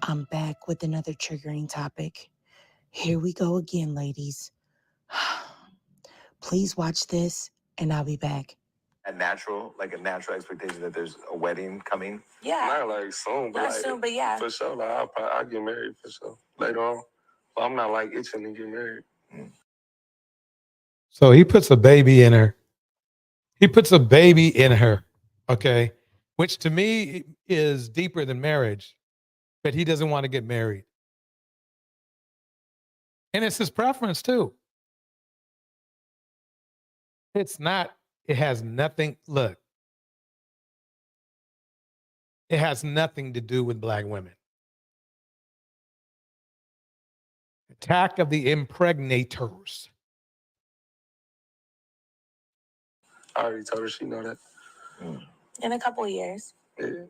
I'm back with another triggering topic. Here we go again, ladies. Please watch this, and I'll be back. A natural expectation that there's a wedding coming? Yeah. Not like soon, but Not like soon, but yeah. for sure. Like I'll get married for sure later on. But I'm not like itching to get married. So he puts a baby in her. Okay, which to me is deeper than marriage, but he doesn't want to get married. And it's his preference too. It has nothing, look, it has nothing to do with Black women. Attack of the impregnators. I already told her she know that. In a couple of years. Yeah.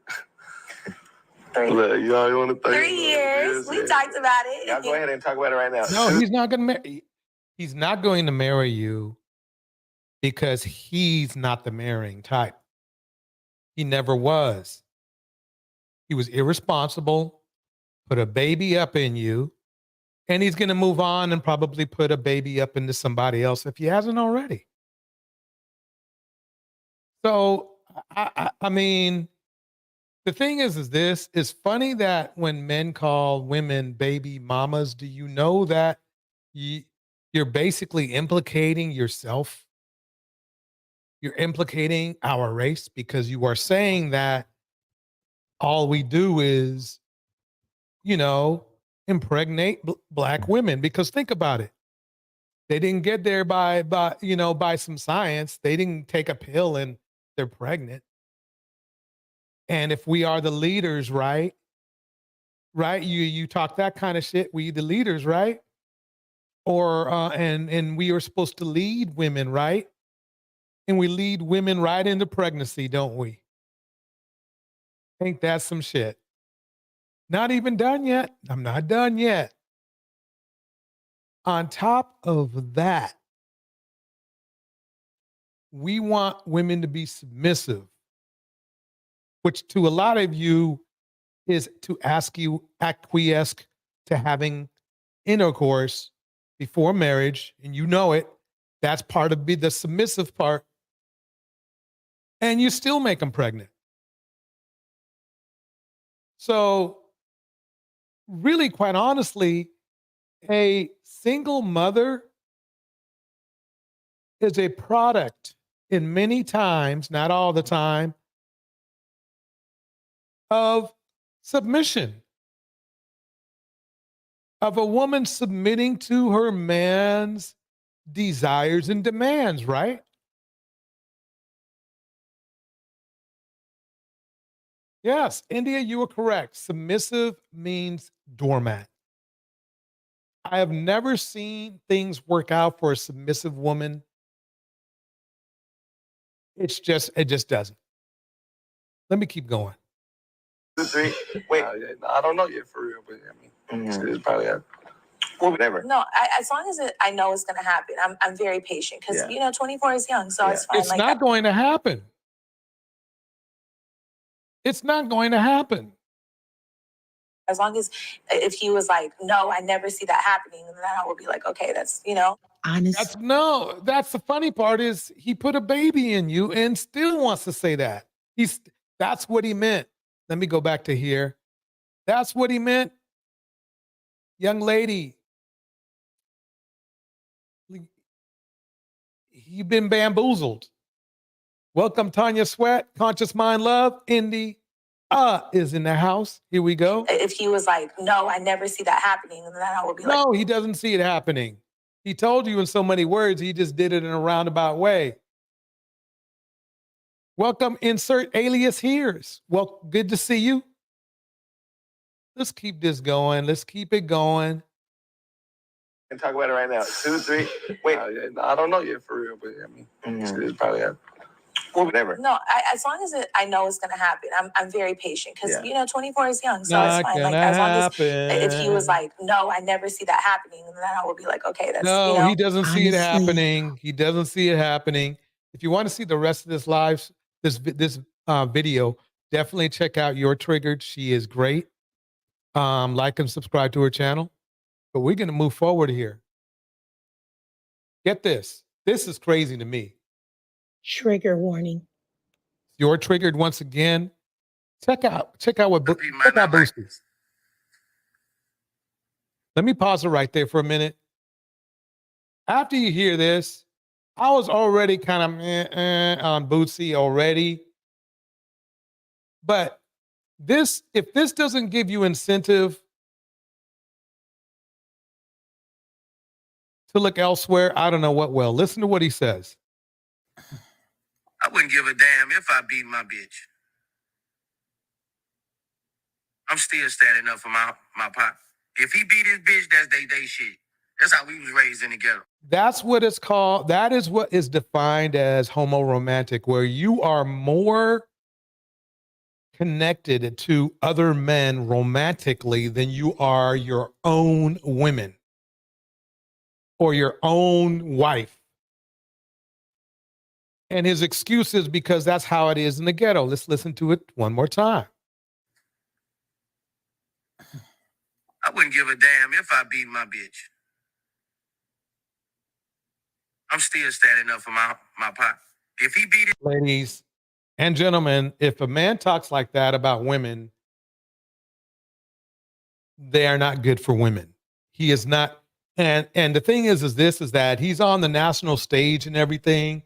3. Look, you already want to 3 years. We talked about it. Y'all go ahead and talk about it right now. No, he's not going to marry. He's not going to marry you because he's not the marrying type. He never was. He was irresponsible, put a baby up in you, and he's going to move on and probably put a baby up into somebody else if he hasn't already. So, I mean, the thing is this, it's funny that when men call women baby mamas, do you know that you're basically implicating yourself? You're implicating our race because you are saying that all we do is, impregnate Black women. Because think about it. They didn't get there by some science. They didn't take a pill and they're pregnant. And if we are the leaders, right? You talk that kind of shit. We the leaders, right? Or and we are supposed to lead women, right? And we lead women right into pregnancy, don't we? Ain't that some shit? Not even done yet. I'm not done yet. On top of that, we want women to be submissive, which to a lot of you is to ask you acquiesce to having intercourse before marriage, and you know it. That's part of the submissive part. And you still make them pregnant. So really, quite honestly, a single mother is a product in many times, not all the time, of submission, of a woman submitting to her man's desires and demands, right? Yes, India, you are correct. Submissive means doormat. I have never seen things work out for a submissive woman. It just doesn't. Let me keep going. 2, 3. Wait, I don't know yet for real, but I mean, it's probably whatever. No, as long as I know it's going to happen, I'm very patient because 24 is young, so it's fine. It's not going to happen. It's not going to happen. As long as if he was like, no, I never see that happening, then I would be like, okay, that's, Honest. That's the funny part is he put a baby in you and still wants to say that. That's what he meant. Let me go back to here. That's what he meant. Young lady, you've been bamboozled. Welcome, Tanya Sweat, Conscious Mind Love, Indy is in the house. Here we go. If he was like, no, I never see that happening, then I would be like, no, he doesn't see it happening. He told you in so many words, he just did it in a roundabout way. Welcome, insert alias here's. Well, good to see you. Let's keep this going. Let's keep it going. And talk about it right now. 2, 3. Wait, I don't know yet for real, but I mean, it's probably whatever. No, as long as I know it's going to happen, I'm very patient because 24 is young, so Not it's fine. gonna As long happen. as if he was like, no, I never see that happening, then I would be like, okay, that's no, he doesn't see it Honestly. happening. He doesn't see it happening. If you want to see the rest of this video, definitely check out You're Triggered. She is great. Like and subscribe to her channel. But we're going to move forward here. Get this. This is crazy to me. Trigger warning. You're triggered once again. Check out what Boosty. Let me pause it right there for a minute. After you hear this, I was already kind of on Bootsy already. But if this doesn't give you incentive to look elsewhere, I don't know what will. Listen to what he says. I wouldn't give a damn if I beat my bitch. I'm still standing up for my pop. If he beat his bitch, that's they shit. That's how we was raised in the ghetto. That's what it's called. That is what is defined as homoromantic, where you are more connected to other men romantically than you are your own women or your own wife. And his excuse is because that's how it is in the ghetto. Let's listen to it one more time. I wouldn't give a damn if I beat my bitch. I'm still standing up for my pop. If he beat it, Ladies and gentlemen, if a man talks like that about women, they are not good for women. He is not. And the thing is that he's on the national stage and everything.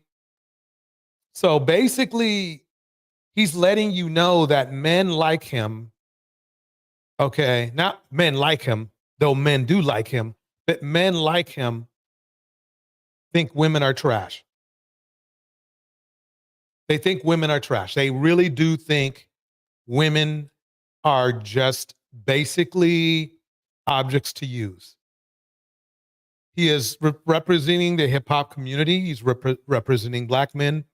So basically, he's letting you know that men like him. Okay, not men like him, though men do like him, but men like him think women are trash. They think women are trash. They really do think women are just basically objects to use. He is representing the hip hop community. He's representing black men.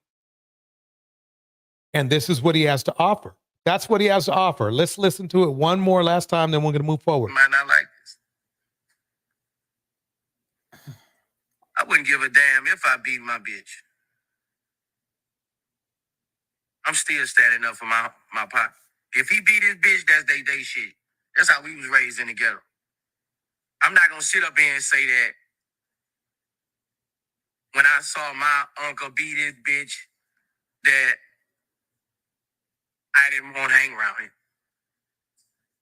And this is what he has to offer. That's what he has to offer. Let's listen to it one more last time, then we're going to move forward. might not like this. I wouldn't give a damn if I beat my bitch. I'm still standing up for my pop. If he beat his bitch, that's they shit. That's how we was raised in the ghetto. I'm not gonna sit up here and say that when I saw my uncle beat his bitch, that I didn't want to hang around him.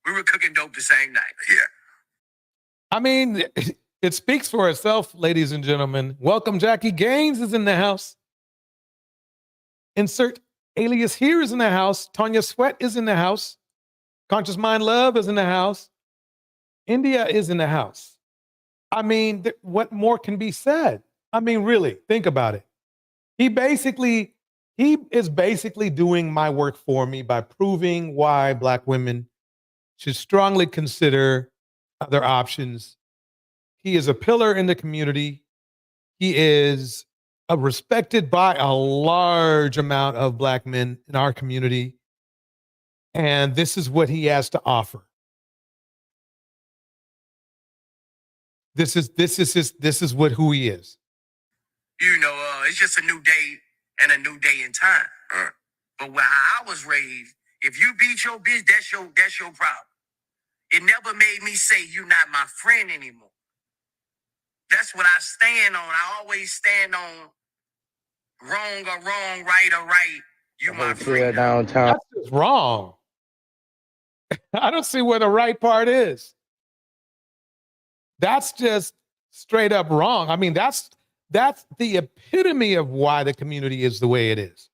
We were cooking dope the same night. Yeah. I mean, it speaks for itself, ladies and gentlemen. Welcome, Jackie Gaines is in the house. Insert alias here is in the house. Tanya Sweat is in the house. Conscious Mind Love is in the house. India is in the house. I mean, what more can be said? I mean, really, think about it. He is basically doing my work for me by proving why black women should strongly consider other options. He is a pillar in the community. He is respected by a large amount of black men in our community. And this is what he has to offer. This is who he is. You know, it's just a new day and a new day in time. But how I was raised, if you beat your bitch, that's your problem. It never made me say you're not my friend anymore. That's what I stand on. I always stand on wrong or wrong, right or right. You my friend. Downtown. That's just wrong. I don't see where the right part is. That's just straight up wrong. I mean, that's the epitome of why the community is the way it is.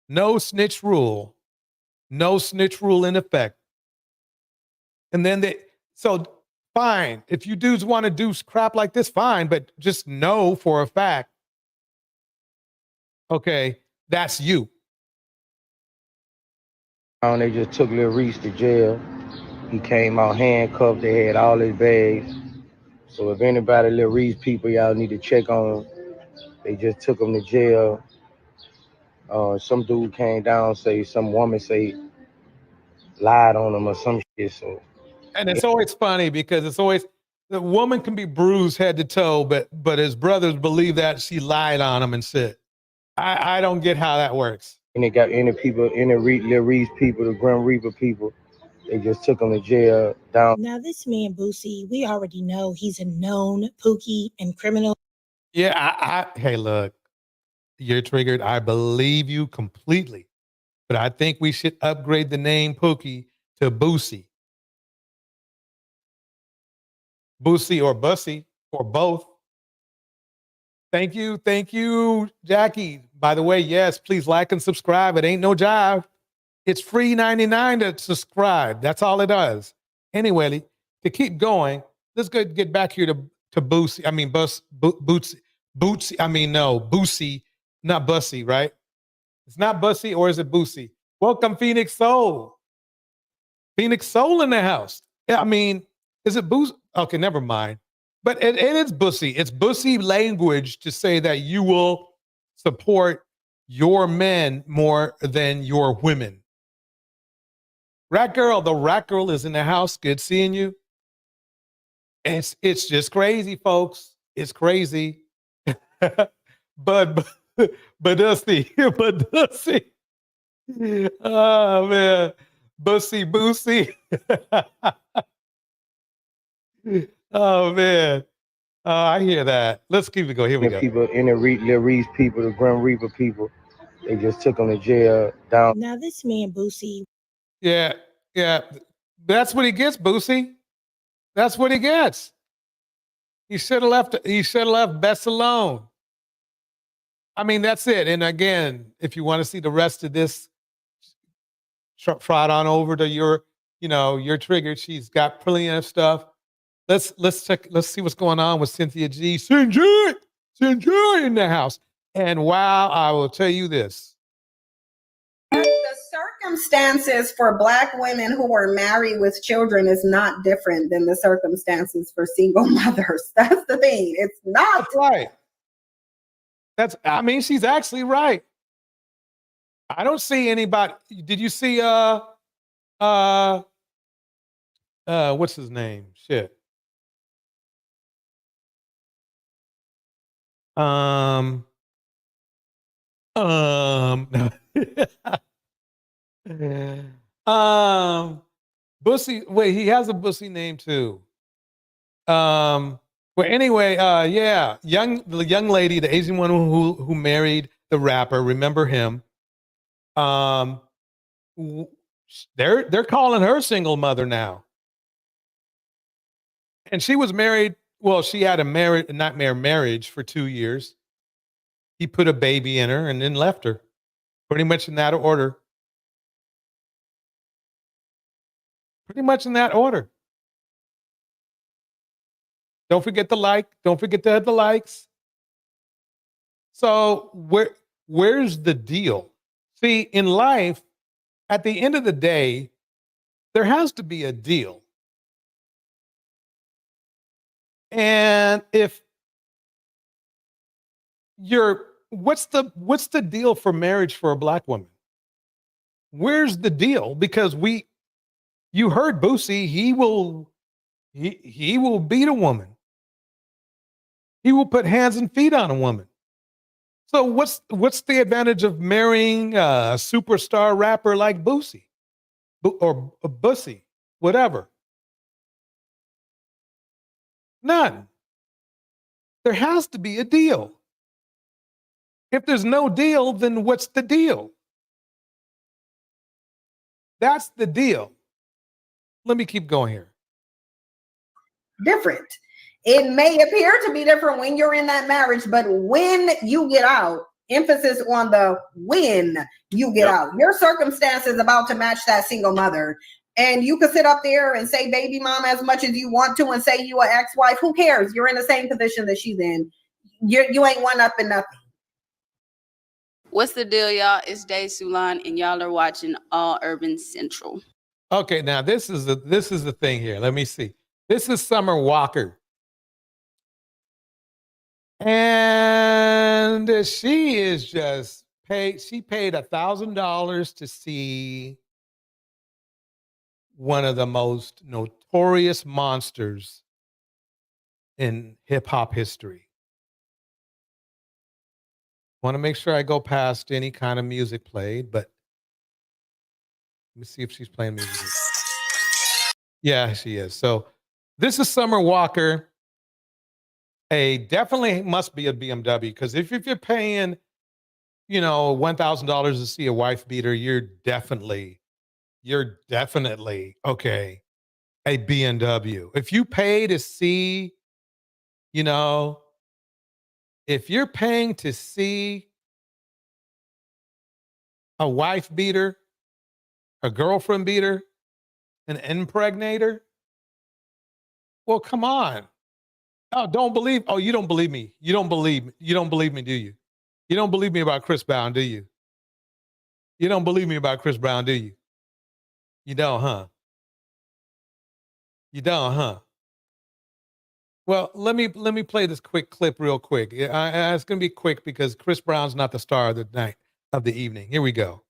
No snitch rule. No snitch rule in effect. And then so fine. If you dudes want to do crap like this, fine, but just know for a fact, okay, that's you. They just took Lil Reese to jail. He came out handcuffed. They had all his bags. So if anybody, Lil Reese people, y'all need to check on him. They just took him to jail. Some dude came down, some woman lied on him or some shit. So, and it's always funny because it's always the woman can be bruised head to toe, but his brothers believe that she lied on him and said, I don't get how that works. and they got any Lil Reese people, the Grim Reaper people, They just took him to jail down. Now, this man, Boosie, we already know he's a known pookie and criminal. Yeah, hey, look, you're triggered. I believe you completely. But I think we should upgrade the name Pookie to Boosie. Boosie or Bussy or both. Thank you, Jackie. By the way, yes, please like and subscribe. It ain't no jive. It's free 99 to subscribe. That's all it does. Anyway, to keep going, let's get back here to Boosie. I mean, Bootsy. I mean, no, Boosie, not Bussy, right? It's not Bussy, or is it Boosie? Welcome, Phoenix Soul. Phoenix Soul in the house. Yeah, I mean, is it Boosie? Okay, never mind. But it is Bussy. It's Bussy language to say that you will support your men more than your women. Rat Girl, the Rat Girl is in the house. Good seeing you. It's just crazy, folks. It's crazy. but Dusty. Oh man. Boosie. Oh man. I hear that. Let's keep it going. Here we go. People in the Lil Reese people, the Grim Reaper people, they just took him to jail down. Now, this man, Boosie. Yeah. That's what he gets, Boosie. That's what he gets. He should have left Bess alone. I mean, that's it. And again, if you want to see the rest of this, trot on over to your triggered. She's got plenty of stuff. Let's see what's going on with Cynthia G. Cynthia in the house. And wow, I will tell you this. The circumstances for Black women who are married with children is not different than the circumstances for single mothers. That's the thing. It's not. That's right. She's actually right. I don't see anybody. Did you see what's his name? Shit. Bussy. Wait, he has a Bussy name too. Well, anyway, yeah, the young lady, the Asian one who married the rapper. Remember him? They're calling her single mother now, and she was married. Well, she had a marriage for 2 years. He put a baby in her and then left her, pretty much in that order. Don't forget the like. Don't forget to hit the likes. So where's the deal? See, in life, at the end of the day, there has to be a deal. And if what's the deal for marriage for a Black woman? Where's the deal? Because you heard Boosie, he will beat a woman. He will put hands and feet on a woman. So what's the advantage of marrying a superstar rapper like Boosie or a Bussy, whatever? None. There has to be a deal. If there's no deal, then what's the deal? That's the deal. Let me keep going here. Different. It may appear to be different when you're in that marriage, but when you get out, emphasis on the when you get out. Your circumstance is about to match that single mother. And you could sit up there and say baby mama as much as you want to and say you an ex-wife. Who cares? You're in the same position that she's in. You ain't one up in nothing. What's the deal, y'all? It's Dave Sulan, and y'all are watching All Urban Central. Okay, now this is the thing here. Let me see. This is Summer Walker. And she is just paid. She paid $1,000 to see one of the most notorious monsters in hip hop history. Want to make sure I go past any kind of music played, but let me see if she's playing music. Yeah, she is. So this is Summer Walker. Definitely must be a BMW, because if you're paying, $1,000 to see a wife beater, you're definitely okay. A BMW. If you pay to see, if you're paying to see a wife beater, a girlfriend beater, an impregnator, well, come on. Oh, you don't believe me. You don't believe me. You don't believe me, do you? You don't believe me about Chris Brown, do you? You don't believe me about Chris Brown, do you? You don't, huh? You don't, huh? Well, let me play this quick clip real quick. It's going to be quick because Chris Brown's not the star of the night, of the evening. Here we go.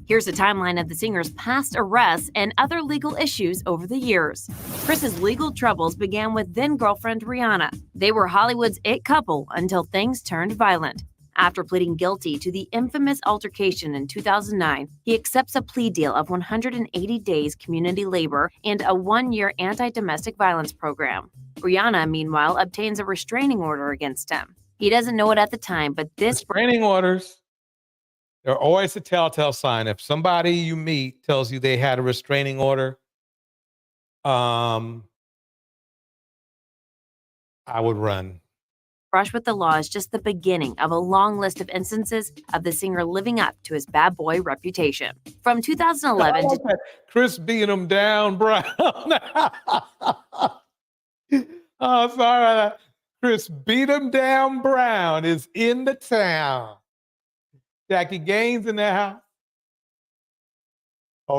Here's a timeline of the singer's past arrests and other legal issues over the years. Chris's legal troubles began with then-girlfriend Rihanna. They were Hollywood's it couple until things turned violent. After pleading guilty to the infamous altercation in 2009, he accepts a plea deal of 180 days community labor and a 1-year anti-domestic violence program. Rihanna, meanwhile, obtains a restraining order against him. He doesn't know it at the time, but this restraining orders, they're always a telltale sign. If somebody you meet tells you they had a restraining order, I would run. brush with the law is just the beginning of a long list of instances of the singer living up to his bad boy reputation. From 2011 to Chris beating him down, Brown. Oh, sorry. Chris beat him down. Brown is in the town. Jackie Gaines in the house.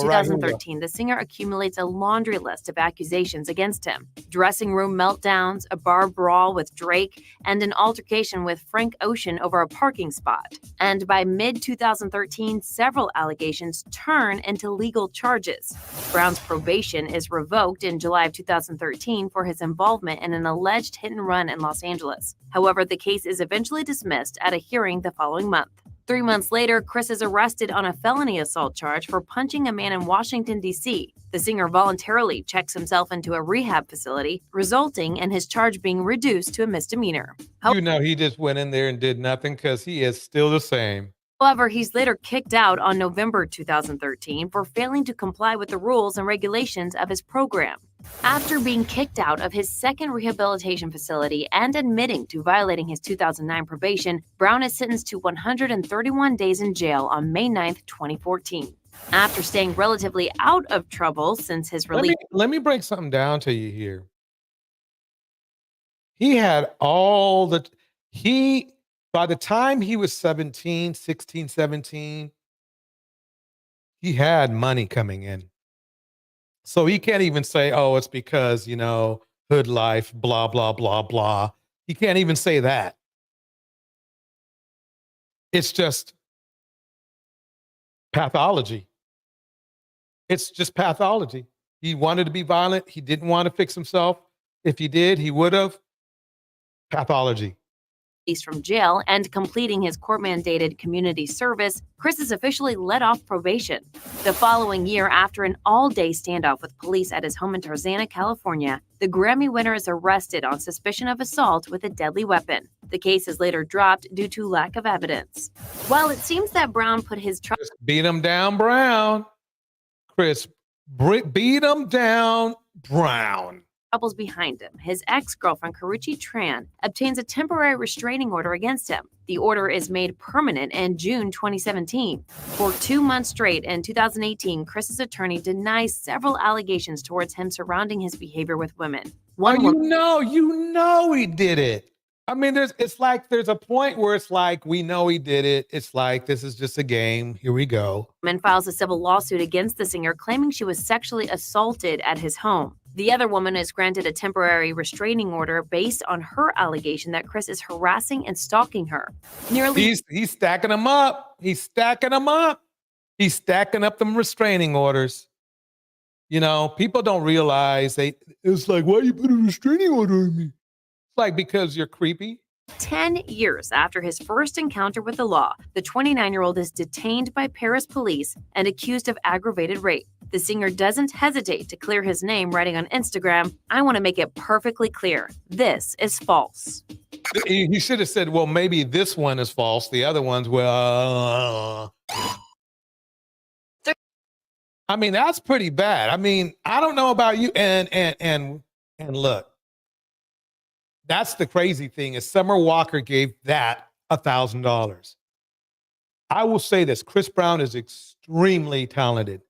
2013, the singer accumulates a laundry list of accusations against him. Dressing room meltdowns, a bar brawl with Drake, and an altercation with Frank Ocean over a parking spot. And by mid-2013, several allegations turn into legal charges. Brown's probation is revoked in July of 2013 for his involvement in an alleged hit-and-run in Los Angeles. However, the case is eventually dismissed at a hearing the following month. 3 months later, Chris is arrested on a felony assault charge for punching a man in Washington, D.C. The singer voluntarily checks himself into a rehab facility, resulting in his charge being reduced to a misdemeanor. He just went in there and did nothing because he is still the same. However, he's later kicked out on November 2013 for failing to comply with the rules and regulations of his program. After being kicked out of his second rehabilitation facility and admitting to violating his 2009 probation, Brown is sentenced to 131 days in jail on May 9, 2014. After staying relatively out of trouble since his release. Let me break something down to you here. He had all the... By the time he was 16, 17, he had money coming in. So he can't even say, oh, it's because, hood life, blah, blah, blah, blah. He can't even say that. It's just pathology. It's just pathology. He wanted to be violent. He didn't want to fix himself. If he did, he would have. Pathology. From jail and completing his court-mandated community service, Chris is officially let off probation. The following year, after an all-day standoff with police at his home in Tarzana, California, the Grammy winner is arrested on suspicion of assault with a deadly weapon. The case is later dropped due to lack of evidence. While it seems that Brown put his trust... Beat him down, Brown. Chris beat him down, Brown. Troubles behind him, his ex-girlfriend Karrueche Tran obtains a temporary restraining order against him. The order is made permanent in June 2017. For 2 months straight in 2018, Chris's attorney denies several allegations towards him surrounding his behavior with women. You know he did it. I mean, it's like there's a point where it's like, we know he did it. It's like, this is just a game. Here we go. Woman files a civil lawsuit against the singer, claiming she was sexually assaulted at his home. The other woman is granted a temporary restraining order based on her allegation that Chris is harassing and stalking her. He's stacking them up. He's stacking them up. He's stacking up them restraining orders. People don't realize it's like, why you put a restraining order on me? It's like, because you're creepy. 10 years after his first encounter with the law, the 29-year-old is detained by Paris police and accused of aggravated rape. The singer doesn't hesitate to clear his name, writing on Instagram, "I want to make it perfectly clear. This is false." He should have said, well, maybe this one is false. The other ones, well, I mean, that's pretty bad. I mean, I don't know about you. And look, that's the crazy thing is Summer Walker gave that $1,000. I will say this, Chris Brown is extremely talented,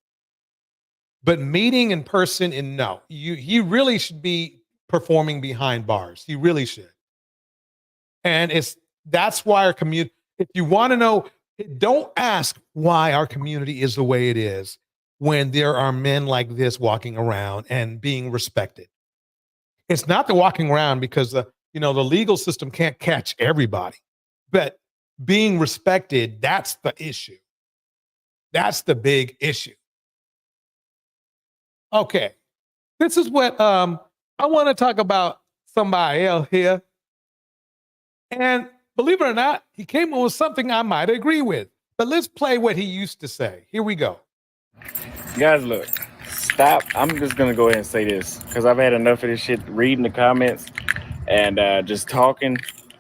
but meeting in person, and no, he really should be performing behind bars. He really should. And that's why our community, if you want to know, don't ask why our community is the way it is when there are men like this walking around and being respected. It's not the walking around because the legal system can't catch everybody, but being respected, that's the issue. That's the big issue. Okay. This is what I want to talk about somebody else here. And believe it or not, he came up with something I might agree with. But let's play what he used to say. Here we go. Guys, look, stop. I'm just going to go ahead and say this because I've had enough of this shit, reading the comments and just talking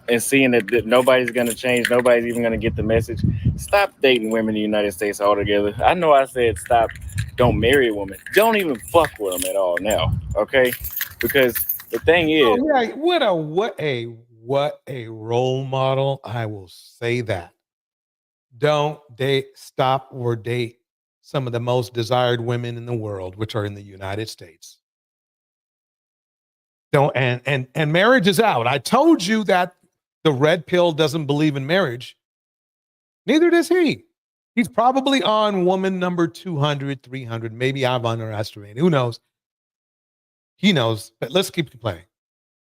and seeing that nobody's going to change. Nobody's even going to get the message. Stop dating women in the United States altogether. I know I said stop, don't marry a woman. Don't even fuck with them at all now, okay? Because the thing is... Oh, yeah, what a role model. I will say that. Don't stop or date some of the most desired women in the world, which are in the United States. Don't and marriage is out. I told you that the red pill doesn't believe in marriage. Neither does he. He's probably on woman number 200, 300. Maybe I've underestimated. Who knows? He knows. But let's keep playing.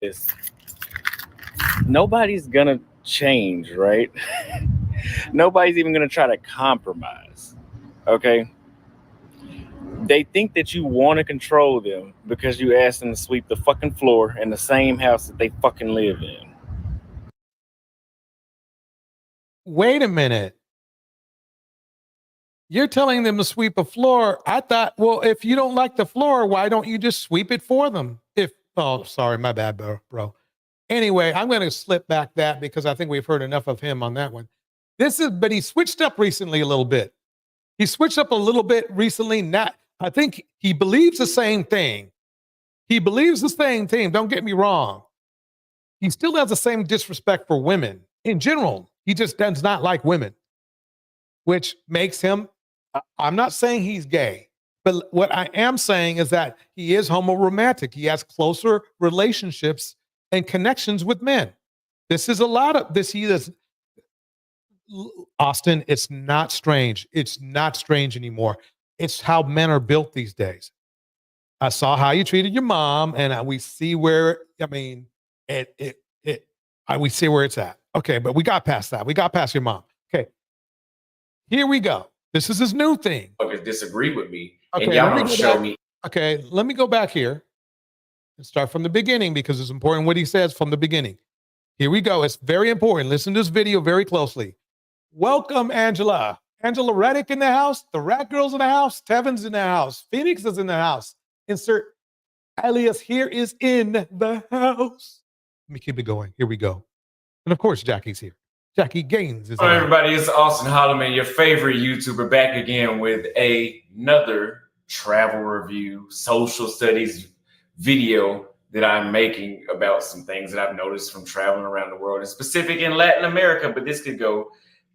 This. Nobody's gonna change, right? Nobody's even gonna try to compromise. Okay. They think that you want to control them because you ask them to sweep the fucking floor in the same house that they fucking live in. Wait a minute. You're telling them to sweep a floor. I thought, well, if you don't like the floor, why don't you just sweep it for them? Sorry, my bad, bro. Anyway, I'm going to slip back that because I think we've heard enough of him on that one. But he switched up recently a little bit. He switched up a little bit recently. I think he believes the same thing. Don't get me wrong. He still has the same disrespect for women in general. He just does not like women, which makes him, I'm not saying he's gay, but what I am saying is that he is homoromantic. He has closer relationships and connections with men. This is a lot of this. He does. Austin, it's not strange. It's not strange anymore. It's how men are built these days. I saw how you treated your mom, and we see where, we see where it's at. Okay, but we got past that. We got past your mom. Okay, here we go. This is his new thing. Disagree with me, okay, and y'all don't show me. Okay, let me go back here and start from the beginning because it's important what he says from the beginning. Here we go. It's very important. Listen to this video very closely. Welcome, Angela. Angela Reddick in the house. The Rat Girl's in the house. Tevin's in the house. Phoenix is in the house. Insert alias here is in the house. Let me keep it going. Here we go. And of course, Jackie's here. Jackie Gaines is here. Hello, everybody. It's Auston Holleman, your favorite YouTuber, back again with another travel review, social studies video that I'm making about some things that I've noticed from traveling around the world, and specific in Latin America, but this could go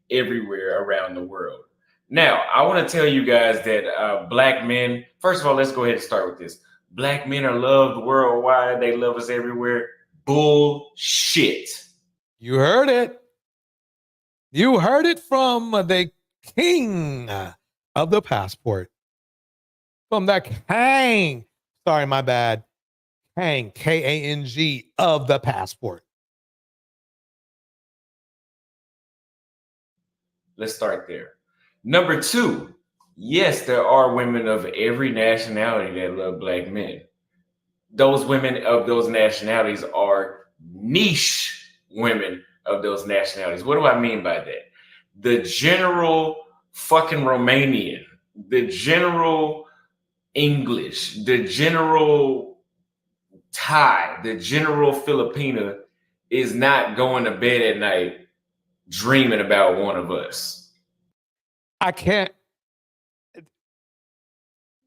everywhere around the world. Now, I want to tell you guys that black men, first of all, let's go ahead and start with this. Black men are loved worldwide. They love us everywhere. Bullshit. You heard it. You heard it from the king of the passport. From the king. Sorry, my bad. Kang, K-A-N-G of the passport. Let's start there. Number two, yes, there are women of every nationality that love black men. Those women of those nationalities are niche women of those nationalities. What do I mean by that? The general fucking Romanian, the general English, the general Thai, the general Filipina is not going to bed at night dreaming about one of us. I can't.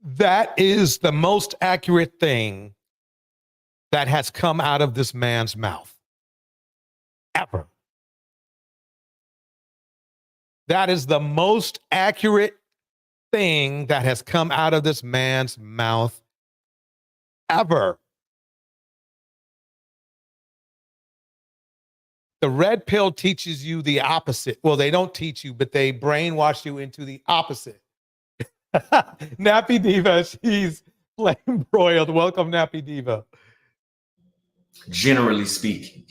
That is the most accurate thing that has come out of this man's mouth ever. That is the most accurate thing that has come out of this man's mouth ever. The red pill teaches you the opposite. Well, they don't teach you, but they brainwash you into the opposite. Nappy Diva, she's flame broiled. Welcome, Nappy Diva. Generally speaking.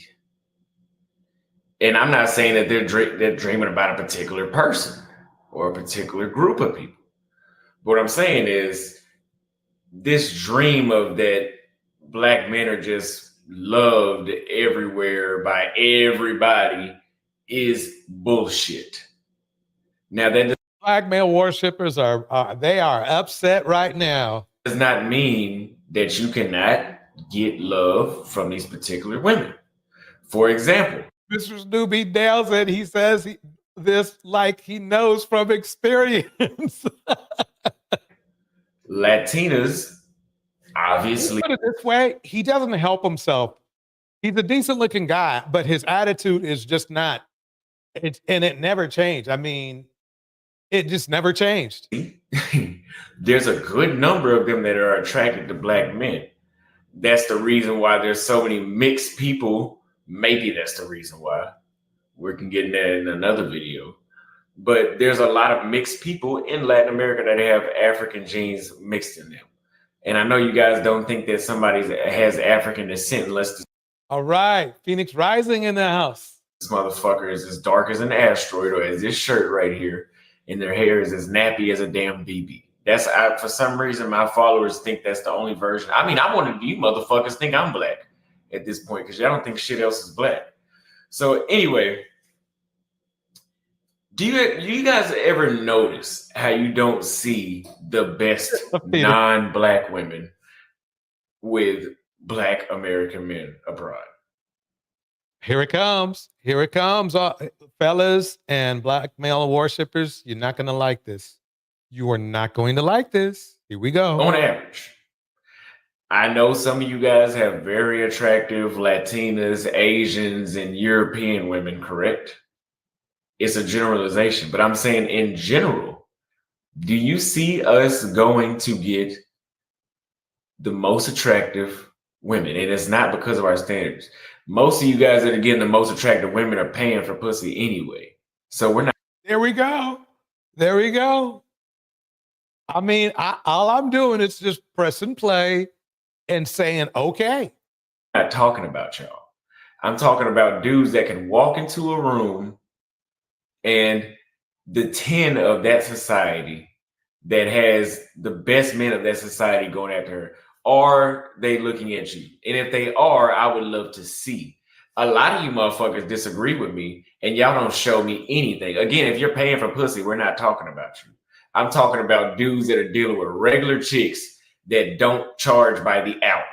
And I'm not saying that they're dreaming about a particular person or a particular group of people. What I'm saying is this dream of that black men are just loved everywhere by everybody is bullshit. Now that black male worshippers are upset right now. Does not mean that you cannot get love from these particular women. For example, Mr. Snoopy Dale said he says this like he knows from experience. Latinas, obviously. Put it this way, he doesn't help himself. He's a decent looking guy, but his attitude is just not. And it never changed. I mean, it just never changed. There's a good number of them that are attracted to black men. That's the reason why there's so many mixed people. Maybe that's the reason why. We can get into that in another video. But there's a lot of mixed people in Latin America that have African genes mixed in them. And I know you guys don't think that somebody has African descent unless... All right, Phoenix Rising in the house. This motherfucker is as dark as an asteroid or as this shirt right here. And their hair is as nappy as a damn BB. For some reason, my followers think that's the only version. I mean, I want you motherfuckers think I'm black at this point because y'all don't think shit else is black. So anyway, do you guys ever notice how you don't see the best non-black women with black American men abroad? Here it comes. Here it comes. Fellas and black male worshippers, you're not going to like this. You are not going to like this. Here we go. On average, I know some of you guys have very attractive Latinas, Asians, and European women, correct? It's a generalization, but I'm saying in general, do you see us going to get the most attractive women? And it's not because of our standards. Most of you guys that are getting the most attractive women are paying for pussy anyway. So we're not. There we go. There we go. I mean, all I'm doing is just pressing play and saying, okay. I'm not talking about y'all. I'm talking about dudes that can walk into a room and the 10 of that society that has the best men of that society going after her. Are they looking at you? And if they are, I would love to see. A lot of you motherfuckers disagree with me and y'all don't show me anything. Again, if you're paying for pussy, we're not talking about you. I'm talking about dudes that are dealing with regular chicks that don't charge by the hour.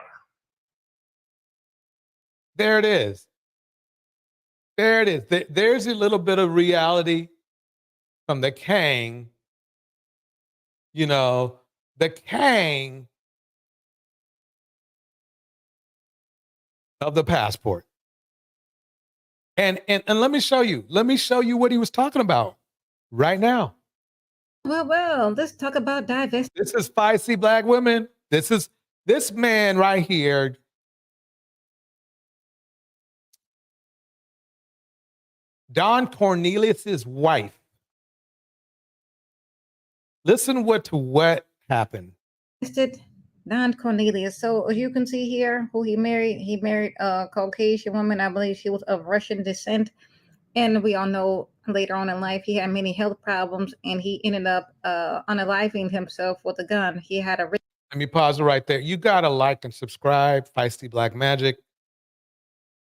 There it is. There it is. There's a little bit of reality from the Kang. You know, the Kang of the passport. And let me show you. Let me show you what he was talking about right now. Well, let's talk about diversity. This is feisty black women. This man right here. Don Cornelius's wife. Listen to what happened. Don Cornelius. So as you can see here, who he married a Caucasian woman. I believe she was of Russian descent. And we all know later on in life, he had many health problems and he ended up unaliving himself with a gun. He had a... Let me pause it right there. You got to like and subscribe, Feisty Black Magic.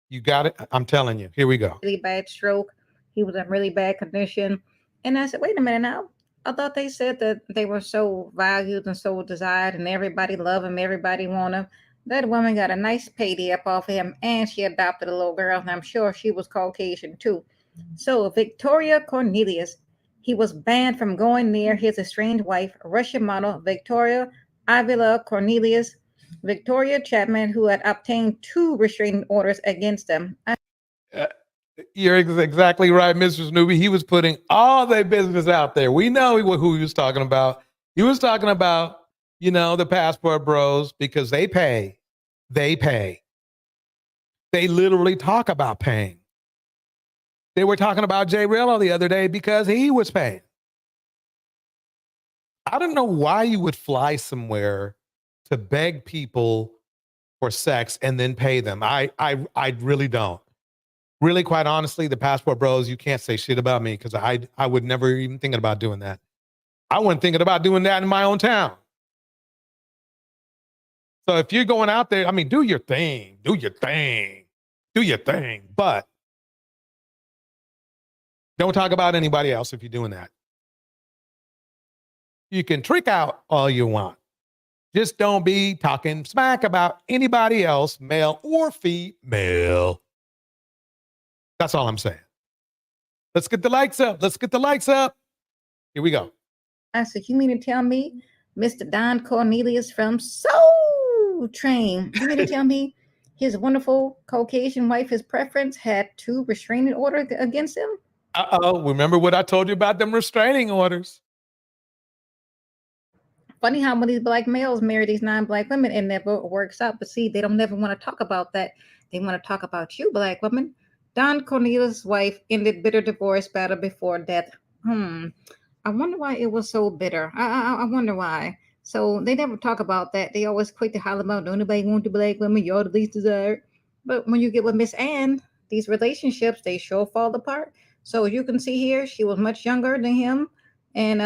You got it. I'm telling you. Here we go. Really bad stroke. He was in really bad condition. And I said, wait a minute now. I thought they said that they were so valued and so desired and everybody loved him, everybody wanted him. That woman got a nice payday up off of him, and she adopted a little girl, and I'm sure she was Caucasian too. So Victoria Cornelius, he was banned from going near his estranged wife, Russian model Victoria Avila Cornelius, Victoria Chapman, who had obtained 2 restraining orders against them. You're exactly right, Mr. Snoopy. He was putting all their business out there. We know who he was talking about. He was talking about, the passport bros, because they pay. They pay. They literally talk about paying. They were talking about Jay Rillo the other day because he was paying. I don't know why you would fly somewhere to beg people for sex and then pay them. I really don't. Really, quite honestly, the passport bros, you can't say shit about me because I would never even thinking about doing that. I wasn't thinking about doing that in my own town. So if you're going out there, do your thing, but don't talk about anybody else if you're doing that. You can trick out all you want. Just don't be talking smack about anybody else, male or female. That's all I'm saying. Let's get the likes up. Here we go. I said, you mean to tell me Mr. Don Cornelius from Soul Train, you mean to tell me his wonderful Caucasian wife, his preference, had 2 restraining orders against him? Remember what I told you about them restraining orders? Funny how many black males marry these non-black women and never works out. But see, they don't never want to talk about that. They want to talk about you, black women. Don Cornelius' wife ended bitter divorce battle before death. I wonder why it was so bitter. I wonder why. So they never talk about that. They always quick to holler about, don't nobody want the black women, you're the least desired. But when you get with Miss Ann, these relationships, they sure fall apart. So as you can see here, she was much younger than him. And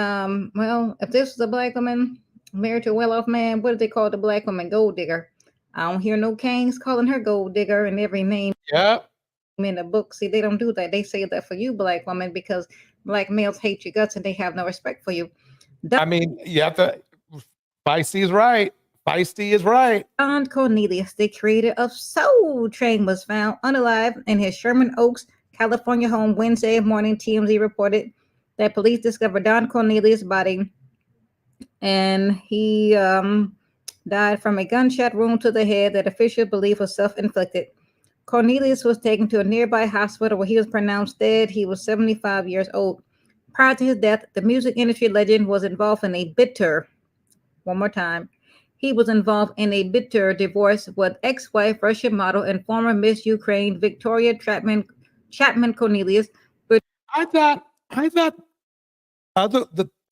if this was a black woman married to a well-off man, what do they call the black woman? Gold digger. I don't hear no kings calling her gold digger in every name. Yep. In the book. See, they don't do that. They say that for you, black woman, because black males hate your guts and they have no respect for you. You have to. Feisty is right. Don Cornelius, the creator of Soul Train, was found unalive in his Sherman Oaks, California home Wednesday morning. TMZ reported that police discovered Don Cornelius' body, and he died from a gunshot wound to the head that officials believe was self-inflicted. Cornelius was taken to a nearby hospital where he was pronounced dead. He was 75 years old. Prior to his death, the music industry legend was involved in a bitter, he was involved in a bitter divorce with ex-wife, Russian model, and former Miss Ukraine, Victoria Chapman Cornelius. But I thought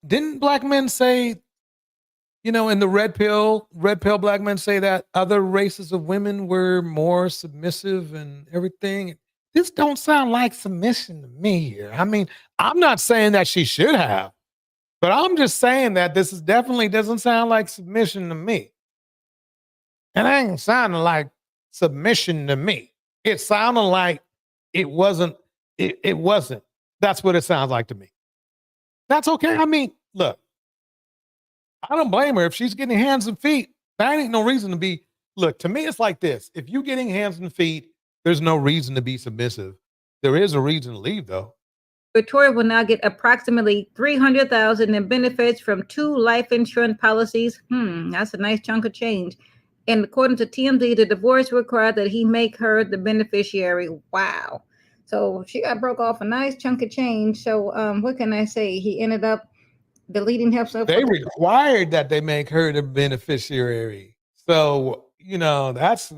didn't black men say, in the red pill black men say that other races of women were more submissive and everything. This don't sound like submission to me here. I'm not saying that she should have, but I'm just saying that this is definitely doesn't sound like submission to me. And it ain't sounding like submission to me. It sounded like it wasn't. It wasn't. That's what it sounds like to me. That's okay. Look, I don't blame her if she's getting hands and feet. That ain't no reason to be. Look, to me, it's like this. If you're getting hands and feet, there's no reason to be submissive. There is a reason to leave, though. Victoria will now get approximately $300,000 in benefits from 2 life insurance policies. That's a nice chunk of change. And according to TMZ, the divorce required that he make her the beneficiary. Wow. So she got broke off a nice chunk of change. So what can I say? He ended up deleting himself. They required that they make her the beneficiary. So, that's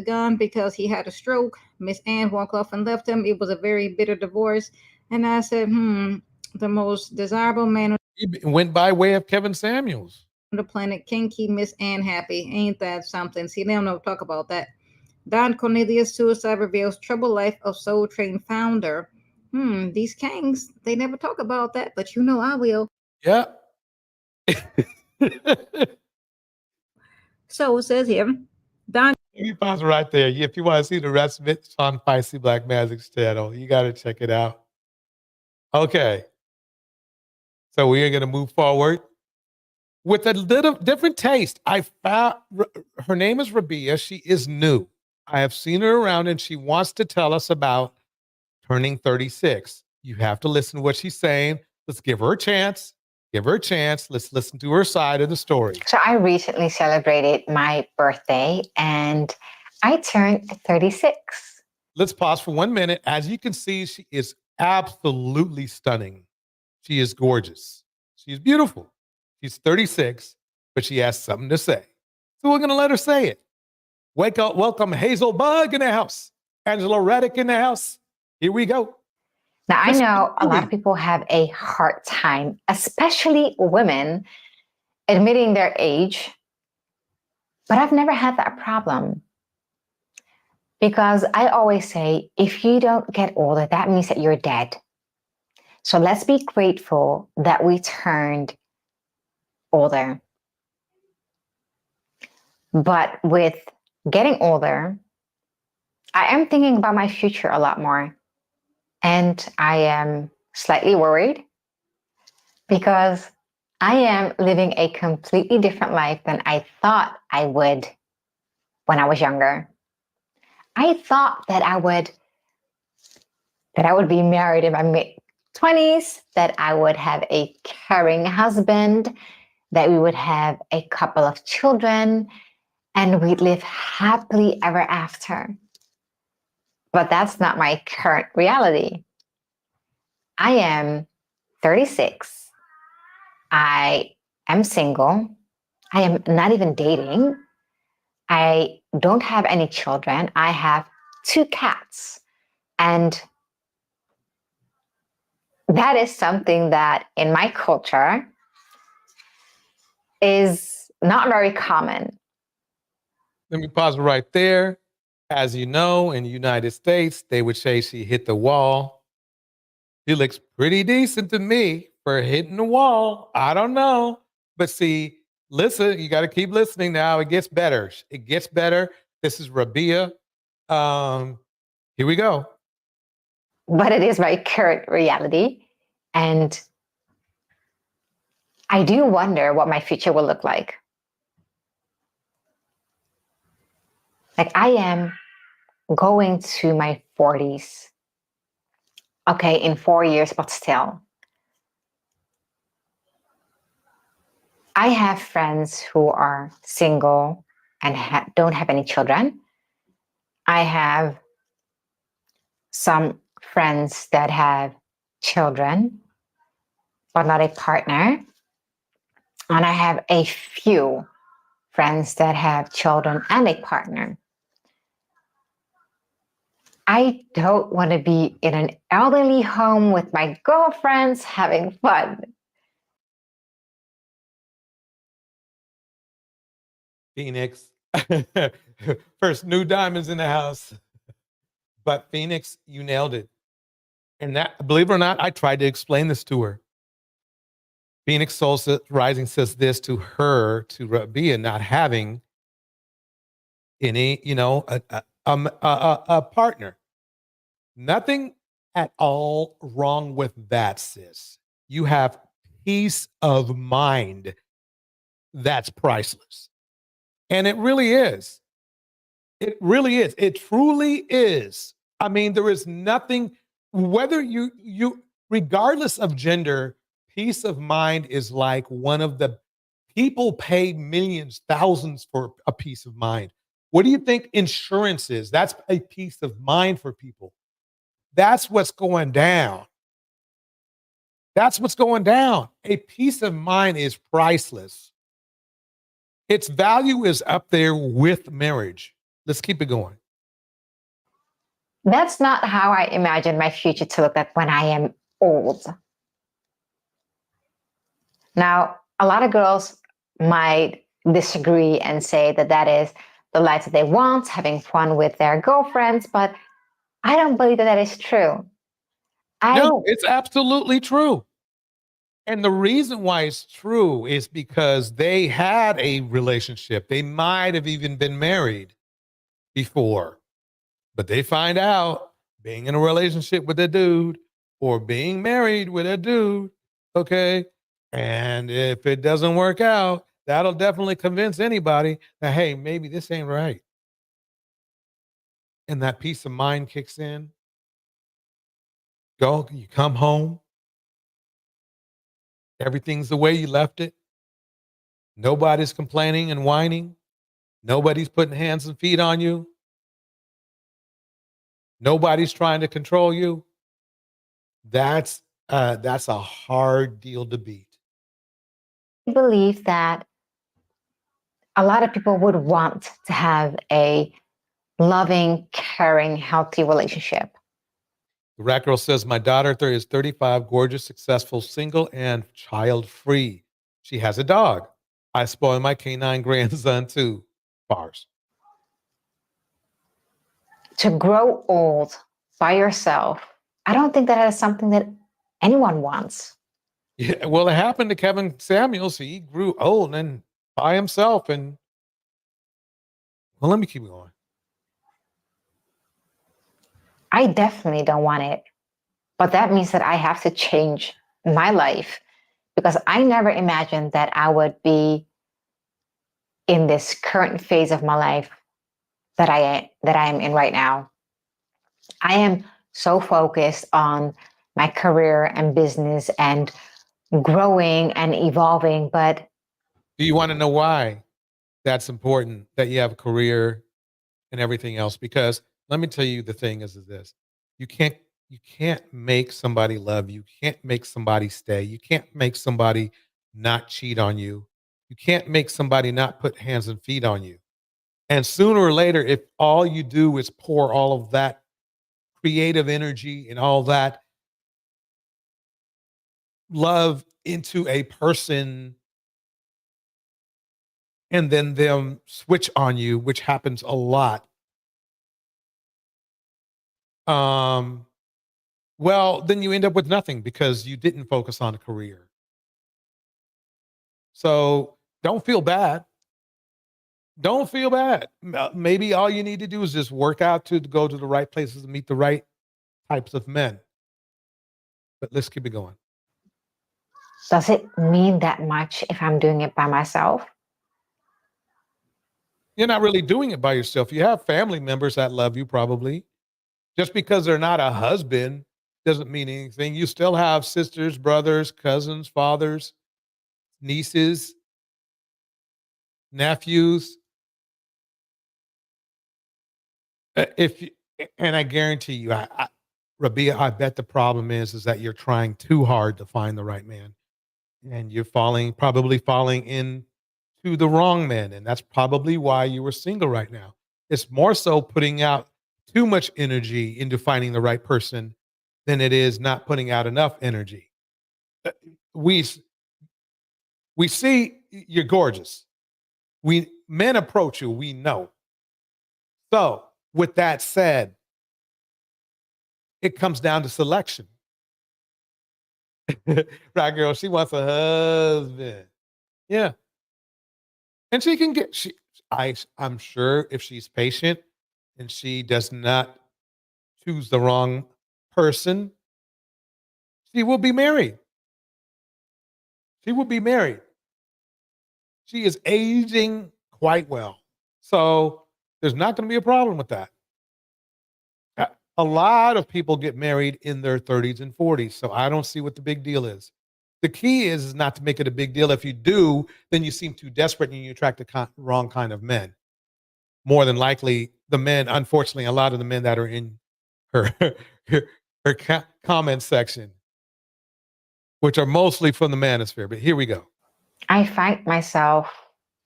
gone because he had a stroke. Miss Ann walked off and left him. It was a very bitter divorce. And I said, the most desirable man. He went by way of Kevin Samuels. On the planet can keep Miss Ann happy. Ain't that something? See, they don't know talk about that. Don Cornelius' suicide reveals troubled life of Soul Train founder. These kings, they never talk about that, but I will. Yeah. So it says here, Don Let me pause right there. If you want to see the rest of it, it's on Feisty Black Magic's channel. You got to check it out. Okay. So we are going to move forward with a little different taste. I found her name is Rabia. She is new. I have seen her around and she wants to tell us about turning 36. You have to listen to what she's saying. Let's give her a chance. Give her a chance. Let's listen to her side of the story. So I recently celebrated my birthday and I turned 36. Let's pause for 1 minute. As you can see, she is absolutely stunning. She is gorgeous. She's beautiful. She's 36, but she has something to say. So we're going to let her say it. Wake up. Welcome Hazel Bug in the house. Angela Reddick in the house. Here we go. Now, I know a lot of people have a hard time, especially women, admitting their age, but I've never had that problem. Because I always say, if you don't get older, that means that you're dead. So let's be grateful that we turned older. But with getting older, I am thinking about my future a lot more. And I am slightly worried because I am living a completely different life than I thought I would when I was younger. I thought that I would be married in my mid-20s, that I would have a caring husband, that we would have a couple of children, and we'd live happily ever after. But that's not my current reality. I am 36. I am single. I am not even dating. I don't have any children. I have 2 cats. And that is something that in my culture is not very common. Let me pause right there. As you know, in the United States, they would say she hit the wall. She looks pretty decent to me for hitting the wall. I don't know. But see, listen, you got to keep listening now. It gets better. It gets better. This is Rabia. Here we go. But it is my current reality. And I do wonder what my future will look like. Like, I am going to my 40s. Okay, in 4 years, but still. I have friends who are single and don't have any children. I have some friends that have children, but not a partner. And I have a few friends that have children and a partner. I don't want to be in an elderly home with my girlfriends having fun. Phoenix. First, new diamonds in the house. But Phoenix, you nailed it. And that, believe it or not, I tried to explain this to her. Phoenix Soul Rising says this to her, to Rabia, not having any, a partner. Nothing at all wrong with that, sis. You have peace of mind that's priceless. And it really is. It really is. It truly is. I mean, there is nothing, whether you regardless of gender, peace of mind is like one of the, people pay millions, thousands for a peace of mind. What do you think insurance is? That's a peace of mind for people. That's what's going down. That's what's going down. A peace of mind is priceless. Its value is up there with marriage. Let's keep it going. That's not how I imagine my future to look like when I am old. Now, a lot of girls might disagree and say that that is the life that they want, having fun with their girlfriends, but I don't believe that that is true. No, it's absolutely true. And the reason why it's true is because they had a relationship. They might have even been married. before, but they find out being in a relationship with a dude or being married with a dude, okay? And if it doesn't work out, that'll definitely convince anybody that, hey, maybe this ain't right. And that peace of mind kicks in. You come home. Everything's the way you left it. Nobody's complaining and whining. Nobody's putting hands and feet on you. Nobody's trying to control you. That's a hard deal to beat. I believe that a lot of people would want to have a loving, caring, healthy relationship. The Rat Girl says, my daughter is 35, gorgeous, successful, single, and child-free. She has a dog. I spoil my canine grandson too. Bars. To grow old by yourself, I don't think that is something that anyone wants. Yeah, well, it happened to Kevin Samuels. He grew old and by himself. And well, let me keep going. I definitely don't want it. But that means that I have to change my life because I never imagined that I would be in this current phase of my life that I am in right now. I am so focused on my career and business and growing and evolving, but do you want to know why that's important that you have a career and everything else? Because let me tell you, the thing is this: you can't make somebody love you. You can't make somebody stay. You can't make somebody not cheat on you. You can't make somebody not put hands and feet on you. And sooner or later, if all you do is pour all of that creative energy and all that love into a person and then them switch on you, which happens a lot, well, then you end up with nothing because you didn't focus on a career. So don't feel bad. Don't feel bad. Maybe all you need to do is just work out to go to the right places and meet the right types of men. But let's keep it going. does it mean that much if I'm doing it by myself? You're not really doing it by yourself. You have family members that love you probably. Just because they're not a husband doesn't mean anything. You still have sisters, brothers, cousins, fathers, nieces, nephews. And I guarantee you, Rabia, I bet the problem is that you're trying too hard to find the right man, and you're probably falling into the wrong man, and that's probably why you were single right now. It's more so putting out too much energy into finding the right person than it is not putting out enough energy. We see you're gorgeous. Men approach you, we know. So with that said, it comes down to selection. Right, girl, she wants a husband. Yeah. And she can get, I'm sure if she's patient and she does not choose the wrong person, she will be married. She will be married. She is aging quite well. So there's not going to be a problem with that. A lot of people get married in their 30s and 40s. So I don't see what the big deal is. The key is not to make it a big deal. If you do, then you seem too desperate and you attract the wrong kind of men. More than likely, the men, unfortunately, a lot of the men that are in her comment section, which are mostly from the manosphere. But here we go. I find myself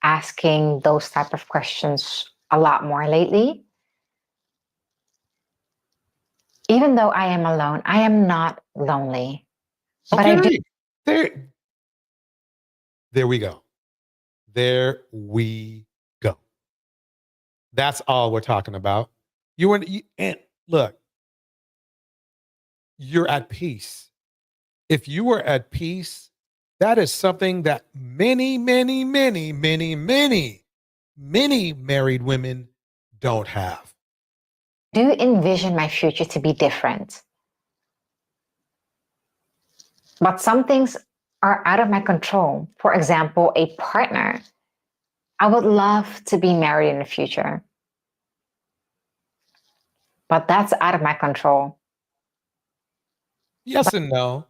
asking those type of questions a lot more lately. Even though I am alone, I am not lonely. But Okay. I do. There we go. There we go. That's all we're talking about. And look, you're at peace. If you were at peace, that is something that many married women don't have. Do you envision my future to be different? But some things are out of my control. For example, a partner. I would love to be married in the future, but that's out of my control. Yes and no.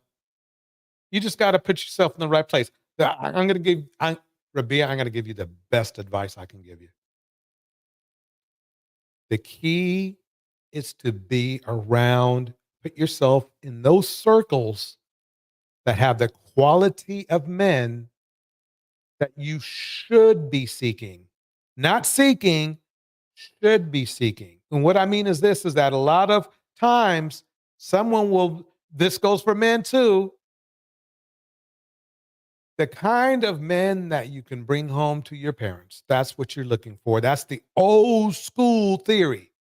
You just got to put yourself in the right place. Rabia, I'm going to give you the best advice I can give you. The key is to be around, put yourself in those circles that have the quality of men that you should be seeking. Not seeking, should be seeking. And what I mean is this, is that a lot of times someone will, this goes for men too, the kind of men that you can bring home to your parents. That's what you're looking for. That's the old school theory.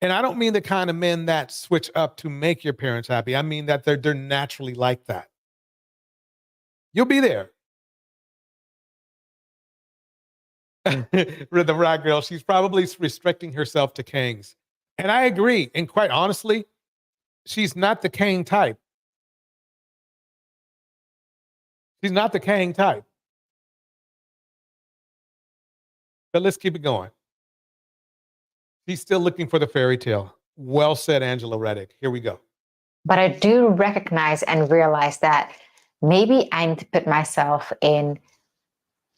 And I don't mean the kind of men that switch up to make your parents happy. I mean that they're naturally like that. You'll be there. The right girl, she's probably restricting herself to kings. And I agree. And quite honestly, she's not the king type. She's not the king type. But let's keep it going. She's still looking for the fairy tale. Well said, Angela Reddick. Here we go. But I do recognize and realize that maybe I need to put myself in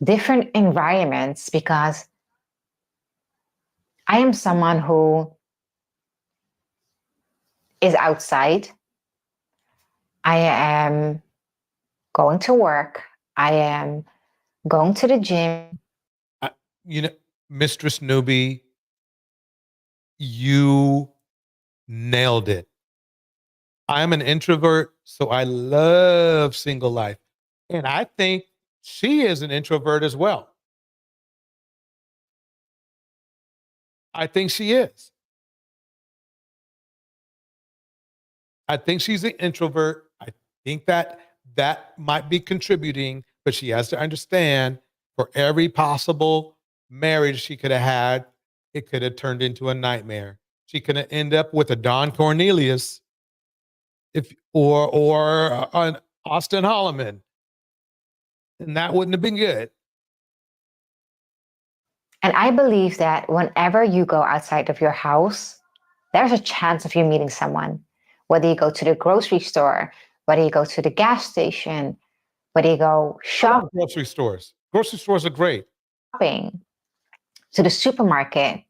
different environments because I am someone who is outside. I am going to work. I am going to the gym. Mistress Newbie, you nailed it. I'm an introvert, so I love single life. And I think she is an introvert as well. I think she is. I think she's an introvert. I think that might be contributing, but she has to understand for every possible marriage she could have had, it could have turned into a nightmare. She could have ended up with a Don Cornelius or an Auston Holleman. And that wouldn't have been good. And I believe that whenever you go outside of your house, there's a chance of you meeting someone. Whether you go to the grocery store, whether you go to the gas station, whether you go shopping. Grocery stores. Grocery stores are great. Shopping, to the supermarket.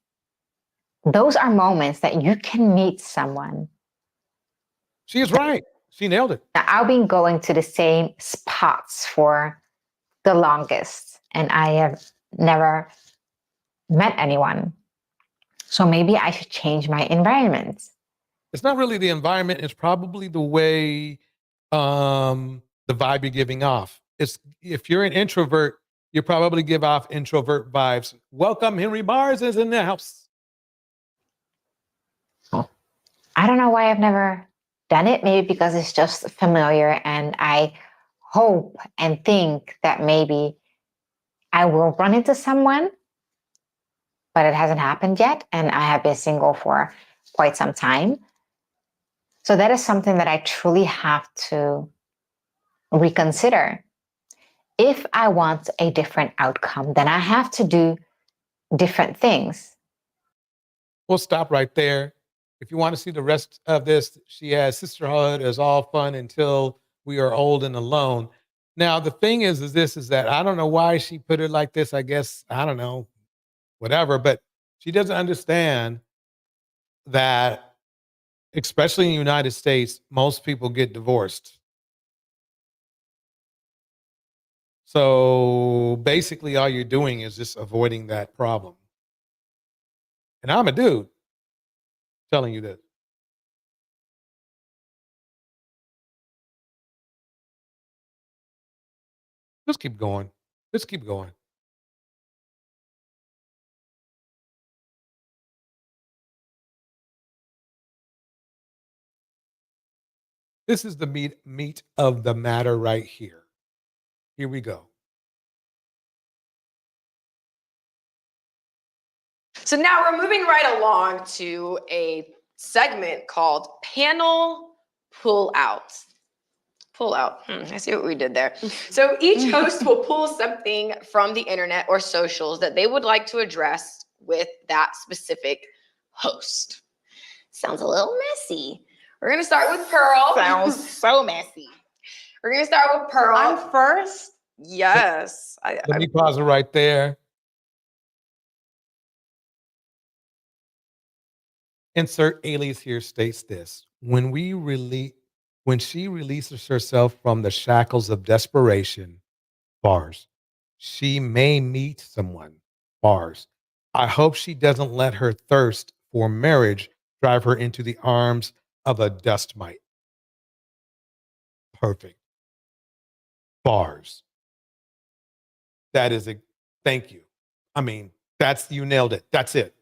Those are moments that you can meet someone. She is right. She nailed it. Now, I've been going to the same spots for the longest, and I have never met anyone. So maybe I should change my environment. It's not really the environment. It's probably the way, the vibe you're giving off. If you're an introvert, you probably give off introvert vibes. Welcome, Henry Mars is in the house. I don't know why I've never done it. Maybe because it's just familiar, and I hope and think that maybe I will run into someone, but it hasn't happened yet, and I have been single for quite some time. So that is something that I truly have to reconsider. If I want a different outcome, then I have to do different things. We'll stop right there. If you want to see the rest of this, she has sisterhood is all fun until we are old and alone. Now, the thing is that I don't know why she put it like this. I guess, I don't know, whatever, but she doesn't understand that, especially in the United States, most people get divorced. So basically all you're doing is just avoiding that problem. And I'm a dude telling you this. Let's keep going. Let's keep going. This is the meat of the matter right here. Here we go. So now we're moving right along to a segment called Panel Pull Out. Pull out. I see what we did there. So each host will pull something from the internet or socials that they would like to address with that specific host. Sounds a little messy. We're gonna start with Pearl. Sounds so messy. We're gonna start with Pearl. I'm first. Yes. Let me pause it right there. Insert alias here states this. When she releases herself from the shackles of desperation, bars, she may meet someone, bars. I hope she doesn't let her thirst for marriage drive her into the arms of a dust mite. Perfect. Bars. That is a thank you. I mean, you nailed it. That's it.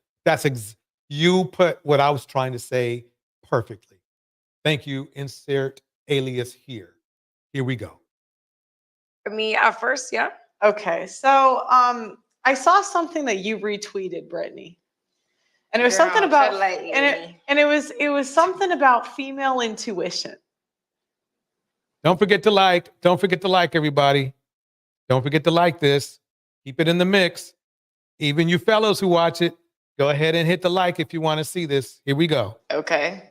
You put what I was trying to say perfectly. Thank you. Insert alias here. Here we go. Me at first, yeah. Okay, so I saw something that you retweeted, Brittany, and it was something about and it was something about female intuition. Don't forget to like. Don't forget to like, everybody. Don't forget to like this. Keep it in the mix. Even you fellows who watch it, go ahead and hit the like if you want to see this. Here we go. Okay.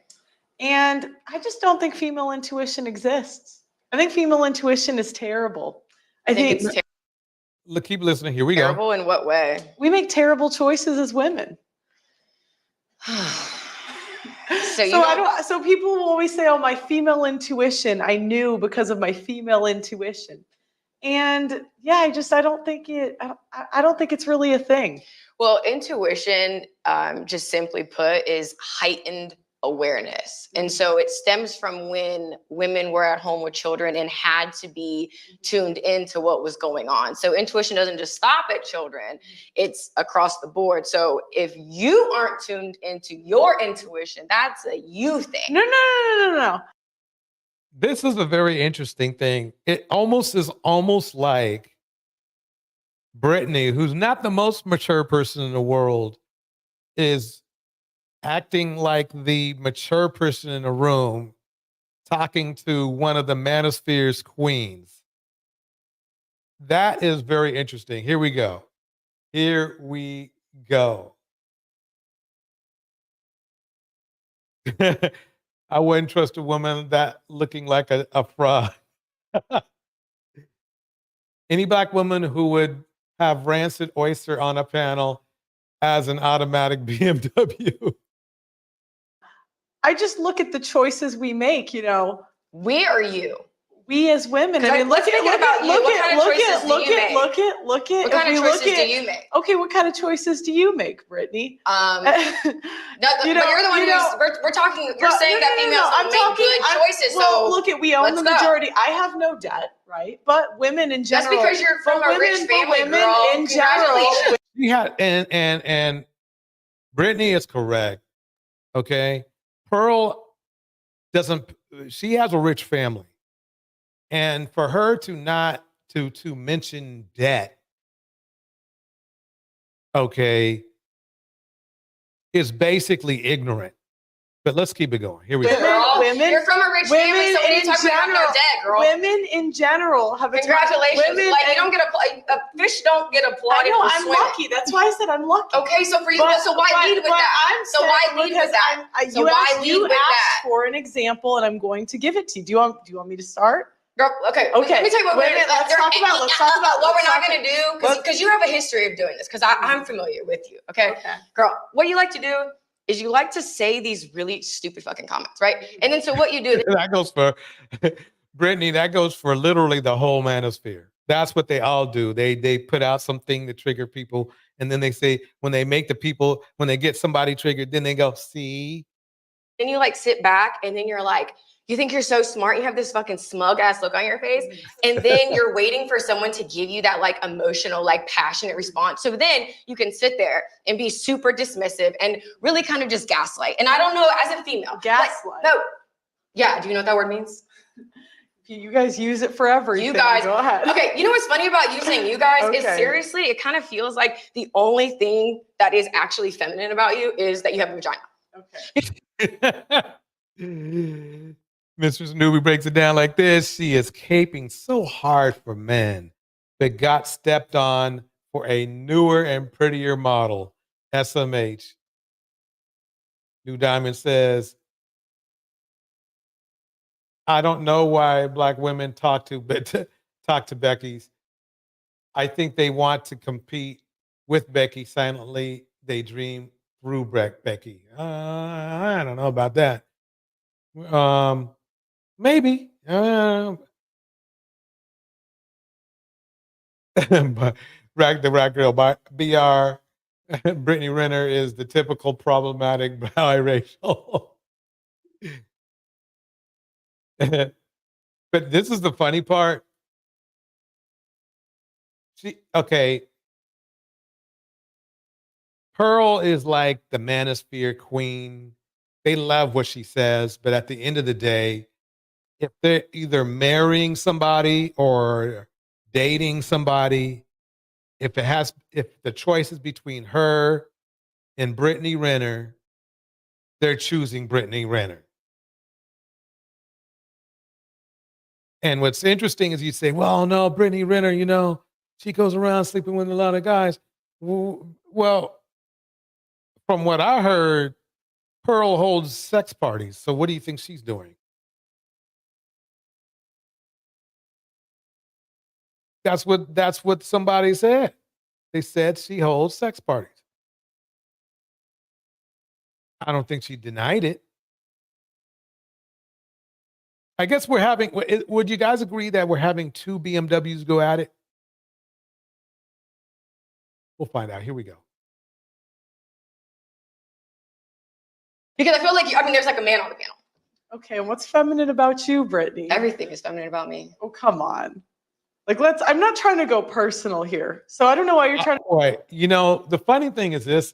And I just don't think female intuition exists. I think female intuition is terrible. I think it's terrible. Look, keep listening. Here we go. Terrible in what way? We make terrible choices as women. So people will always say, "Oh, my female intuition. I knew because of my female intuition." And yeah, I don't think it's really a thing. Well, intuition, just simply put, is heightened awareness. And so it stems from when women were at home with children and had to be tuned into what was going on. So intuition doesn't just stop at children, it's across the board. So if you aren't tuned into your intuition, that's a you thing. No. This is a very interesting thing. It is almost like Brittany, who's not the most mature person in the world, is acting like the mature person in the room, talking to one of the manosphere's queens. That is very interesting. Here we go. I wouldn't trust a woman that looking like a fraud. Any black woman who would have rancid oyster on a panel as an automatic BMW. I just look at the choices we make, We or you? We as women. I mean, look at What kind of choices do you make? What kind of choices do you make? Okay, what kind of choices do you make, Brittany? But you're the one we're talking. You're saying that females don't make good choices. Well, so look at we own the majority. I have no debt, right? But women in general. That's because you're from a rich family, girl. In general. Yeah, and Brittany is correct. Okay, Pearl doesn't. She has a rich family. And for her to not to mention debt, okay, is basically ignorant. But let's keep it going. Here we go. Women, you're from a rich family, so when you talk about no debt, girl. Women in general have congratulations. You don't get fish don't get applauded. I know, for I'm swimming. lucky. That's why I said I'm lucky. Okay, so for you, so why lead with that? So why lead with that? So why lead with that? For an example, and I'm going to give it to you. Do you want me to start? Girl, okay. Let me tell you what let's talk about what we're not going to do, because you have a history of doing this, because I'm familiar with you, okay? Girl, what you like to do is you like to say these really stupid fucking comments, right? And then so what you do... That goes for, Brittany, that goes for literally the whole manosphere. That's what they all do. They put out something to trigger people, and then they say, when they get somebody triggered, then they go, see? Then you sit back, and then you're like, you think you're so smart. You have this fucking smug ass look on your face. And then you're waiting for someone to give you that emotional, passionate response. So then you can sit there and be super dismissive and really kind of just gaslight. And I don't know, as a female. Gaslight? No. Yeah. Do you know what that word means? You guys use it for everything. You guys, go ahead. Okay, you know what's funny about using you guys is Okay. seriously, it kind of feels like the only thing that is actually feminine about you is that you have a vagina. Okay. Mr. Newbie breaks it down like this. She is caping so hard for men, but got stepped on for a newer and prettier model. SMH. New Diamond says, I don't know why black women talk to Becky's. I think they want to compete with Becky silently. They dream through Becky. I don't know about that. Maybe. But the Rack Girl by BR. Brittany Renner is the typical problematic biracial. But this is the funny part. Pearl is like the manosphere queen. They love what she says, but at the end of the day, if they're either marrying somebody or dating somebody, if the choice is between her and Brittany Renner, they're choosing Brittany Renner. And what's interesting is you say, well, no, Brittany Renner, she goes around sleeping with a lot of guys. Well, from what I heard, Pearl holds sex parties. So what do you think she's doing? That's what somebody said. They said she holds sex parties. I don't think she denied it. I guess would you guys agree that we're having two BMWs go at it? We'll find out. Here we go. Because I feel like, there's like a man on the panel. Okay, and what's feminine about you, Brittany? Everything is feminine about me. Oh, come on. I'm not trying to go personal here. So I don't know why you're trying to. Wait, the funny thing is this.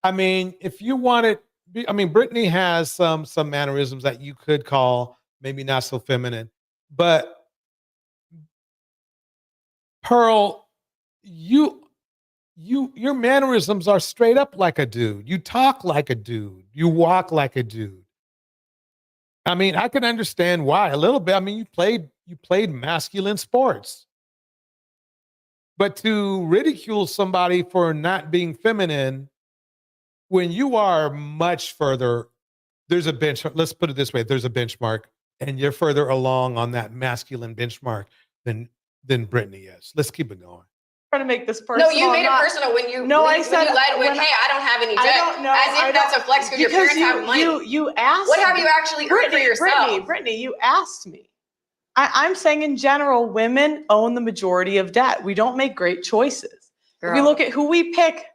If you wanted, Brittany has some mannerisms that you could call maybe not so feminine, but Pearl, your mannerisms are straight up like a dude. You talk like a dude. You walk like a dude. I can understand why a little bit. You played masculine sports. But to ridicule somebody for not being feminine when you are much further, there's a bench. Let's put it this way. There's a benchmark and you're further along on that masculine benchmark than Brittany is. Let's keep it going. Trying to make this personal. No, you made it personal when you I said you led with, hey, I don't have any debt. I don't know. As if that's a flex because your parents have money. You asked what have you actually earned for yourself? Brittany, you asked me. I'm saying in general, women own the majority of debt. We don't make great choices. Girl. If we look at who we pick,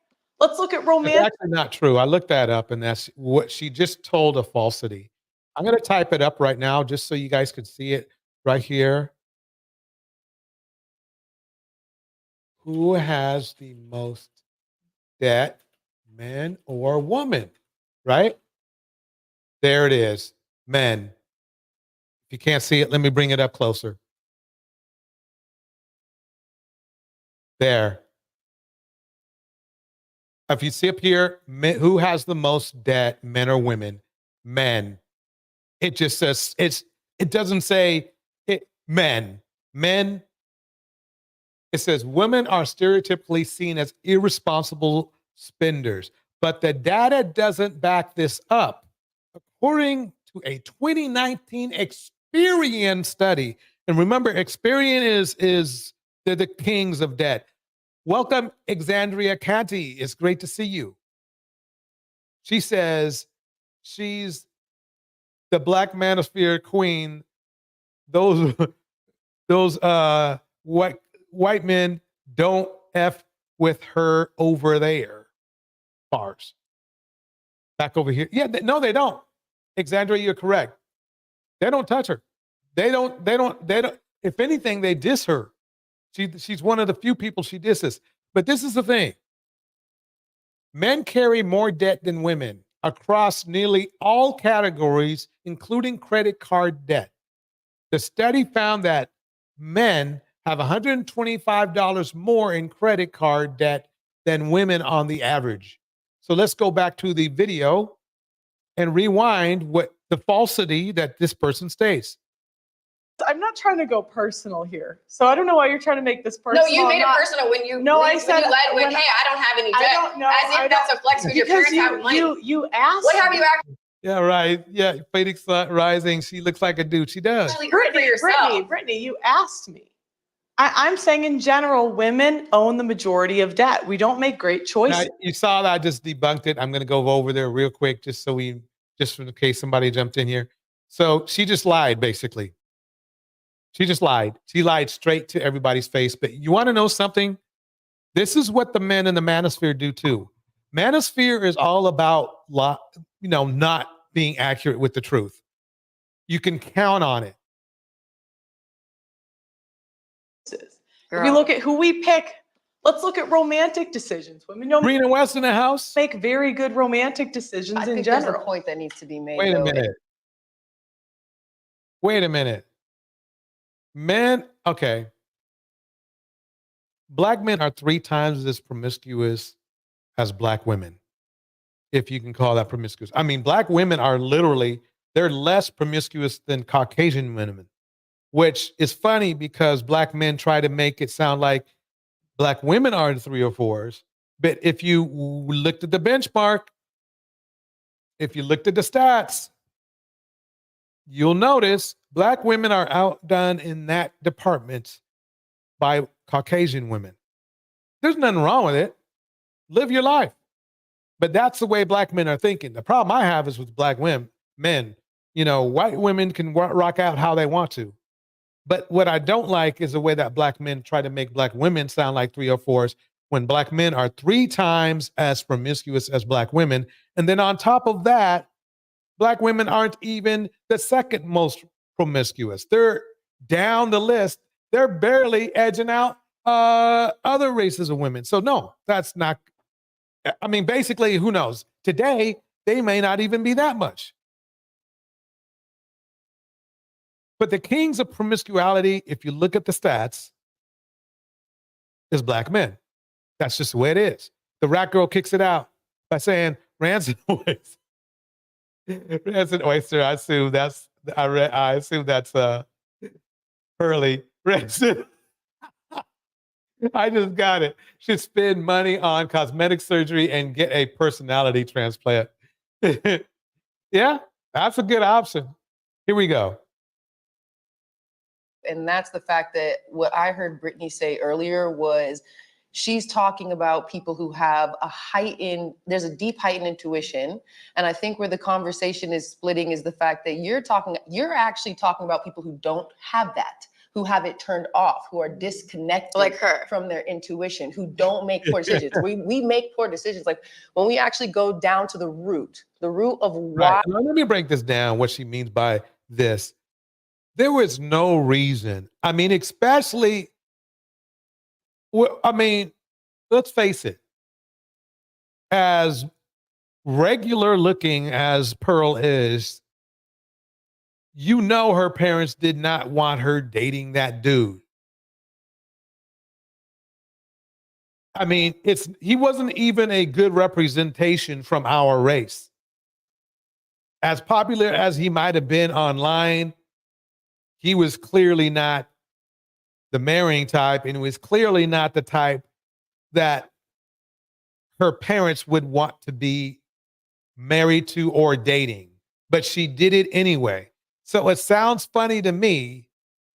let's look at romance. It's actually not true. I looked that up and that's what she just told a falsity. I'm going to type it up right now just so you guys can see it right here. Who has the most debt, man or woman? Right? There it is. Men. If you can't see it, let me bring it up closer. There. If you see up here, men, who has the most debt, men or women? Men. It just says, it doesn't say men. Men. It says women are stereotypically seen as irresponsible spenders, but the data doesn't back this up. According to a 2019 Experian study, and remember, Experian is they're the kings of debt. Welcome, Alexandria Canty. It's great to see you. She says she's the Black Manosphere queen. Those white men don't F with her over there. Bars. Back over here. Yeah, no, they don't. Alexandria, you're correct. They don't touch her. They don't. If anything, they diss her. She's one of the few people she disses. But this is the thing. Men carry more debt than women across nearly all categories, including credit card debt. The study found that men have $125 more in credit card debt than women on the average. So let's go back to the video and rewind what the falsity that this person states. I'm not trying to go personal here. So I don't know why you're trying to make this personal. No, you made it personal when you I said when you led with, hey, I don't have any debt. I don't know. As if that's a flex when your parents have money. You asked. What have you actually Yeah, right. Yeah, Phoenix Rising. She looks like a dude. She does. earned for yourself? Brittany, you asked me. I'm saying in general, women own the majority of debt. We don't make great choices. Now, you saw that I just debunked it. I'm going to go over there real quick just in case somebody jumped in here. So she just lied, basically. She just lied. She lied straight to everybody's face. But you want to know something? This is what the men in the manosphere do too. Manosphere is all about, not being accurate with the truth. You can count on it. If we look at who we pick, let's look at romantic decisions. Women don't Rena West in the house make very good romantic decisions I in think general. There's a point that needs to be made. Wait a minute. Men, okay. Black men are 3 times as promiscuous as black women, if you can call that promiscuous. I mean, black women are they're less promiscuous than Caucasian women, which is funny because black men try to make it sound like black women are the 3 or 4s. But if you looked at the benchmark, if you looked at the stats, you'll notice black women are outdone in that department by Caucasian women. There's nothing wrong with it. Live your life. But that's the way black men are thinking. The problem I have is with black men. White women can rock out how they want to. But what I don't like is the way that black men try to make black women sound like 3 or 4s when black men are 3 times as promiscuous as black women. And then on top of that, black women aren't even the second most promiscuous. They're down the list. They're barely edging out other races of women. So no, that's not, basically, who knows? Today, they may not even be that much. But the kings of promiscuity, if you look at the stats, is black men. That's just the way it is. The rat girl kicks it out by saying, Rancid Oyster. Rancid Oyster, I assume that's Pearly. Rancid. I just got it. Should spend money on cosmetic surgery and get a personality transplant. Yeah, that's a good option. Here we go. And that's the fact that what I heard Brittany say earlier was she's talking about people who have there's a deep heightened intuition. And I think where the conversation is splitting is the fact that you're actually talking about people who don't have that, who have it turned off, who are disconnected Like her. from their intuition, who don't make poor decisions. We make poor decisions. Like when we actually go down to the root of why. Right. Now, let me break this down, what she means by this. There was no reason. Especially, let's face it, as regular looking as Pearl is, her parents did not want her dating that dude. He wasn't even a good representation from our race. As popular as he might have been online, he was clearly not the marrying type, and he was clearly not the type that her parents would want to be married to or dating. But she did it anyway. So it sounds funny to me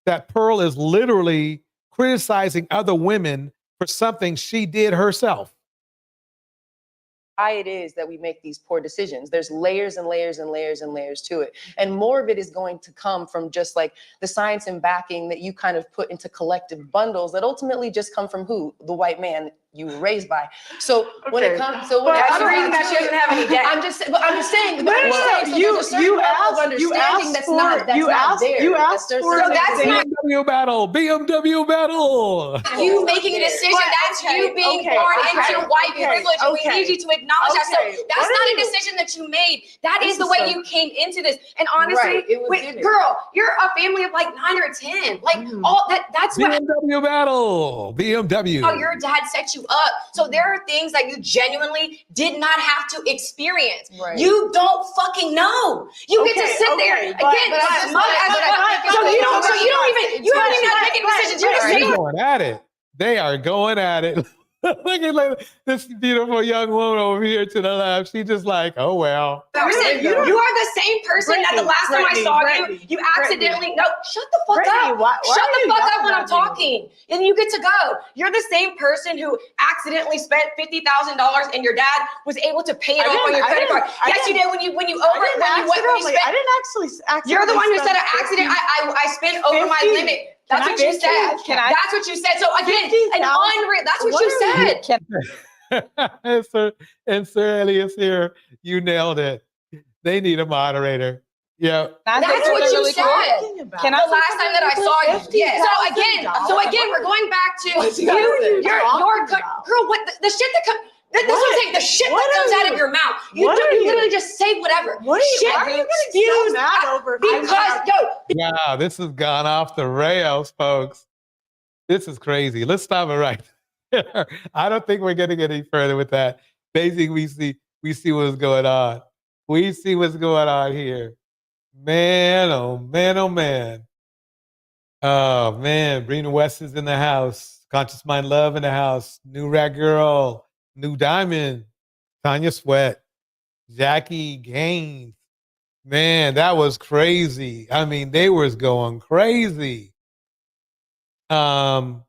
that Pearl is literally criticizing other women for something she did herself. Why it is that we make these poor decisions. There's layers and layers and layers and layers to it. And more of it is going to come from just like the science and backing that you kind of put into collective bundles that ultimately just come from who? The white man you were raised by. So when it comes, so when But it I'm comes reading to, that she doesn't have any debt. I'm just saying. No, you asked understanding that's not there. You asked for So that's not BMW battle. BMW battle. you making a decision. That's you being born into white privilege, and we need you to acknowledge that. So that's not a decision that you made. That is the way you came into this. And honestly, girl, you're a family of like 9 or 10. Like all that's what BMW battle. BMW. how your dad set you up. So there are things that you genuinely did not have to experience. Right. You don't fucking know. You get to sit there again. So you haven't even had to make any decisions. You're just They're sitting. going at it. They are going at it. Look at this beautiful young woman over here to the left. She just like, oh well. Person. You are the same person that the last time I saw you accidentally shut the fuck up. Shut the fuck up when I'm talking. And you get to go. You're the same person who accidentally spent $50,000 and your dad was able to pay it off on your credit card. Yes, you did when you spent. I didn't actually You're the one who said an accident. I spent over my limit. That's what you said. That's what you said. So again, an unreal. That's what you said. and Sir Elias here, you nailed it. They need a moderator. Yeah. That's what you said. The last time that I saw you. Yeah. So again, we're going back to your girl. What the shit that comes. That's what I'm saying. The shit that comes out of your mouth. You literally just say whatever. Shit spews out because Wow, this has gone off the rails, folks. This is crazy. Let's stop it right there. I don't think we're going to get any further with that. Basically, we see what's going on. We see what's going on here. Man, oh man, oh man. Oh man, Brina West is in the house. Conscious Mind Love in the house. New Rat Girl. New Diamond, Tanya Sweat, Jackie Gaines. Man, that was crazy. I mean, they was going crazy. Let's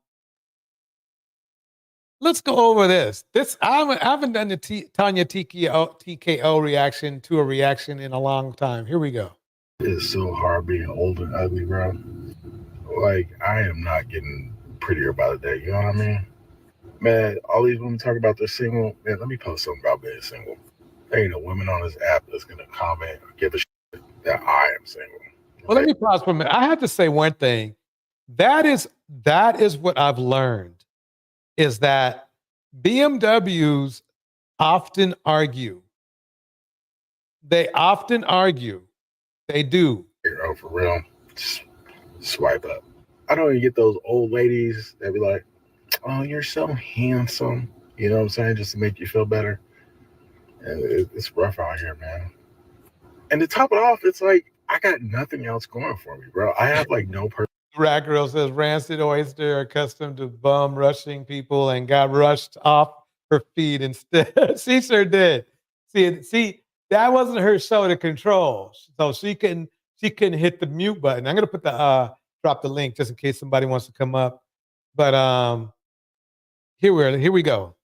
go over this. I haven't done the Tanya TKO reaction to a reaction in a long time. Here we go. It's so hard being old and ugly, bro. Like, I am not getting prettier by the day. You know what I mean? Man, all these women talk about they're single. Man, let me post something about being single. There ain't no women on this app that's going to comment or give a shit that I am single. Well, let me pause for a minute. I have to say one thing. That is what I've learned, is that BMWs often argue. They often argue. They do. Oh, for real. Just swipe up. I don't even get those old ladies that be like, oh, you're so handsome. You know what I'm saying? Just to make you feel better. And it's rough out here, man. And to top it off, it's like, I got nothing else going for me, bro. I have like no person. Rat Girl says, Rancid Oyster accustomed to bum rushing people and got rushed off her feet instead. She sure did. See, that wasn't her show to control. So she couldn't hit the mute button. I'm going to put drop the link just in case somebody wants to come up. But here we go.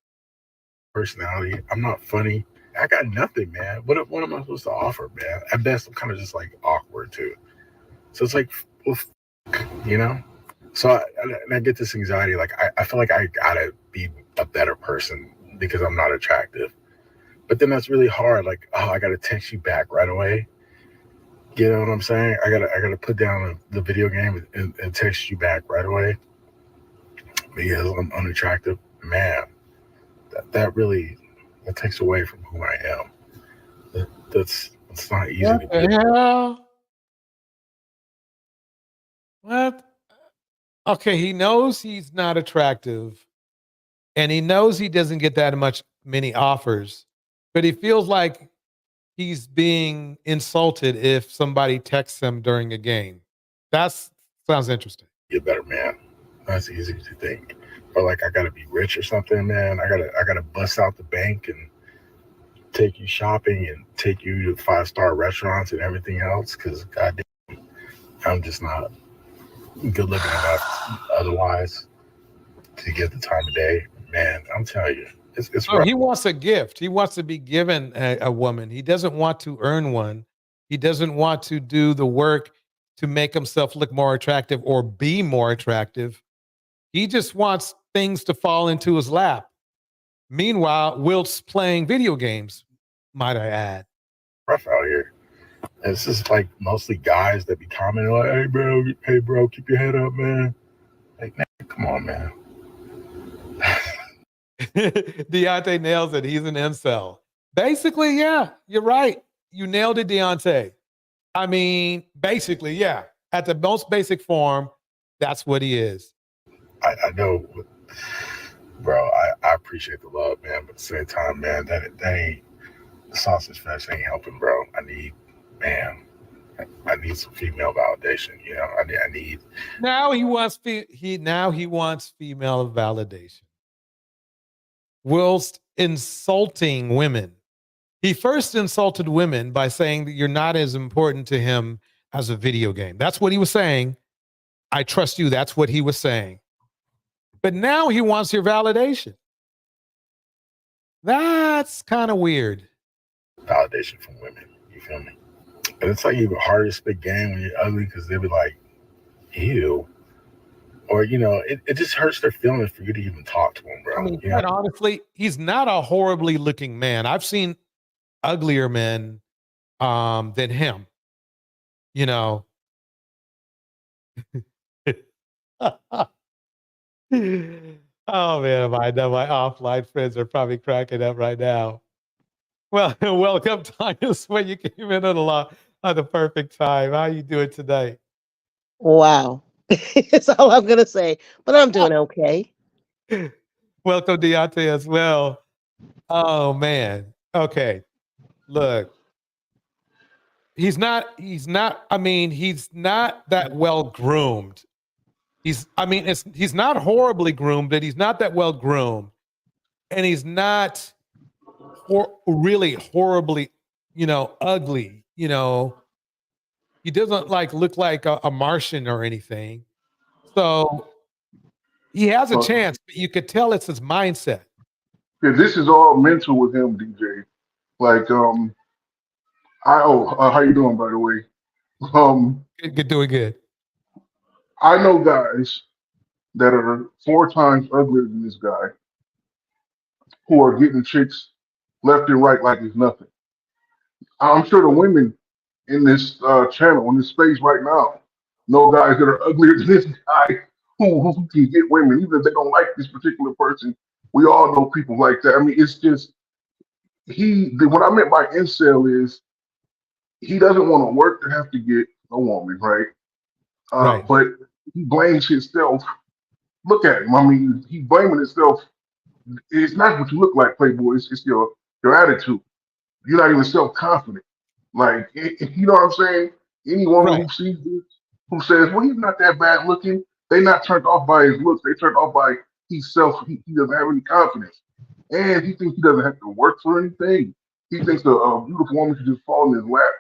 Personality. I'm not funny. I got nothing, man. What am I supposed to offer, man? At best, I'm kind of just like awkward too. So it's like, well, you know? So I get this anxiety. Like, I feel like I gotta be a better person because I'm not attractive. But then that's really hard. Like, oh, I gotta text you back right away. You know what I'm saying? I gotta put down the video game and text you back right away because I'm unattractive. Man, that really takes away from who I am. That's not easy What to the do. hell? What? Okay, he knows he's not attractive, and he knows he doesn't get many offers, but he feels like he's being insulted if somebody texts him during a game. That sounds interesting. Be a better man. That's easy to think. Or like I gotta be rich or something, man. I gotta bust out the bank and take you shopping and take you to 5-star restaurants and everything else. Because goddamn, I'm just not good looking enough otherwise to get the time of day. Man, I'm telling you, it's rough. He wants a gift. He wants to be given a woman. He doesn't want to earn one. He doesn't want to do the work to make himself look more attractive or be more attractive. He just wants things to fall into his lap. Meanwhile, Wilt's playing video games, might I add. Rough out here. And it's just like mostly guys that be commenting like, hey bro, keep your head up, man. Like, man, come on, man. Deontay nails it. He's an incel. Basically, yeah, you're right. You nailed it, Deontay. I mean, basically, yeah. At the most basic form, that's what he is. I know, bro, I appreciate the love, man, but at the same time, man, that ain't, the sausage fest ain't helping, bro. I need some female validation, you know. I need. Now he wants female validation. Whilst insulting women. He first insulted women by saying that you're not as important to him as a video game. That's what he was saying. I trust you. That's what he was saying. But now he wants your validation. That's kind of weird. Validation from women. You feel me? And it's like even harder to spit game when you're ugly because they'll be like, ew. Or, you know, it just hurts their feelings for you to even talk to them, bro. I mean, you know? honestly, he's not a horribly looking man. I've seen uglier men than him. You know. Oh man, I know my offline friends are probably cracking up right now. Well, welcome, Tanya Sweat. You came in at the perfect time. How you doing today? Wow. That's all I'm going to say. But I'm doing okay. Welcome, Deontay, as well. Oh, man. Okay. Look. He's not that well groomed. He's not horribly groomed, but he's not that well groomed. And he's not really horribly, ugly. He doesn't look like a Martian or anything. So he has a chance, but you could tell it's his mindset. Yeah, this is all mental with him, DJ. How you doing, by the way? Good, doing good. I know guys that are 4 times uglier than this guy who are getting chicks left and right like it's nothing. I'm sure the women in this channel, in this space right now, know guys that are uglier than this guy who can get women, even if they don't like this particular person. We all know people like that. I mean, it's just, what I meant by incel is he doesn't want to work to have to get a woman, right? Right. But he blames himself. Look at him. I mean, he's blaming himself. It's not what you look like, Playboy. It's your attitude. You're not even self-confident. You know what I'm saying? Any woman who sees this, who says, well, he's not that bad looking, they're not turned off by his looks. They're turned off by he doesn't have any confidence. And he thinks he doesn't have to work for anything. He thinks a beautiful woman should just fall in his lap.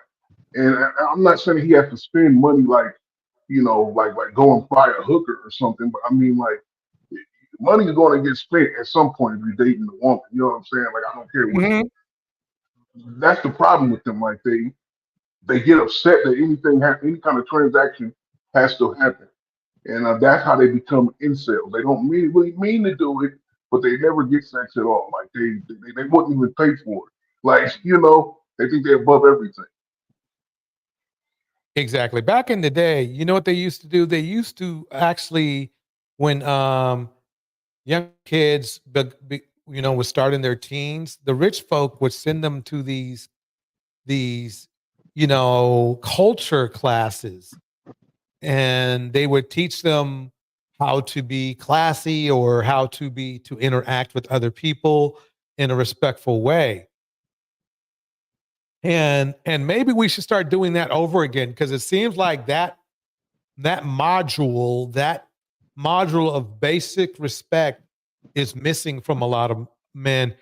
And I'm not saying he has to spend money like go and buy a hooker or something, but I mean, money is going to get spent at some point if you're dating a woman. You know what I'm saying? I don't care what. That's the problem with them. They get upset that any kind of transaction has to happen, and that's how they become incels. They don't really mean to do it, but they never get sex at all. They wouldn't even pay for it. They think they're above everything. Exactly. Back in the day, you know what they used to do? They used to actually, when young kids, were starting their teens, the rich folk would send them to these culture classes, and they would teach them how to be classy or how to interact with other people in a respectful way. And maybe we should start doing that over again, because it seems like that module of basic respect is missing from a lot of men.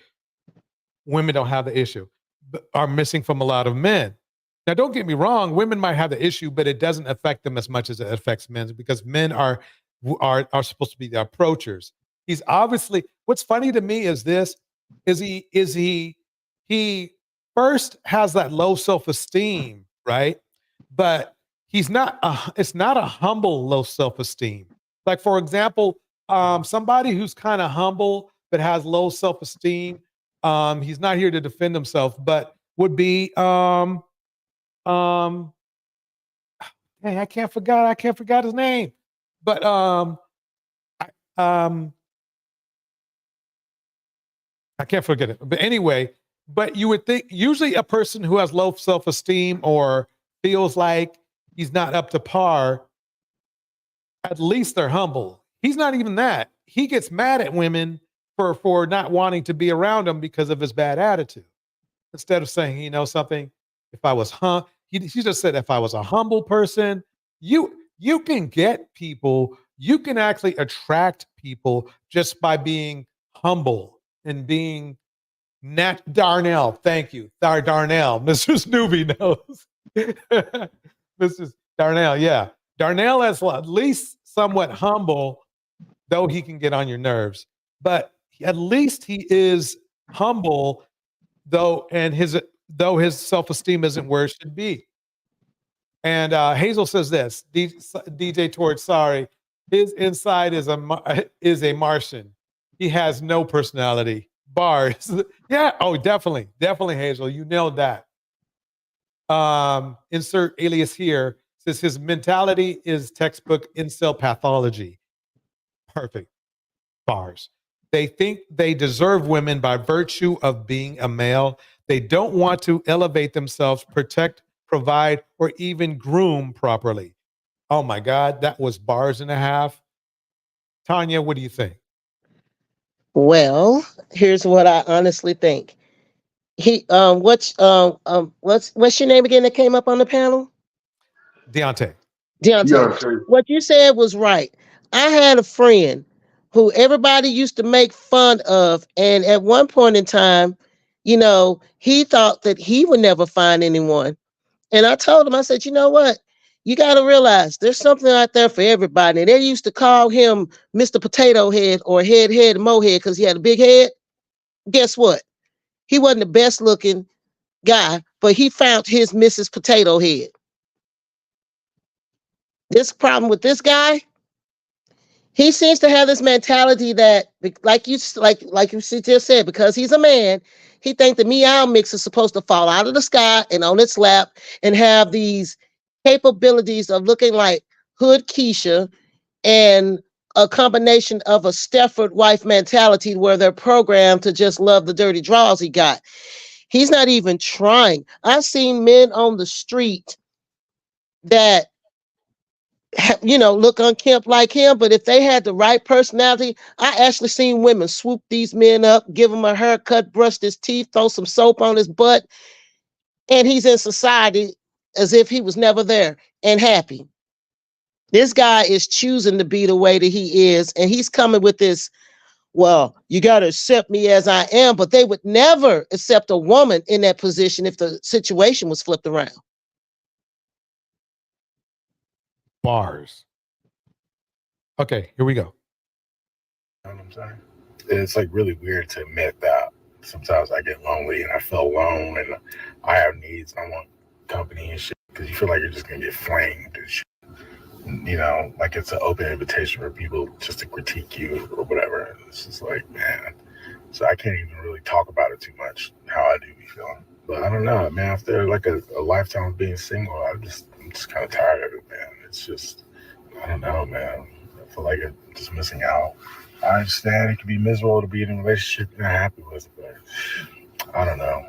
Women don't have the issue, but are missing from a lot of men. Now, don't get me wrong, women might have the issue, but it doesn't affect them as much as it affects men, because men are supposed to be the approachers. He's obviously, what's funny to me is he first has that low self-esteem, right? But it's not a humble low self-esteem. Like, for example, somebody who's kind of humble but has low self-esteem. He's not here to defend himself, but would be hey, I can't forget his name. But I can't forget it. But anyway, but you would think usually a person who has low self-esteem or feels like he's not up to par, at least they're humble. He's not even that. He gets mad at women for not wanting to be around him because of his bad attitude. Instead of saying, you know something, if I was he just said, if I was a humble person, you can get people, you can actually attract people just by being humble and being Darnell. Thank you. Darnell. Mr. Snoopy knows. Mrs. Darnell, yeah. Darnell is at least somewhat humble, though he can get on your nerves. But at least he is humble, though his self-esteem isn't where it should be. And Hazel says this, DJ Torch, sorry, his inside is a Martian. He has no personality. Bars. Yeah, oh, definitely, Hazel. You nailed that. Insert alias here. Says his mentality is textbook incel pathology. Perfect. Bars. They think they deserve women by virtue of being a male. They don't want to elevate themselves, protect, provide, or even groom properly. Oh my God, that was bars and a half. Tanya, what do you think? Well, here's what I honestly think. What's your name again that came up on the panel? Deontay. What you said was right. I had a friend who everybody used to make fun of, and at one point in time, you know, he thought that he would never find anyone. And I told him, I said, you know what? You got to realize there's something out there for everybody. And they used to call him Mr. Potato Head or Head Mohead because he had a big head. Guess what? He wasn't the best looking guy, but he found his Mrs. Potato Head. This problem with this guy, he seems to have this mentality that, like you just said, because he's a man, he thinks the meow mix is supposed to fall out of the sky and on its lap and have these capabilities of looking like Hood Keisha and a combination of a Stepford wife mentality where they're programmed to just love the dirty draws he got. He's not even trying. I've seen men on the street that, you know, look unkempt like him, but if they had the right personality, I actually seen women swoop these men up, give him a haircut, brush his teeth, throw some soap on his butt, and he's in society as if he was never there and happy. This guy is choosing to be the way that he is, and he's coming with this, well, you got to accept me as I am, but they would never accept a woman in that position if the situation was flipped around. Bars. Okay, here we go. You know what I'm saying? It's like really weird to admit that sometimes I get lonely and I feel alone and I have needs and I want company and shit because you feel like you're just gonna get flamed and shit. You know, like it's an open invitation for people just to critique you or whatever. And it's just like, man. So I can't even really talk about it too much, how I do be feeling. But I don't know, man. After like a lifetime of being single, I'm just kind of tired of it, man. It's just, I don't know, man. I feel like I'm just missing out. I understand it can be miserable to be in a relationship you're not happy with, but I don't know.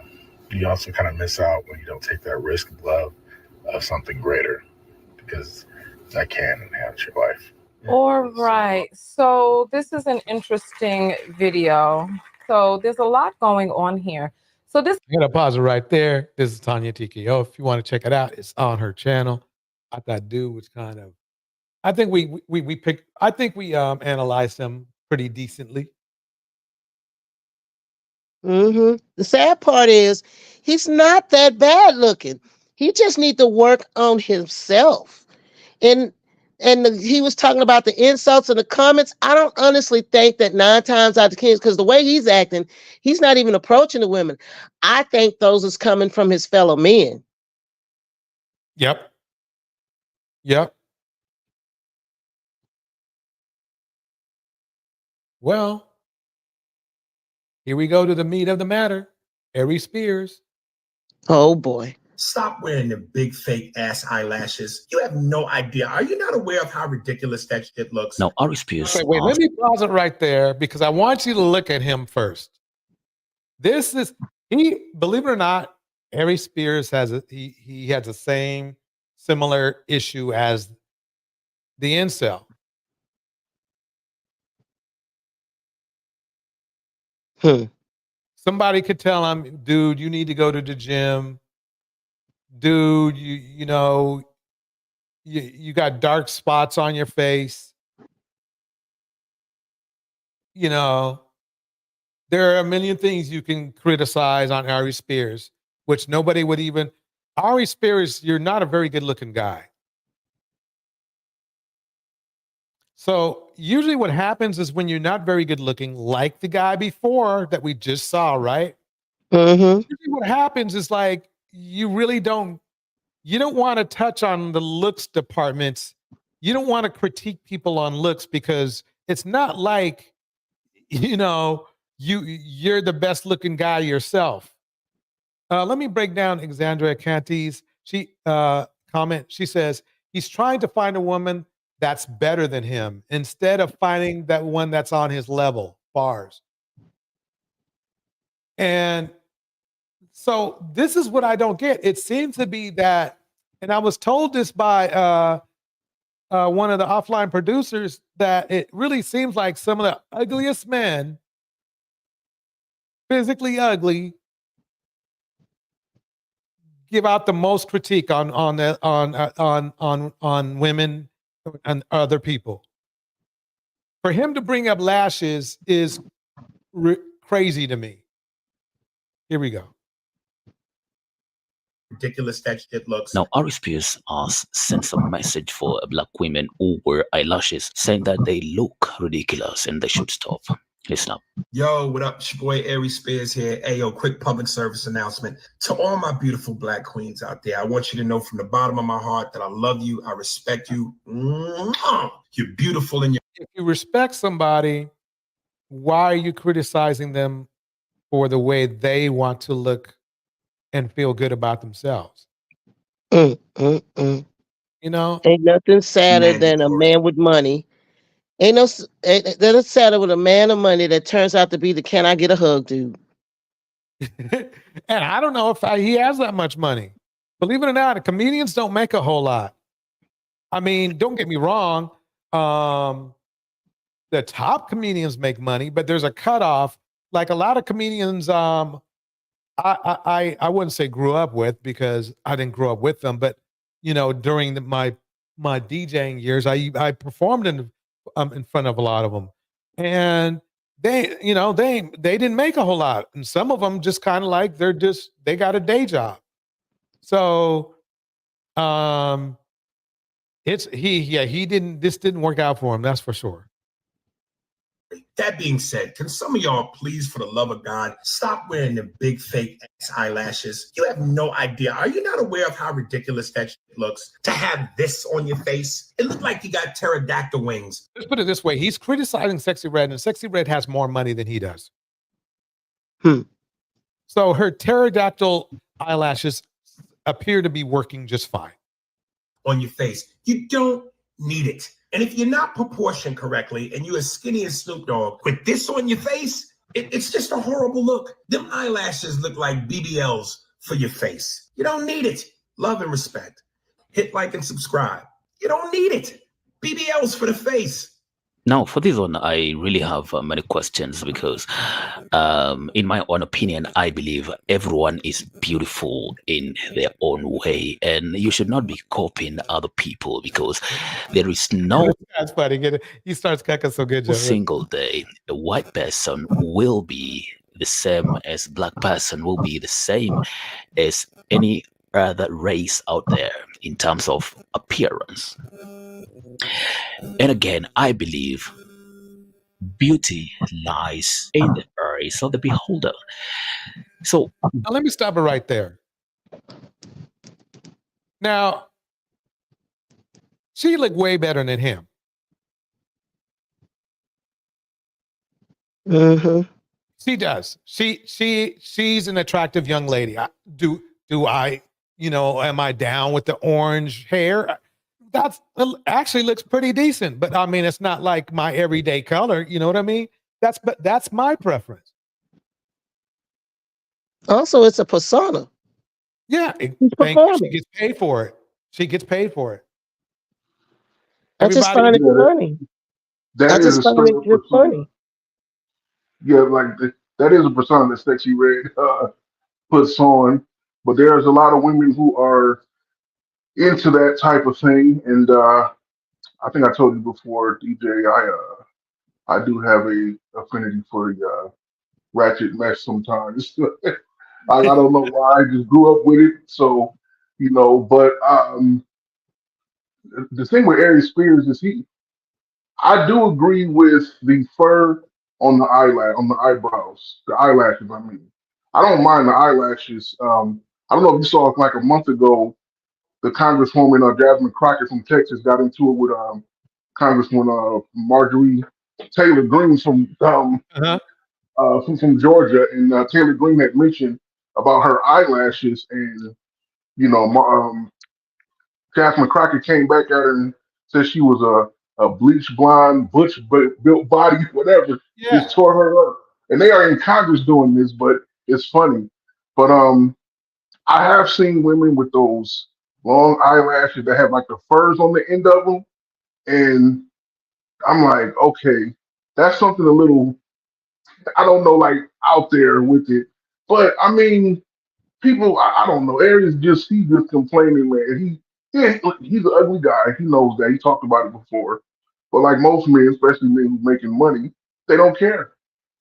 You also kind of miss out when you don't take that risk of love of something greater because that can enhance your life. All right. So this is an interesting video. So there's a lot going on here. So this I'm gonna pause it right there. This is Tanya TKO. If you want to check it out, it's on her channel. I thought dude was kind of, I think we analyzed him pretty decently. The sad part is he's not that bad looking. He just needs to work on himself. And he was talking about the insults in the comments. I don't honestly think that 9 times out of 10, because the way he's acting, he's not even approaching the women. I think those is coming from his fellow men. Yep. Well, Here we go to the meat of the matter. Arie Spears. Oh boy. Stop wearing the big fake ass eyelashes. You have no idea. Are you not aware of how ridiculous that shit looks? Now, Arie Spears. Wait, let me pause it right there because I want you to look at him first. This is believe it or not, Arie Spears has he has the same similar issue as the incel. Somebody could tell him, dude, you need to go to the gym. Dude, you know, you got dark spots on your face. You know, there are a million things you can criticize on Arie Spears, which nobody would even. Arie Spears, you're not a very good looking guy. So usually what happens is when you're not very good looking, like the guy before that we just saw, right? Usually what happens is like, you don't want to touch on the looks departments. You don't want to critique people on looks because it's not like, you know, you're the best looking guy yourself. Let me break down Alexandria Canty's comment. She says, he's trying to find a woman that's better than him instead of finding that one that's on his level. Bars. And so this is what I don't get. It seems to be that, and I was told this by one of the offline producers, that it really seems like some of the ugliest men, physically ugly, give out the most critique on women and other people. For him to bring up lashes is crazy to me. Here we go. Ridiculous that shit looks. Now, Arie Spears sent a message for black women who wear eyelashes, saying that they look ridiculous and they should stop. Listen up. Yo, what up? It's your boy Arie Spears here. Hey, yo, quick public service announcement. To all my beautiful black queens out there, I want you to know from the bottom of my heart that I love you. I respect you. You're beautiful in your... If you respect somebody, why are you criticizing them for the way they want to look and feel good about themselves? You know? Ain't nothing sadder than a man with money. Ain't nothing sadder with a man of money that turns out to be the can I get a hug dude. And I don't know if he has that much money. Believe it or not, comedians don't make a whole lot. I mean, don't get me wrong. The top comedians make money, but there's a cutoff. Like a lot of comedians, I wouldn't say grew up with, because I didn't grow up with them, but you know, during my DJing years, I performed in front of a lot of them, and they didn't make a whole lot, and some of them just kind of like they got a day job. So this didn't work out for him, that's for sure. That being said, can some of y'all please, for the love of God, stop wearing the big fake ass eyelashes? You have no idea. Are you not aware of how ridiculous that shit looks? To have this on your face, it looked like you got pterodactyl wings. Let's put it this way: he's criticizing Sexy Red, and Sexy Red has more money than he does. So her pterodactyl eyelashes appear to be working just fine on your face. You don't need it. And if you're not proportioned correctly and you're as skinny as Snoop Dogg with this on your face, it's just a horrible look. Them eyelashes look like BBLs for your face. You don't need it. Love and respect. Hit like and subscribe. You don't need it. BBLs for the face. Now, for this one, I really have many questions because, in my own opinion, I believe everyone is beautiful in their own way, and you should not be copying other people because there is no. That's funny. He starts cacking so good. Single day, a white person will be the same as black person, will be the same as any other race out there in terms of appearance. And again, I believe beauty lies in the eyes of the beholder. So now let me stop it right there. Now, she looked way better than him. She does. She's an attractive young lady. Do I, am I down with the orange hair? That's actually looks pretty decent, but I mean, it's not like my everyday color. You know what I mean? That's my preference. Also, it's a persona. Yeah, She's thank you. She performing. gets paid for it. She gets paid for it. I just find it funny. That I is just a find straight it up just persona. funny. Yeah, like that is a persona that Sexy Red puts on. But there's a lot of women who are into that type of thing, and I think I told you before, DJ. I do have a affinity for the ratchet mess sometimes. I don't know why. I just grew up with it, so But the thing with Arie Spears is I do agree with the fur on the eyebrows, the eyelashes. I mean, I don't mind the eyelashes. I don't know if you saw like a month ago, the Congresswoman Jasmine Crockett from Texas got into it with Congresswoman Marjorie Taylor Greene from Georgia, and Taylor Greene had mentioned about her eyelashes, and Jasmine Crockett came back at her and said she was a bleach blonde, butch built body, whatever. Yeah. Just tore her up. And they are in Congress doing this, but it's funny. But I have seen women with those long eyelashes that have like the furs on the end of them, and I'm like, okay, that's something a little, I don't know, like out there with it. But I mean, people, I don't know. He's just complaining, man. He's an ugly guy. He knows that. He talked about it before. But like most men, especially men who's making money, they don't care.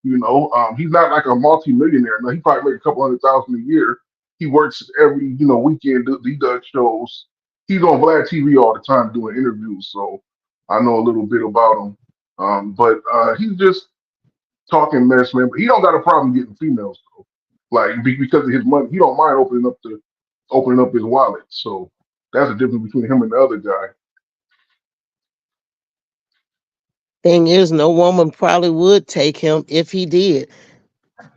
He's not like a multi-millionaire. No, he probably makes a couple $100,000 a year. He works every weekend. He does shows. He's on Vlad TV all the time doing interviews. So I know a little bit about him. But he's just talking mess, man. But he don't got a problem getting females though. Like because of his money, he don't mind opening up his wallet. So that's the difference between him and the other guy. Thing is, no woman probably would take him if he did.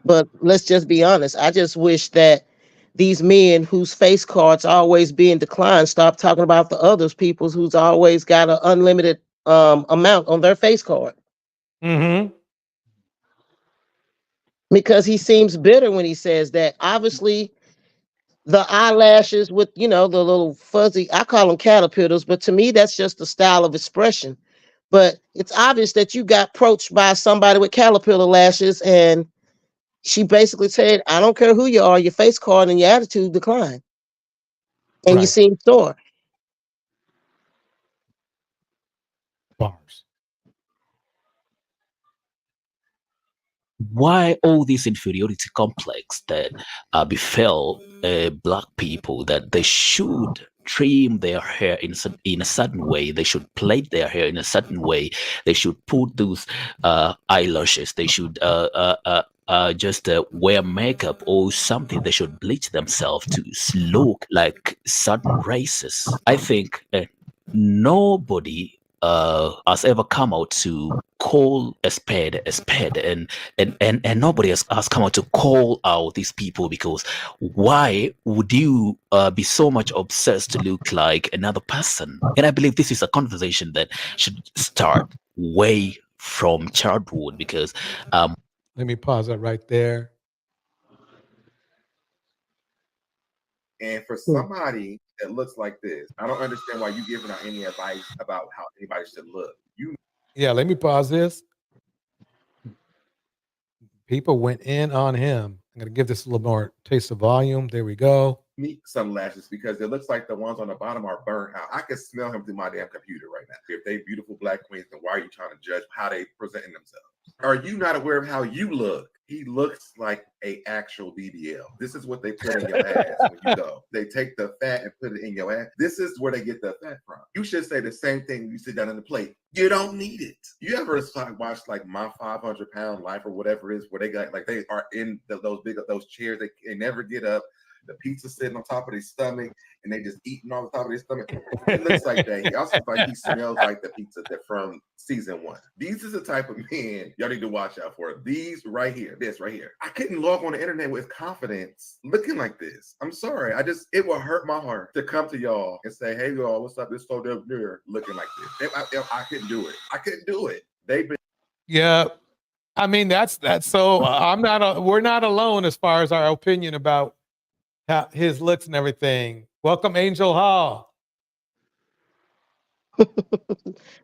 But let's just be honest. I just wish that these men whose face cards always being declined stop talking about the others people's who's always got an unlimited amount on their face card. Mm-hmm. Because he seems bitter when he says that. Obviously, the eyelashes with the little fuzzy, I call them caterpillars, but to me that's just a style of expression. But it's obvious that you got approached by somebody with caterpillar lashes, and she basically said, I don't care who you are, your face card and your attitude decline. And Right. you seem sore. Bars. Why all this inferiority complex that befell black people, that they should trim their hair in a certain way, they should plait their hair in a certain way, they should put those eyelashes, they should just wear makeup or something, they should bleach themselves to look like certain races. I think nobody has ever come out to call a spade, and nobody has come out to call out these people, because why would you be so much obsessed to look like another person? And I believe this is a conversation that should start way from childhood, because let me pause that right there. And for somebody that looks like this, I don't understand why you giving out any advice about how anybody should look. Yeah, let me pause this. People went in on him. I'm going to give this a little more taste of volume. There we go. Need sunglasses because it looks like the ones on the bottom are burnt out. I can smell him through my damn computer right now. If they beautiful black queens, then why are you trying to judge how they presenting themselves? Are you not aware of how you look? He looks like a actual BBL. This is what they put in your ass when you go. They take the fat and put it in your ass. This is where they get the fat from. You should say the same thing when you sit down on the plate. You don't need it. You ever watch like My 500 Pound Life or whatever it is, where they got like they are in those chairs, they never get up. the pizza sitting on top of their stomach, and they just eating on the top of their stomach. It looks like that. He also looks like he smells like the pizza that from season 1. These is the type of men y'all need to watch out for. These right here, this right here. I couldn't log on the internet with confidence looking like this. I'm sorry. It will hurt my heart to come to y'all and say, hey y'all, what's up? This so there looking like this. I couldn't do it. I couldn't do it. They've been. Yeah. I mean, that's so we're not alone as far as our opinion about his looks and everything. Welcome, Angel Hall.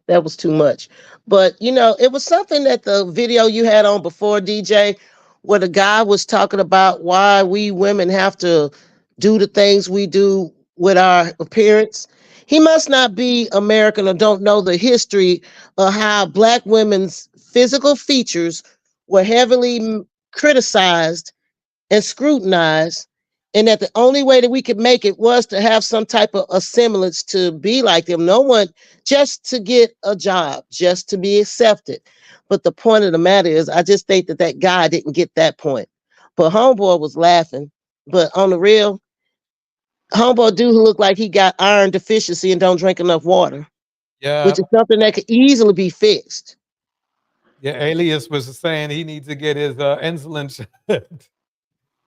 That was too much. But, it was something that the video you had on before, DJ, where the guy was talking about why we women have to do the things we do with our appearance. He must not be American or don't know the history of how Black women's physical features were heavily criticized and scrutinized, and that the only way that we could make it was to have some type of a semblance to be like them. No one, just to get a job, just to be accepted. But the point of the matter is, I just think that guy didn't get that point. But homeboy was laughing. But on the real, homeboy do look like he got iron deficiency and don't drink enough water. Yeah. Which is something that could easily be fixed. Yeah, Alias was saying he needs to get his insulin checked.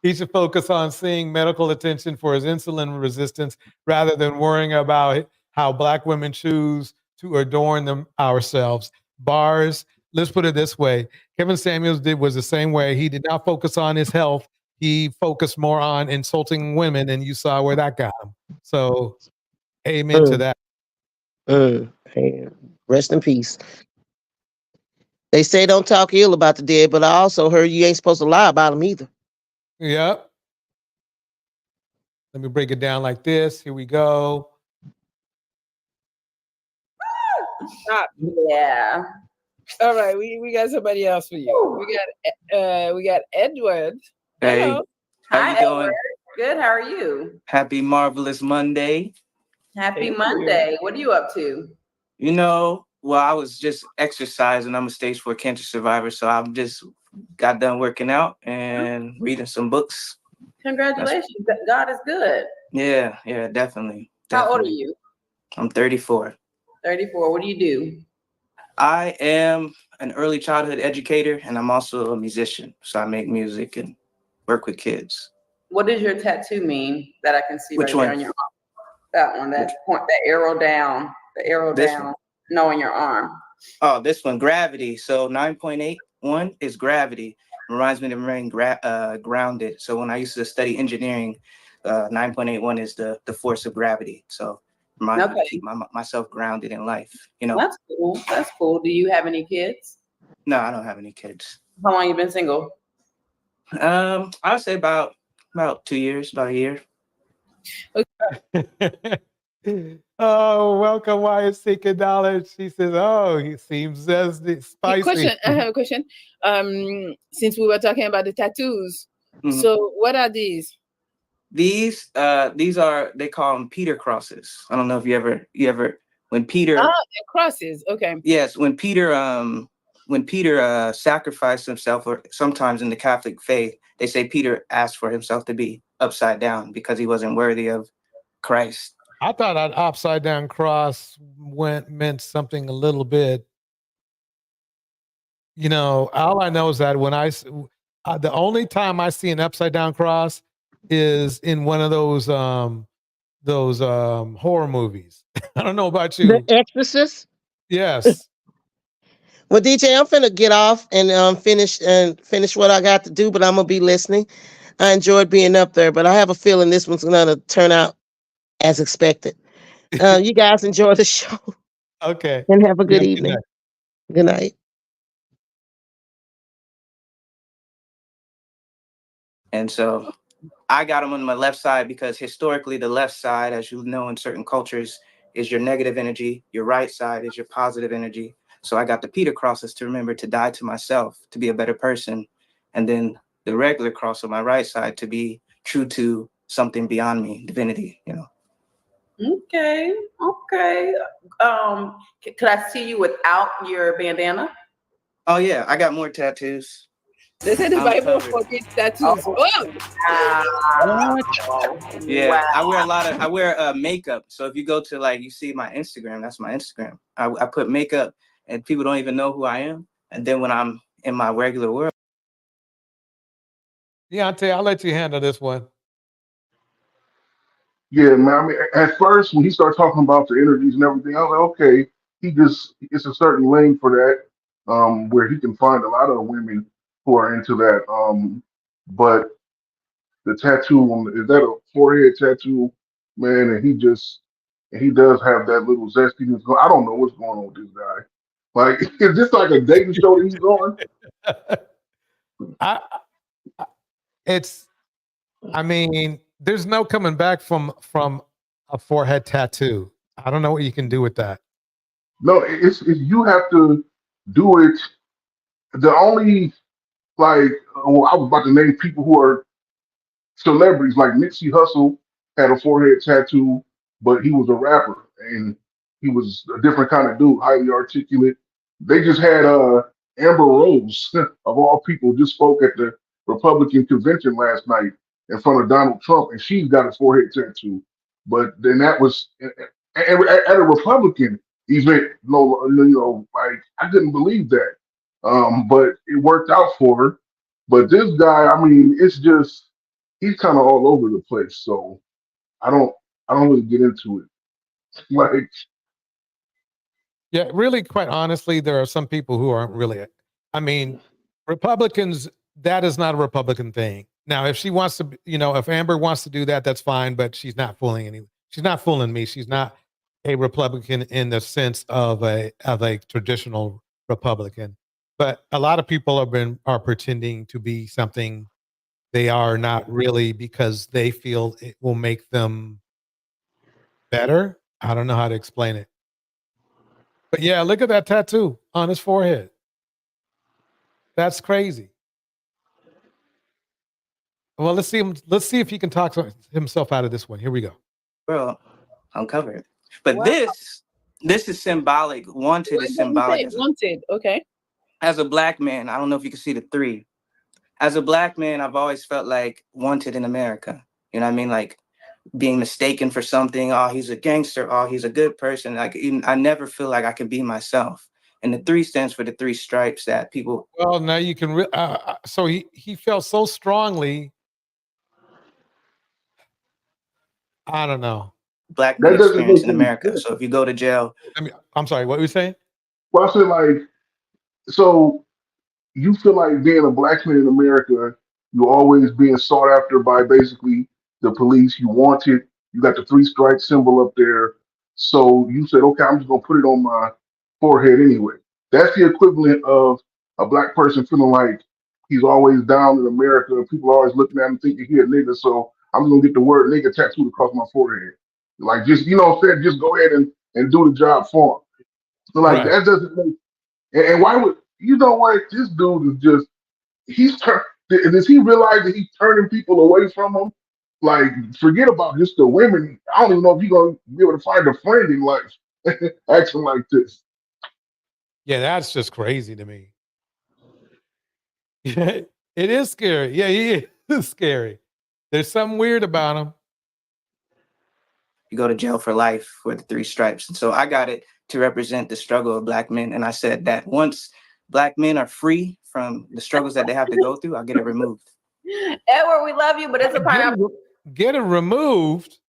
He should focus on seeing medical attention for his insulin resistance rather than worrying about how Black women choose to adorn ourselves. Bars, let's put it this way. Kevin Samuels was the same way. He did not focus on his health. He focused more on insulting women, and you saw where that got him. So, amen to that. Rest in peace. They say don't talk ill about the dead, but I also heard you ain't supposed to lie about them either. Yep. Let me break it down like this. Here we go. Yeah. All right, we got somebody else for you. We got Edward. Hey, Hello. how you doing? Good. How are you? Happy Marvelous Monday. Happy Monday. What are you up to? Well, I was just exercising. I'm a stage 4 cancer survivor, so I'm just got done working out and reading some books. Congratulations. God is good. Yeah, definitely. How old are you? I'm 34. 34. What do you do? I am an early childhood educator, and I'm also a musician. So I make music and work with kids. What does your tattoo mean that I can see Which right there one? on your arm? That one, that point, that arrow down, This one? No, on your arm. Oh, this one, gravity. So 9.81 is gravity. Reminds me of being grounded. So when I used to study engineering, 9.81 is the force of gravity. So reminds me to keep myself grounded in life. That's cool. That's cool. Do you have any kids? No, I don't have any kids. How long you been single? I would say about 2 years, about a year. Oh, welcome, Wyatt seeking knowledge. She says, "Oh, he seems spicy." I have a question. Since we were talking about the tattoos, Mhm. so what are these? These are, they call them Peter crosses. I don't know if you ever when Peter. And crosses. Okay. Yes, when Peter sacrificed himself, or sometimes in the Catholic faith, they say Peter asked for himself to be upside down because he wasn't worthy of Christ. I thought an upside down cross meant something a little bit. All I know is that when the only time I see an upside down cross is in one of those horror movies. I don't know about you. The Exorcist? Yes. Well, DJ, I'm finna get off and finish what I got to do, but I'm gonna be listening. I enjoyed being up there, but I have a feeling this one's gonna turn out as expected. You guys enjoy the show. Okay. And have a good Yeah, evening. Good night. And so I got them on my left side because historically the left side, as you know, in certain cultures, is your negative energy. Your right side is your positive energy. So I got the Peter crosses to remember to die to myself, to be a better person. And then the regular cross on my right side to be true to something beyond me, divinity, Okay. Could I see you without your bandana? Oh yeah, I got more tattoos. They said the I'm Bible covered. forbids tattoos. Oh. Yeah, I wear makeup. So if you go to like you see my Instagram, that's my Instagram. I put makeup and people don't even know who I am. And then when I'm in my regular world. Yeah, I'll let you handle this one. Yeah, man. I mean, at first when he started talking about the energies and everything, I was like, okay, it's a certain lane for that, where he can find a lot of women who are into that. But the tattoo is that a forehead tattoo, man? And he does have that little zestiness. I don't know what's going on with this guy. Like, is this like a dating show that he's on? I mean, there's no coming back from a forehead tattoo. I don't know what you can do with that. No, it's you have to do it. The only like, well, I was about to name people who are celebrities. Like Nipsey Hussle had a forehead tattoo, but he was a rapper and he was a different kind of dude, highly articulate. They just had Amber Rose of all people just spoke at the Republican convention last night in front of Donald Trump, and she's got a forehead tattoo. But then that was at a Republican event. No, like I couldn't believe that. But it worked out for her. But this guy, I mean, it's just he's kind of all over the place. So I don't really get into it. Like, Yeah, really, quite honestly, there are some people who aren't really. I mean, Republicans, that is not a Republican thing. Now, if she wants to, if Amber wants to do that, that's fine. But she's not fooling anyone. She's not fooling me. She's not a Republican in the sense of a traditional Republican. But a lot of people are pretending to be something they are not really because they feel it will make them better. I don't know how to explain it. But yeah, look at that tattoo on his forehead. That's crazy. Well, let's see if he can talk himself out of this one. Here we go. Well, I'm covered. But this is symbolic. Wanted is symbolic. Wanted, okay. As a black man, I don't know if you can see the 3. As a black man, I've always felt like wanted in America. You know what I mean? Like being mistaken for something. Oh, he's a gangster. Oh, he's a good person. Like I never feel like I can be myself. And the 3 stands for the 3 stripes that people. Well, now you can. So he felt so strongly. I don't know. Black men experience in America. So if you go to jail. I'm sorry. What were you saying? Well, I feel like so. You feel like being a black man in America, you're always being sought after by basically the police. You wanted. You got the 3 strike symbol up there. So you said, okay, I'm just gonna put it on my forehead anyway. That's the equivalent of a black person feeling like he's always down in America. People are always looking at him thinking he a nigga. So I'm just gonna get the word nigga tattooed across my forehead. Like just just go ahead and do the job for him. So like that doesn't make. And why would what? This dude is does he realize that he's turning people away from him? Like, forget about just the women. I don't even know if he's gonna be able to find a friend in life acting like this. Yeah, that's just crazy to me. It is scary. Yeah, he is scary. There's something weird about him. You go to jail for life for the 3 stripes. So I got it to represent the struggle of black men. And I said that once black men are free from the struggles that they have to go through, I'll get it removed. Edward, we love you, but it's a pineapple. Get it removed.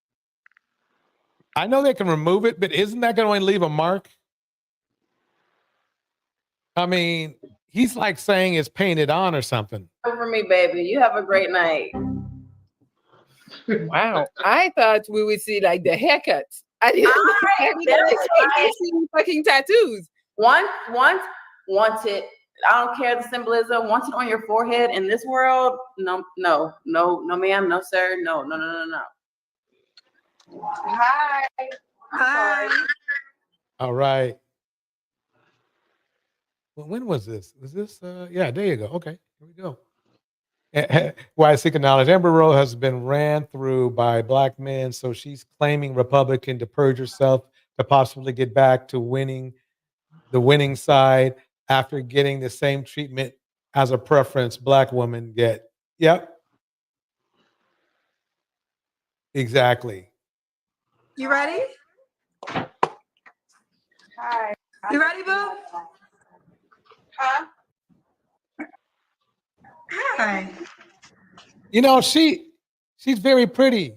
I know they can remove it, but isn't that going to leave a mark? I mean, he's like saying it's painted on or something. Over me, baby. You have a great night. Wow. I thought we would see like the haircuts. I didn't see fucking tattoos. Wanted. I don't care the symbolism. Wanted on your forehead in this world. No, ma'am, no, sir. No. Hi. All right. Well, when was this? Was this? Yeah, there you go. Okay, here we go. Why seeking knowledge? Amber Rose has been ran through by black men, so she's claiming Republican to purge herself to possibly get back to the winning side after getting the same treatment as a preference, black women get. Yep. Exactly. You ready? Hi. You ready, boo? Huh? Hi. You know, she's very pretty.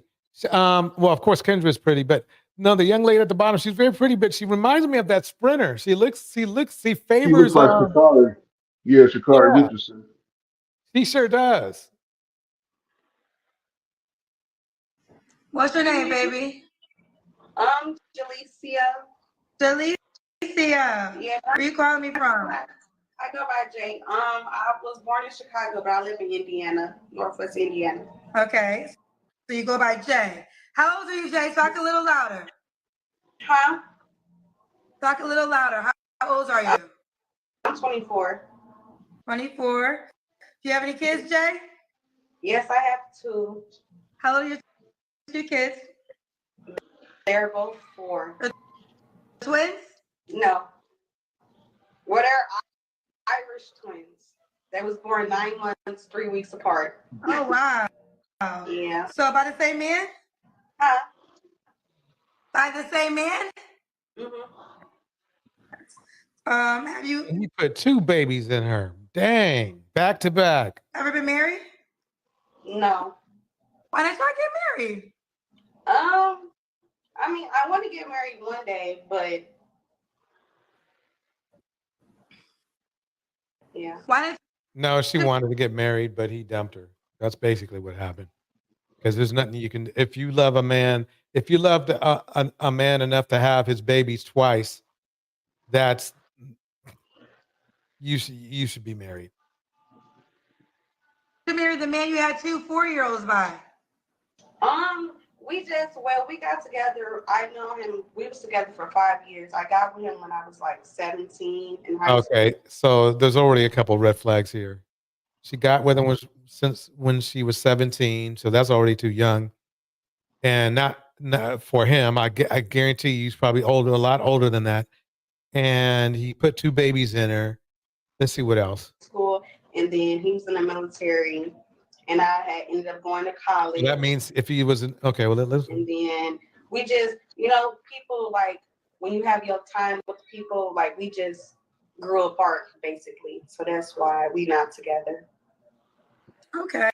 Well, of course, Kendra's pretty, but no, the young lady at the bottom, she's very pretty, but she reminds me of that sprinter. She She favors. looks like Shakari. Yeah, Shakari Yeah. Richardson. She sure does. What's your name, baby? Jalecia. Jalecia. Yeah. Where you calling me from? I go by Jay. I was born in Chicago, but I live in Indiana, Northwest Indiana. Okay. So you go by Jay. How old are you, Jay? Talk a little louder. Huh? Talk a little louder. How old are you? I'm 24. 24. Do you have any kids, Jay? Yes, I have two. How old are your two kids? They're both 4. Twins? No. Well, they're Irish twins. They was born 9 months, 3 weeks apart. Oh, wow. Yeah. So by the same man? Huh? By the same man? Have you And he put 2 babies in her. Dang. Back to back. ever been married? No. Why not y'all get married? I mean, I want to get married one day, but yeah. Why did No, she wanted to get married, but he dumped her. That's basically what happened. Because there's nothing you can, if you love a man, if you loved a man enough to have his babies twice, that's, you should be married. you married the man you had 2 4-year-olds by? We got together. I know him. We was together for 5 years. I got with him when I was like 17 in high school. Okay, so there's already a couple red flags here. She got with him since when she was 17, so that's already too young. And not for him. I guarantee you he's probably older, a lot older than that. And he put 2 babies in her. Let's see what else. School, and then he was in the military, and I had ended up going to college. So that means if he was in, okay, well, let's. And then we just, people like when you have your time with people, like we just grew apart basically. So that's why we not together. Okay.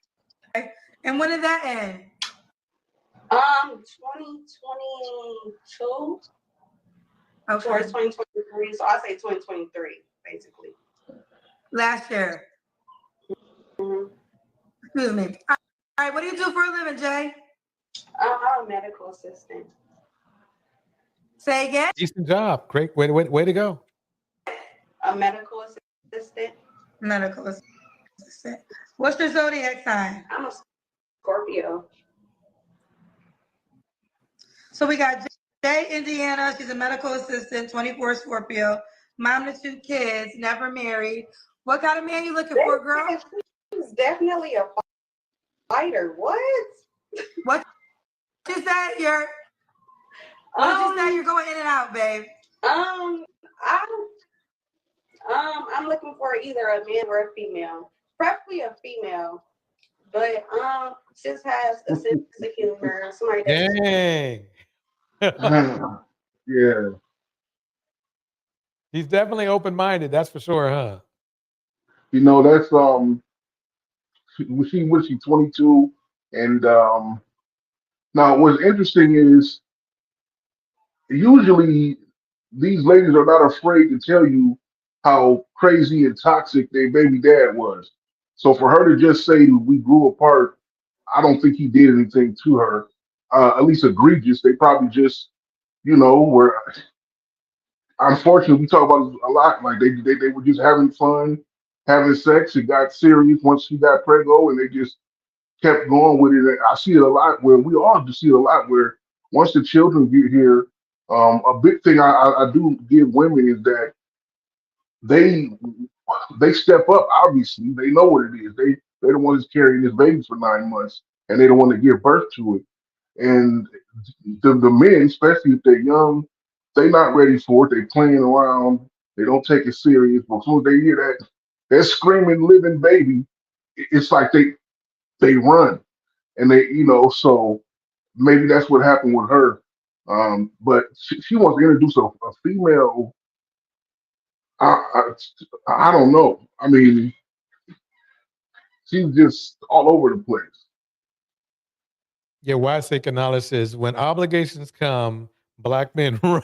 And when did that end? 2022. Okay. Towards 2023. So I say 2023, basically. Last year. Excuse me. All right, what do you do for a living, Jay? I'm a medical assistant. Say again? Decent job. Great. Way to go. A medical assistant. Medical assistant. What's your zodiac sign? I'm a Scorpio. So we got Jay, Indiana. She's a medical assistant, 24 Scorpio. Mom to 2 kids, never married. What kind of man you looking for, girl? He's definitely a fighter. What? What is that? You're going in and out, babe. I'm looking for either a man or a female. Preferably a female. But just has a sense of humor. Somebody Dang. Yeah. He's definitely open-minded, that's for sure, huh? That's was she 22, and now what's interesting is usually these ladies are not afraid to tell you how crazy and toxic their baby dad was. So for her to just say we grew apart, I don't think he did anything to her, at least egregious. They probably just, were. Unfortunately, we talk about it a lot. Like they were just having fun, having sex. It got serious once she got pregnant, and they just kept going with it. And I see it a lot where we all just see it a lot where once the children get here, a big thing I do give women is that they step up. Obviously, they know what it is. They don't want to carrying this baby for 9 months, and they don't want to give birth to it. And the men, especially if they're young, they're not ready for it. They're playing around. They don't take it serious. But as soon as they hear that they're screaming living baby, it's like they run and they, so maybe that's what happened with her. But she wants to introduce a female. I don't know. I mean, she's just all over the place. Yeah, Weisig analysis. When obligations come, black men run.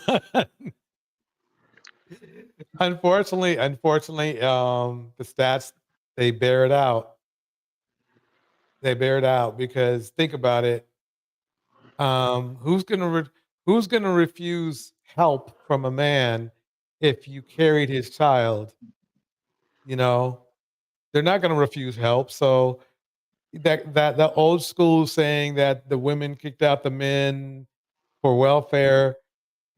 Unfortunately, the stats, they bear it out. They bear it out because think about it. Who's gonna refuse help from a man if you carried his child? You know, they're not gonna refuse help. So that the old school saying that the women kicked out the men for welfare,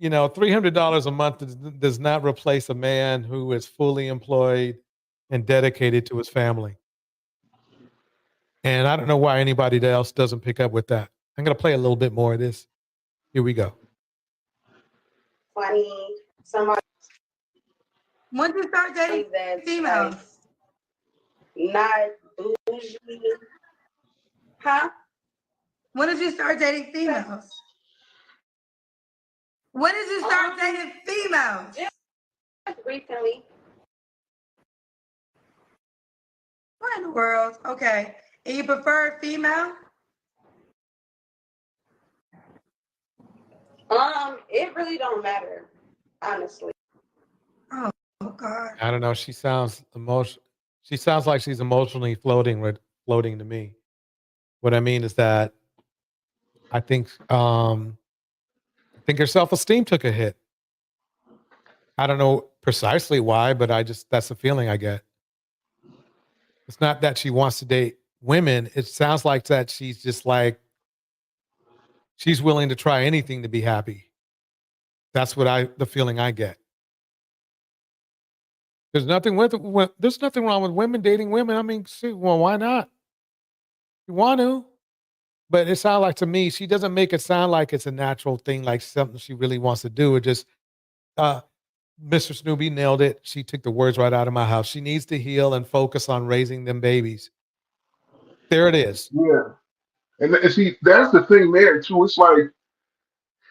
$300 a month does not replace a man who is fully employed and dedicated to his family. And I don't know why anybody else doesn't pick up with that. I'm going to play a little bit more of this. Here we go. Funny. Somebody. When did you start dating females? Not bougie. Huh? When did you start dating females? When did you start dating females? Just recently. What in the world? Okay. And you prefer female? It really don't matter, honestly. Oh God. I don't know. She sounds like she's emotionally floating to me. What I mean is that I think her self-esteem took a hit. I don't know precisely why, but that's the feeling I get. It's not that she wants to date women. It sounds like that she's just like, she's willing to try anything to be happy. That's the feeling I get. There's nothing wrong with women dating women. I mean, well, why not? You want to, but it sounds like to me, she doesn't make it sound like it's a natural thing, like something she really wants to do. It just, Mr. Snoopy nailed it. She took the words right out of my house. She needs to heal and focus on raising them babies. There it is. Yeah. And see, that's the thing there too. It's like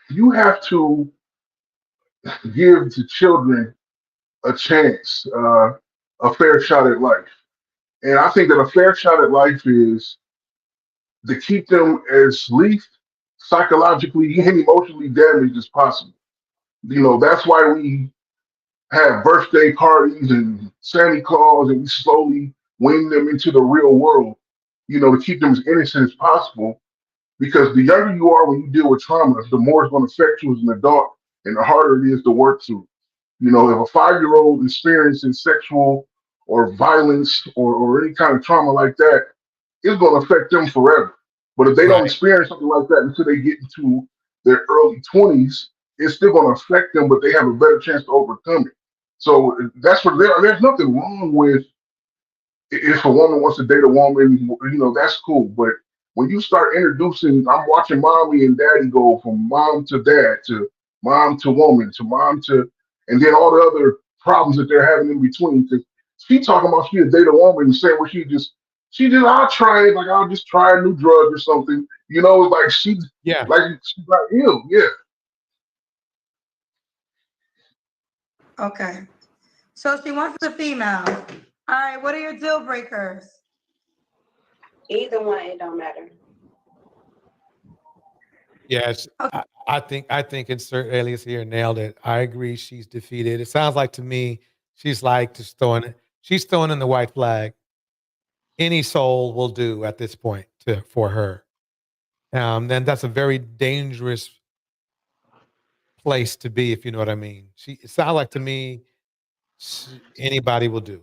you have to give the children a chance, a fair shot at life. And I think that a fair shot at life is to keep them as least psychologically and emotionally damaged as possible. That's why we have birthday parties and Santa Claus and we slowly wean them into the real world, to keep them as innocent as possible. Because the younger you are when you deal with trauma, the more it's going to affect you as an adult and the harder it is to work through. If a 5-year-old experiences sexual or violence or any kind of trauma like that, it's going to affect them forever. But if they don't experience something like that until they get into their early 20s, it's still going to affect them, but they have a better chance to overcome it. So that's what there's nothing wrong with if a woman wants to date a woman, that's cool. But when you start introducing, I'm watching mommy and daddy go from mom to dad to mom to woman to mom to, and then all the other problems that they're having in between. Because she talking about she a date a woman and saying, well, I'll try it, like I'll just try a new drug or something. Like she's like ill. Yeah. Okay. So she wants a female. All right, what are your deal breakers? Either one, it don't matter. Yes, okay. I think insert alias here nailed it. I agree. She's defeated. It sounds like to me she's like just throwing in the white flag. Any soul will do at this point for her. Then that's a very dangerous place to be, if you know what I mean. It sounds like to me anybody will do.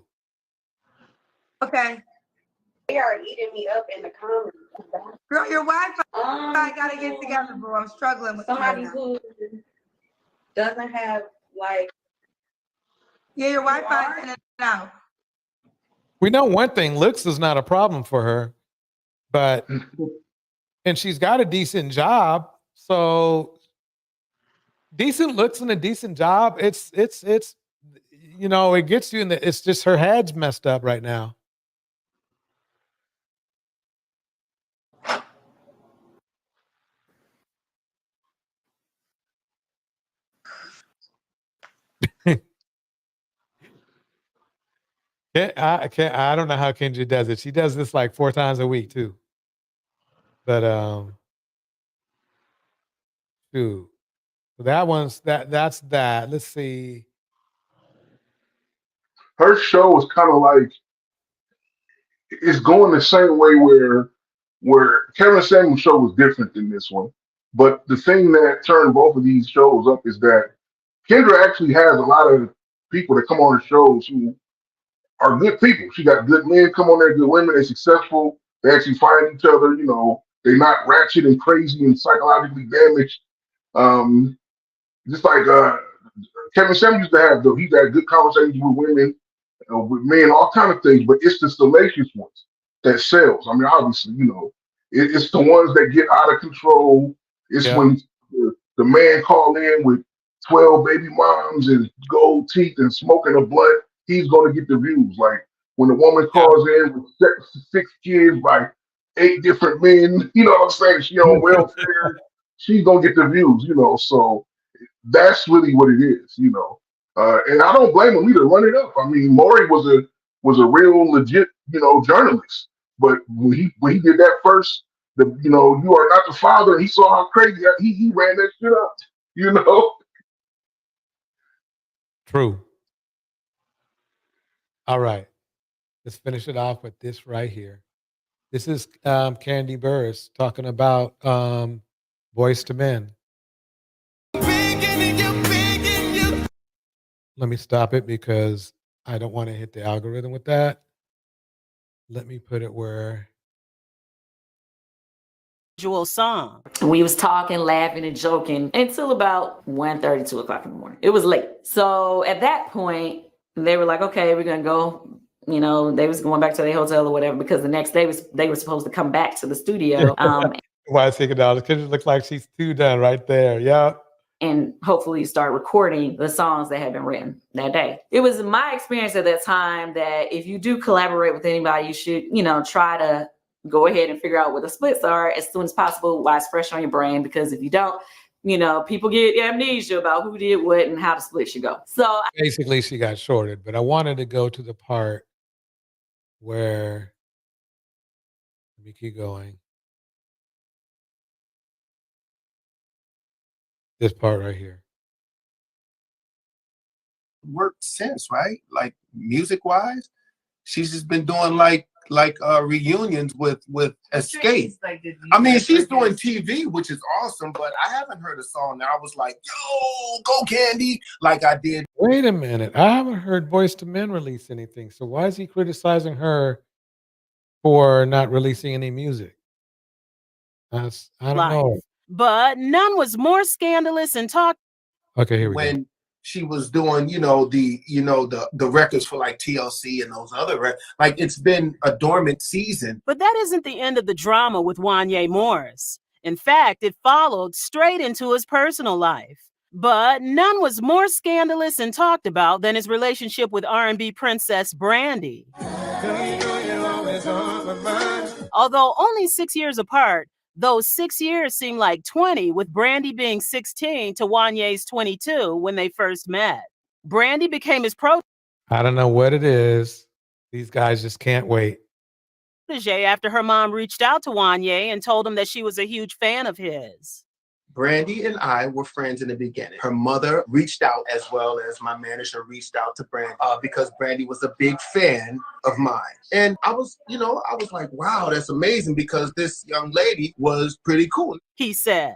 Okay. They are eating me up in the comments. Girl, your Wi-Fi I gotta get together, bro. I'm struggling with somebody who doesn't have your Wi-Fi is in and out. We know one thing, looks is not a problem for her, and she's got a decent job. So decent looks and a decent job, it's you know, it gets you in the, it's just her head's messed up right now. I don't know how Kendra does it. She does this like 4 times a week too. But shoot. So that one's that's that. Let's see. Her show is kind of like it's going the same way where Kevin Samuel's show was different than this one. But the thing that turned both of these shows up is that Kendra actually has a lot of people that come on her shows who are good people. She got good men come on there, good women. They're successful. They actually find each other. You know, they're not ratchet and crazy and psychologically damaged. Just like Kevin Samuel used to have, though, he's had good conversations with women, with men, all kind of things. But it's the salacious ones that sells. I mean, obviously, you know, it's the ones that get out of control. It's when the man call in with 12 baby moms and gold teeth and smoking a blunt. He's going to get the views. Like when the woman calls in with 6 kids by 8 different men, you know what I'm saying? She on welfare. She's going to get the views, you know. So that's really what it is, you know. And I don't blame him either. Run it up. I mean, Maury was a real legit, you know, journalist. But when he did that first, you know, you are not the father. He saw how crazy he ran that shit up, you know. True. All right. Let's finish it off with this right here. This is Candy Burris talking about Boys to Men. Let me stop it because I don't want to hit the algorithm with that. Let me put it where. Song. We was talking, laughing, and joking until about 1:30, 2 o'clock in the morning. It was late. So at that point, they were like, okay, we're gonna go. You know, they was going back to their hotel or whatever because the next day they were supposed to come back to the studio. Why take it down? It looks like she's 2 done right there. Yeah. And hopefully start recording the songs that had been written that day. It was my experience at that time that if you do collaborate with anybody, you should, you know, try to go ahead and figure out what the splits are as soon as possible while it's fresh on your brain. Because if you don't, you know, people get amnesia about who did what and how the split should go. So basically she got shorted, but I wanted to go to the part where, let me keep going. This part right here. Worked since, right? Like music wise, she's just been doing like reunions with Escape. I mean, she's doing TV, which is awesome, but I haven't heard a song that I was like, yo, go Candy, like I did. Wait a minute. I haven't heard Boys to Men release anything. So why is he criticizing her for not releasing any music? I don't know. But none was more scandalous and talk. Okay, here we go. When she was doing, the records for like TLC and those other like it's been a dormant season. But that isn't the end of the drama with Wanye Morris. In fact, it followed straight into his personal life. But none was more scandalous and talked about than his relationship with R&B princess Brandy. Although only 6 years apart, those 6 years seem like 20, with Brandy being 16 to Wanye's 22 when they first met. Brandy became his I don't know what it is. These guys just can't wait. protege after her mom reached out to Wanye and told him that she was a huge fan of his. Brandy and I were friends in the beginning. Her mother reached out as well as my manager reached out to Brandy because Brandy was a big fan of mine. And I was like, wow, that's amazing because this young lady was pretty cool. He said.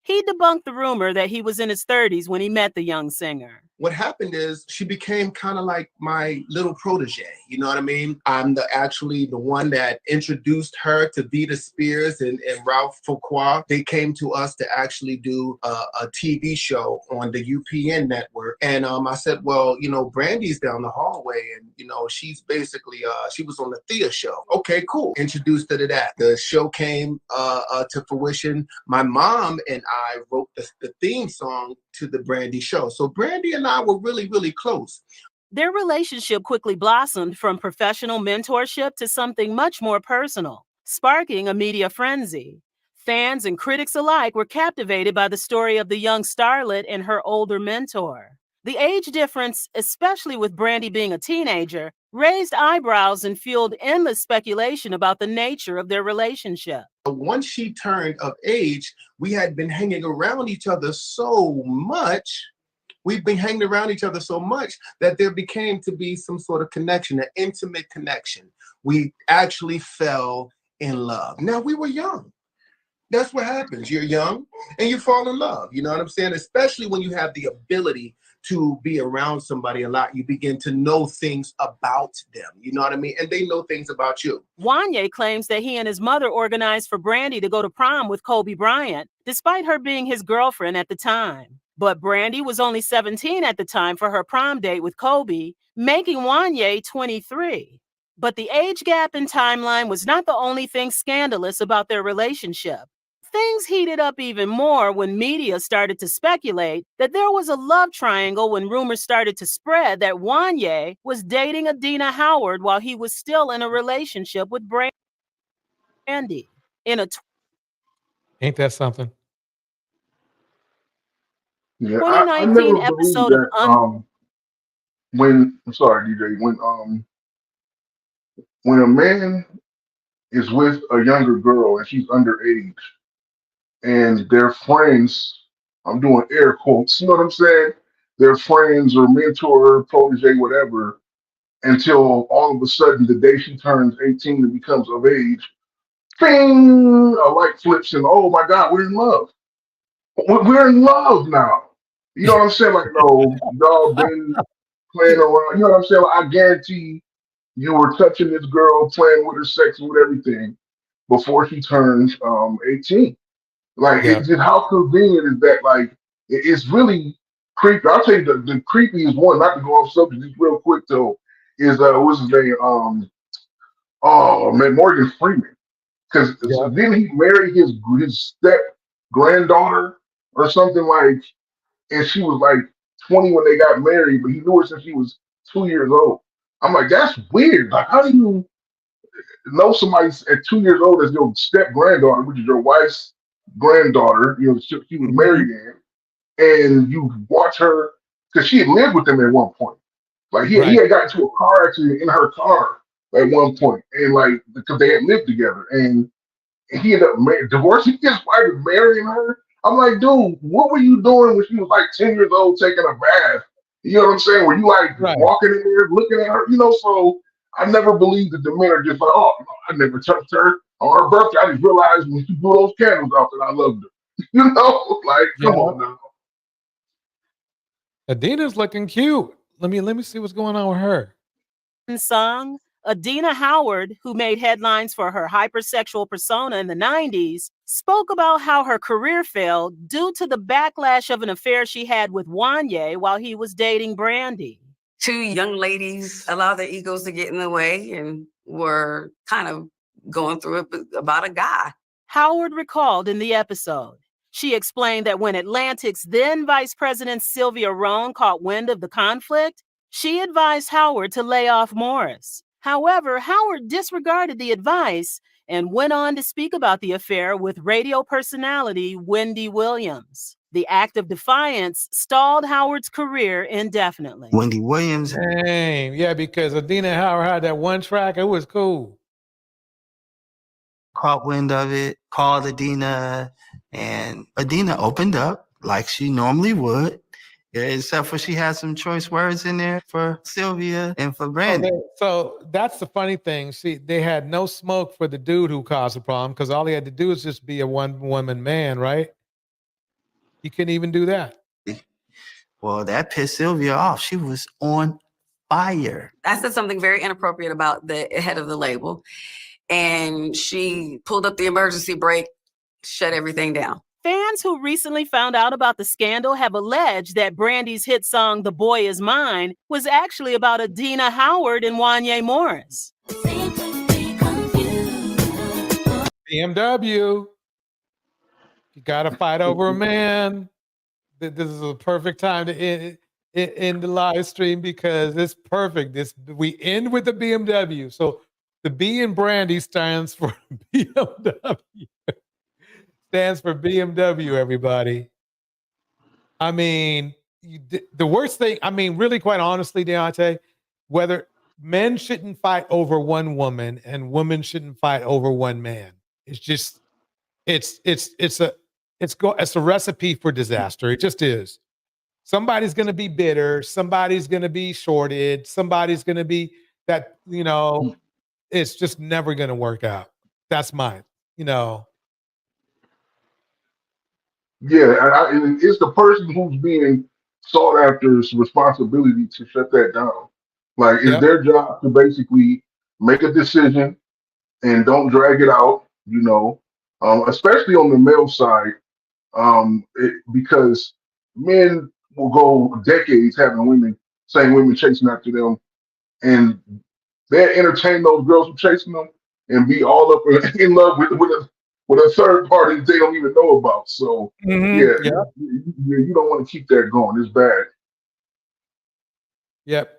He debunked the rumor that he was in his 30s when he met the young singer. What happened is she became kind of like my little protege. You know what I mean? I'm actually the one that introduced her to Vita Spears and Ralph Fuqua. They came to us to actually do a TV show on the UPN network. And I said, well, Brandy's down the hallway and, she's basically, she was on the Thea show. Okay, cool. Introduced her to that. The show came to fruition. My mom and I wrote the theme song to the Brandy show. So Brandy and I were really, really close. Their relationship quickly blossomed from professional mentorship to something much more personal, sparking a media frenzy. Fans and critics alike were captivated by the story of the young starlet and her older mentor. The age difference, especially with Brandy being a teenager, raised eyebrows and fueled endless speculation about the nature of their relationship. Once she turned of age, we had been hanging around each other so much. We've been hanging around each other so much that there became to be some sort of connection, an intimate connection. We actually fell in love. Now, we were young. That's what happens. You're young and you fall in love. You know what I'm saying? Especially when you have the ability to be around somebody a lot, you begin to know things about them. You know what I mean? And they know things about you. Wanye claims that he and his mother organized for Brandy to go to prom with Kobe Bryant, despite her being his girlfriend at the time. But Brandy was only 17 at the time for her prom date with Kobe, making Wanye 23. But the age gap and timeline was not the only thing scandalous about their relationship. Things heated up even more when media started to speculate that there was a love triangle when rumors started to spread that Wanye was dating Adina Howard while he was still in a relationship with Brandy. Ain't that something? Yeah, I 2019 never believed episode of that when I'm sorry, DJ, when a man is with a younger girl and she's underage and their friends, I'm doing air quotes, you know what I'm saying? Their friends or mentor, protege, whatever, until all of a sudden the day she turns 18 and becomes of age, bing, a light flips and oh my God, we're in love. We're in love now. You know what I'm saying? Like, no, y'all been playing around. You know what I'm saying? Like, I guarantee you were touching this girl, playing with her sex with everything before she turns 18. Like, Yeah. it's just how convenient is that? Like, it's really creepy. I'll tell you the creepiest one, not to go off subject, just real quick though, is what's his name? Oh man, Morgan Freeman. Because so didn't he marry his step granddaughter or something like? And she was like 20 when they got married, but he knew her since she was 2 years old. I'm like, that's weird. Like, how do you know somebody at 2 years old as your step granddaughter, which is your wife's granddaughter? You know, she was married in, and you watch her because she had lived with him at one point. Like he had gotten into a car accident in her car at one point, and like because they had lived together, and he ended up divorcing his wife and marrying her. I'm like, dude, what were you doing when she was like 10 years old taking a bath? You know what I'm saying? Were you like walking in there looking at her? You know, so I never believed that the men are just like, oh, no, I never touched her. On her birthday, I just realized when she blew those candles out that I loved her. You know, like, come on now. Adina's looking cute. Let me see what's going on with her. Song, Adina Howard, who made headlines for her hypersexual persona in the 90s, spoke about how her career failed due to the backlash of an affair she had with Wanye while he was dating Brandy. Two young ladies allowed their egos to get in the way and were kind of going through it about a guy. Howard recalled in the episode. She explained that when Atlantic's then Vice President Sylvia Rohn caught wind of the conflict, she advised Howard to lay off Morris. However, Howard disregarded the advice and went on to speak about the affair with radio personality Wendy Williams. The act of defiance stalled Howard's career indefinitely. Wendy Williams. Dang, yeah, because Adina Howard had that one track. It was cool. Caught wind of it, called Adina, and Adina opened up like she normally would. Yeah, except for she had some choice words in there for Sylvia and for Brandy. So that's the funny thing. See, they had no smoke for the dude who caused the problem because all he had to do was just be a one-woman man, right? You couldn't even do that. Well, that pissed Sylvia off. She was on fire. I said something very inappropriate about the head of the label, and she pulled up the emergency brake, shut everything down. Fans who recently found out about the scandal have alleged that Brandy's hit song, The Boy Is Mine, was actually about Adina Howard and Wanye Morris. BMW. You got to fight over a man. This is a perfect time to end. in the live stream because it's perfect. We end with the BMW. So the B in Brandy stands for BMW. Stands for BMW, everybody. I mean, the worst thing, I mean, really quite honestly, Deontay, whether men shouldn't fight over one woman and women shouldn't fight over one man. It's just, it's a recipe for disaster. It just is. Somebody's going to be bitter. Somebody's going to be shorted. Somebody's going to be that, it's just never going to work out. That's mine, Yeah, and it's the person who's being sought after's responsibility to shut that down. Like, it's their job to basically make a decision and don't drag it out, especially on the male side, because men will go decades having same women chasing after them, and they entertain those girls who chasing them and be all up in love with a third party they don't even know about. So you don't want to keep that going. It's bad. Yep.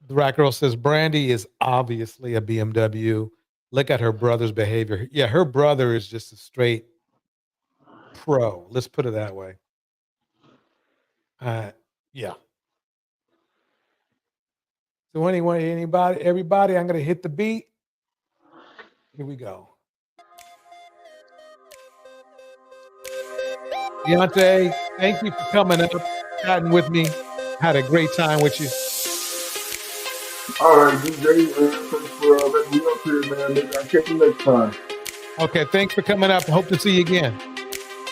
The Rat Girl says Brandy is obviously a BMW. Look at her brother's behavior. Yeah, her brother is just a straight pro. Let's put it that way. Yeah. So everybody, I'm gonna hit the beat. Here we go. Deontay, thank you for coming up, chatting with me. Had a great time with you. All right, DJ, thanks for letting me up here, man. I'll catch you next time. Okay, thanks for coming up. Hope to see you again.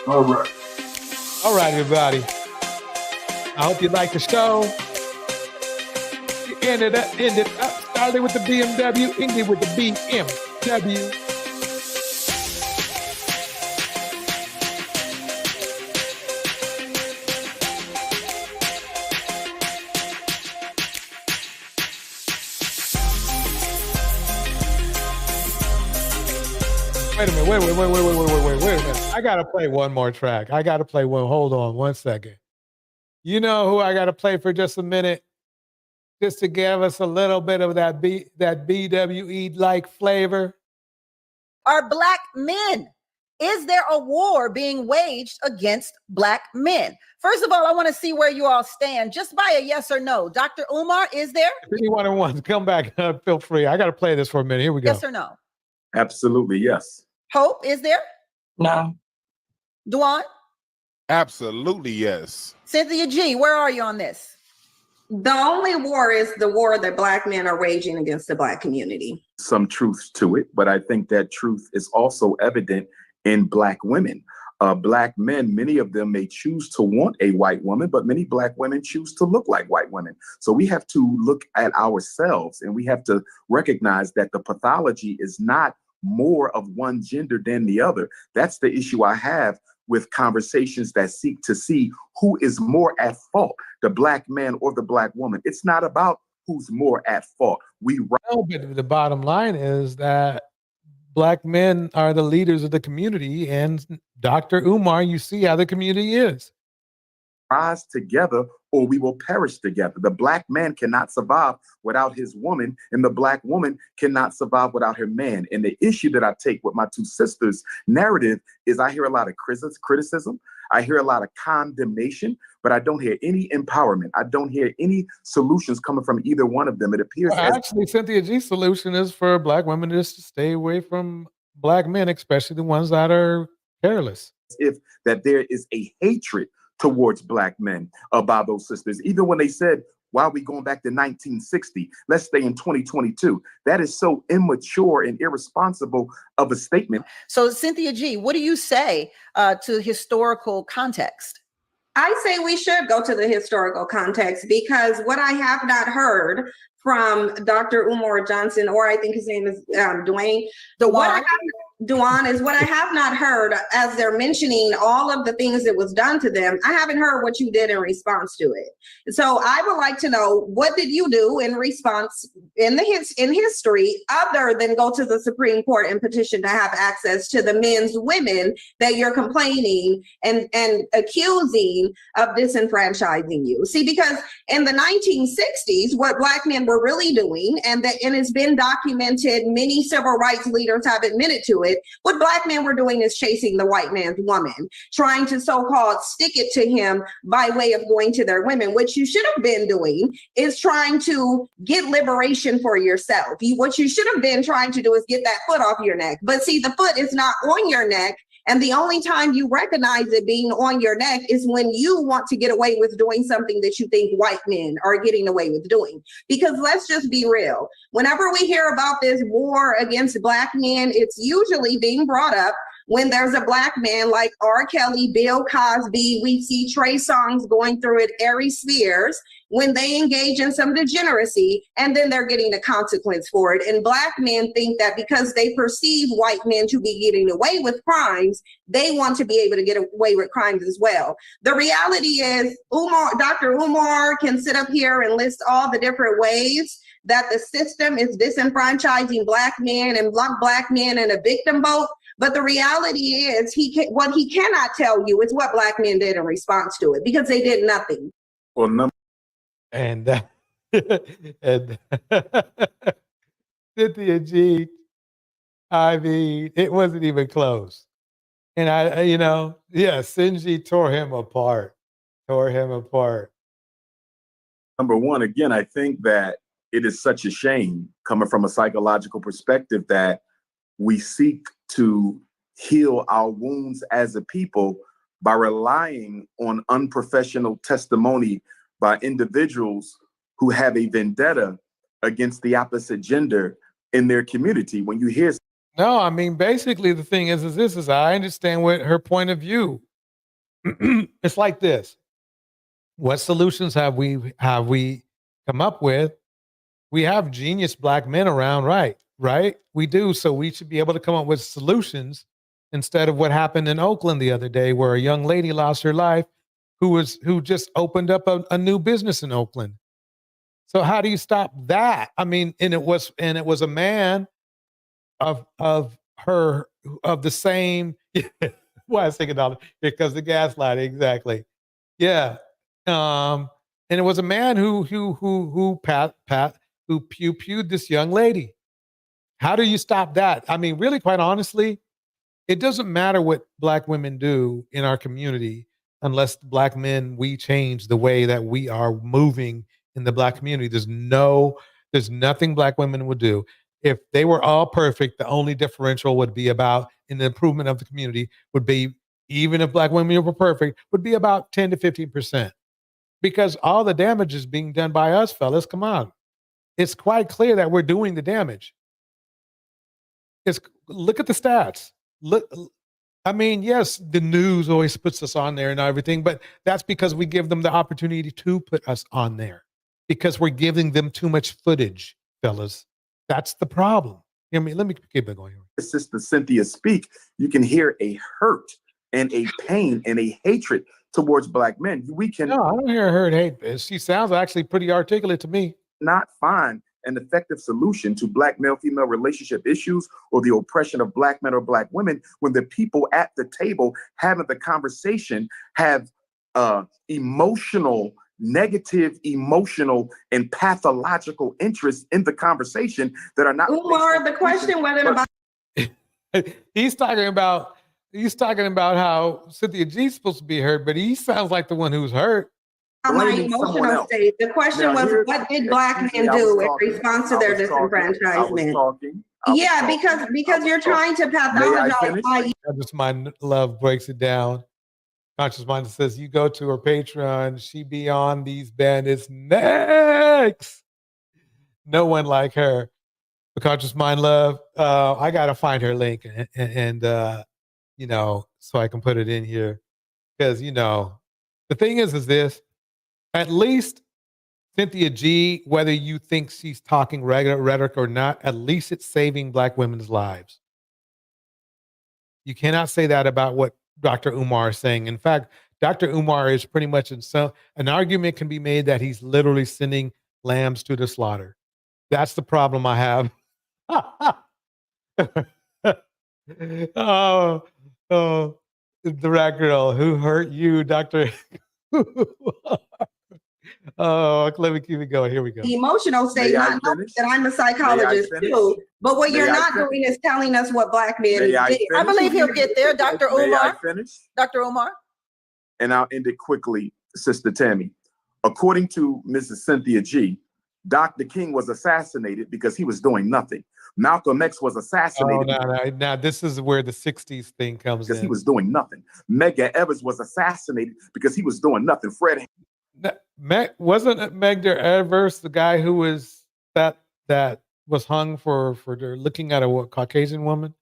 All right. All right, everybody. I hope you liked the show. Ended up, started with the BMW, ended with the BMW. Wait a minute, wait a minute. I gotta play one more track. Hold on one second. You know who I gotta play for just a minute? Just to give us a little bit of that BWE-like flavor. Are black men? Is there a war being waged against black men? First of all, I want to see where you all stand, just by a yes or no. Dr. Umar, is there? If anyone wants to come back, feel free. I got to play this for a minute. Here we go. Yes or no? Absolutely, yes. Hope, is there? No. Duan? Absolutely, yes. Cynthia G, where are you on this? The only war is the war that black men are waging against the black community. Some truth to it, but I think that truth is also evident in black women. Black men, many of them may choose to want a white woman, but many black women choose to look like white women. So we have to look at ourselves and we have to recognize that the pathology is not more of one gender than the other. That's the issue I have with conversations that seek to see who is more at fault, the black man or the black woman. It's not about who's more at fault. No, but the bottom line is that black men are the leaders of the community, and Dr. Umar, you see how the community is. Rise together or we will perish together. The black man cannot survive without his woman, and the black woman cannot survive without her man. And the issue that I take with my two sisters' narrative is I hear a lot of criticism. I hear a lot of condemnation, but I don't hear any empowerment. I don't hear any solutions coming from either one of them. It appears actually Cynthia G's solution is for black women just to stay away from black men, especially the ones that are careless. If that there is a hatred towards black men by those sisters, even when they said, why are we going back to 1960? Let's stay in 2022. That is so immature and irresponsible of a statement. So Cynthia G, what do you say to historical context? I say we should go to the historical context, because what I have not heard from Dr. Umar Johnson, or I think his name is Dwayne. Duan, is what I have not heard as they're mentioning all of the things that was done to them. I haven't heard what you did in response to it. So I would like to know, what did you do in response in history other than go to the Supreme Court and petition to have access to the men's women that you're complaining and accusing of disenfranchising you? See, because in the 1960s, what Black men were really doing, and it's been documented, many civil rights leaders have admitted to it, what Black men were doing is chasing the white man's woman, trying to so-called stick it to him by way of going to their women. What you should have been doing is trying to get liberation for yourself. What you should have been trying to do is get that foot off your neck. But see, the foot is not on your neck. And the only time you recognize it being on your neck is when you want to get away with doing something that you think white men are getting away with doing. Because let's just be real. Whenever we hear about this war against Black men, it's usually being brought up when there's a Black man like R. Kelly, Bill Cosby, we see Trey Songz going through it, Arie Spears, when they engage in some degeneracy, and then they're getting a consequence for it. And Black men think that because they perceive white men to be getting away with crimes, they want to be able to get away with crimes as well. The reality is, Dr. Umar can sit up here and list all the different ways that the system is disenfranchising Black men and Black men in a victim boat. But the reality is, what he cannot tell you is what Black men did in response to it, because they did nothing. Well, and Cynthia G, I mean, it wasn't even close. And Cindy tore him apart. Number one, again, I think that it is such a shame, coming from a psychological perspective, that we seek to heal our wounds as a people by relying on unprofessional testimony by individuals who have a vendetta against the opposite gender in their community. When you hear... No, I mean, basically the thing is I understand what her point of view. It's like this. What solutions have we come up with? We have genius Black men around, right? We do. So we should be able to come up with solutions instead of what happened in Oakland the other day, where a young lady lost her life who just opened up a new business in Oakland. So how do you stop that? I mean, and it was a man of the same. Why I was thinking about it? Because the gaslighting, exactly. Yeah. And it was a man who pew-pewed this young lady. How do you stop that? I mean, really, quite honestly, it doesn't matter what Black women do in our community unless Black men, we change the way that we are moving in the Black community. There's nothing Black women would do. If they were all perfect, the only differential would be about, in the improvement of the community, would be, even if Black women were perfect, would be about 10 to 15%. Because all the damage is being done by us, fellas. Come on. It's quite clear that we're doing the damage. Look at the stats. Look, I mean, yes, the news always puts us on there and everything, but that's because we give them the opportunity to put us on there, because we're giving them too much footage, fellas. That's the problem. I mean, let me keep it going here. Sister Cynthia speak, you can hear a hurt and a pain and a hatred towards Black men. No, I don't hear her hate. She sounds actually pretty articulate to me. Not find an effective solution to Black male-female relationship issues or the oppression of Black men or Black women when the people at the table having the conversation have negative emotional and pathological interests in the conversation that are not... Umar, the question wasn't about... He's talking about how Cynthia G is supposed to be hurt, but he sounds like the one who's hurt. My emotional state. The question was, what did Black men do in response to their disenfranchisement? Yeah, because you're trying to pathologize my... Conscious Mind Love breaks it down. Conscious Mind says, you go to her Patreon, she be on these bandits next. No one like her. But Conscious Mind Love, I gotta find her link and so I can put it in here. Because, the thing is this, at least Cynthia G, whether you think she's talking regular rhetoric or not, at least it's saving Black women's lives. You cannot say that about what Dr. Umar is saying. In fact, Dr. Umar is pretty much an argument can be made that he's literally sending lambs to the slaughter. That's the problem I have. oh, the rat girl who hurt you, Dr. Oh, let me keep it going. Here we go. Emotional state, not knowing that I'm a psychologist too. But what you're not doing is telling us what black men did. I believe he'll get there, Dr. Umar. May I finish? Dr. Umar. And I'll end it quickly, Sister Tammy. According to Mrs. Cynthia G, Dr. King was assassinated because he was doing nothing. Malcolm X was assassinated. Now this is where the 60s thing comes in. Because he was doing nothing. Medgar Evers was assassinated because he was doing nothing. Wasn't Medgar Evers the guy who was that was hung for looking at a Caucasian woman?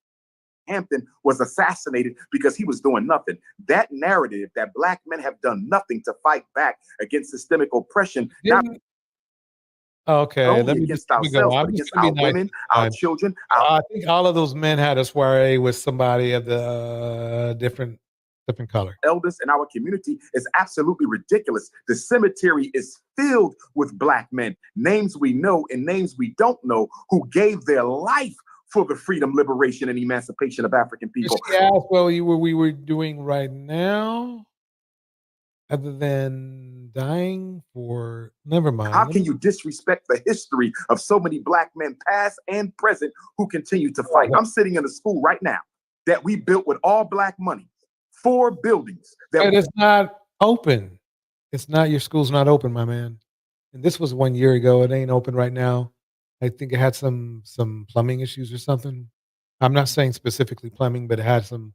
Hampton was assassinated because he was doing nothing. That narrative that black men have done nothing to fight back against systemic oppression. Okay, let me against just go. ourselves, but against our women, our children. I think all of those men had a soiree with somebody of the different color. Elders in our community is absolutely ridiculous. The cemetery is filled with black men, names we know and names we don't know, who gave their life for the freedom, liberation, and emancipation of African people. She asked what we were doing right now, other than dying for. Never mind. How can you disrespect the history of so many black men, past and present, who continue to fight? I'm sitting in a school right now that we built with all black money. 4 buildings. But it's not open. It's not, your school's not open, my man. And this was 1 year ago. It ain't open right now. I think it had some plumbing issues or something. I'm not saying specifically plumbing, but it had some.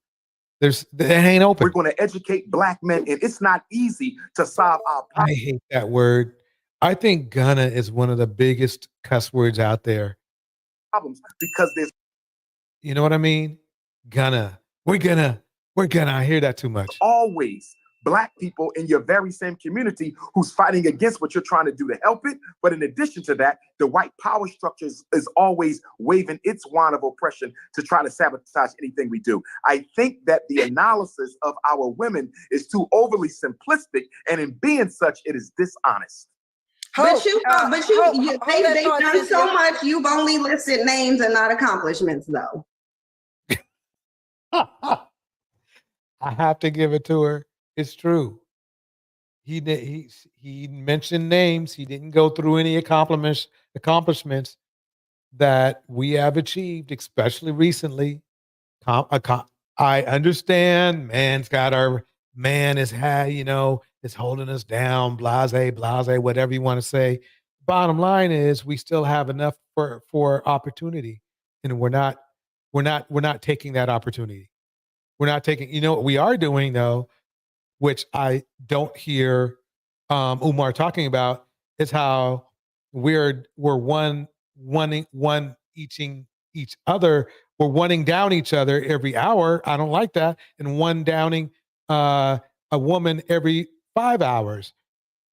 It ain't open. We're going to educate black men, and it's not easy to solve our problems. I hate that word. I think "gonna" is one of the biggest cuss words out there. Problems because there's. You know what I mean? Gonna. We're gonna. I hear that too much. Always black people in your very same community who's fighting against what you're trying to do to help it. But in addition to that, the white power structure is always waving its wand of oppression to try to sabotage anything we do. I think that the analysis of our women is too overly simplistic, and in being such, it is dishonest. They've done so much. You've only listed names and not accomplishments, though. I have to give it to her. It's true. He mentioned names. He didn't go through any accomplishments that we have achieved, especially recently. I understand. Man is holding us down. Blase, whatever you want to say. Bottom line is, we still have enough for opportunity, and we're not taking that opportunity. We're not taking, what we are doing though, which I don't hear Umar talking about, is how we're wanting each other. We're wanting down each other every hour. I don't like that. And one downing a woman every 5 hours.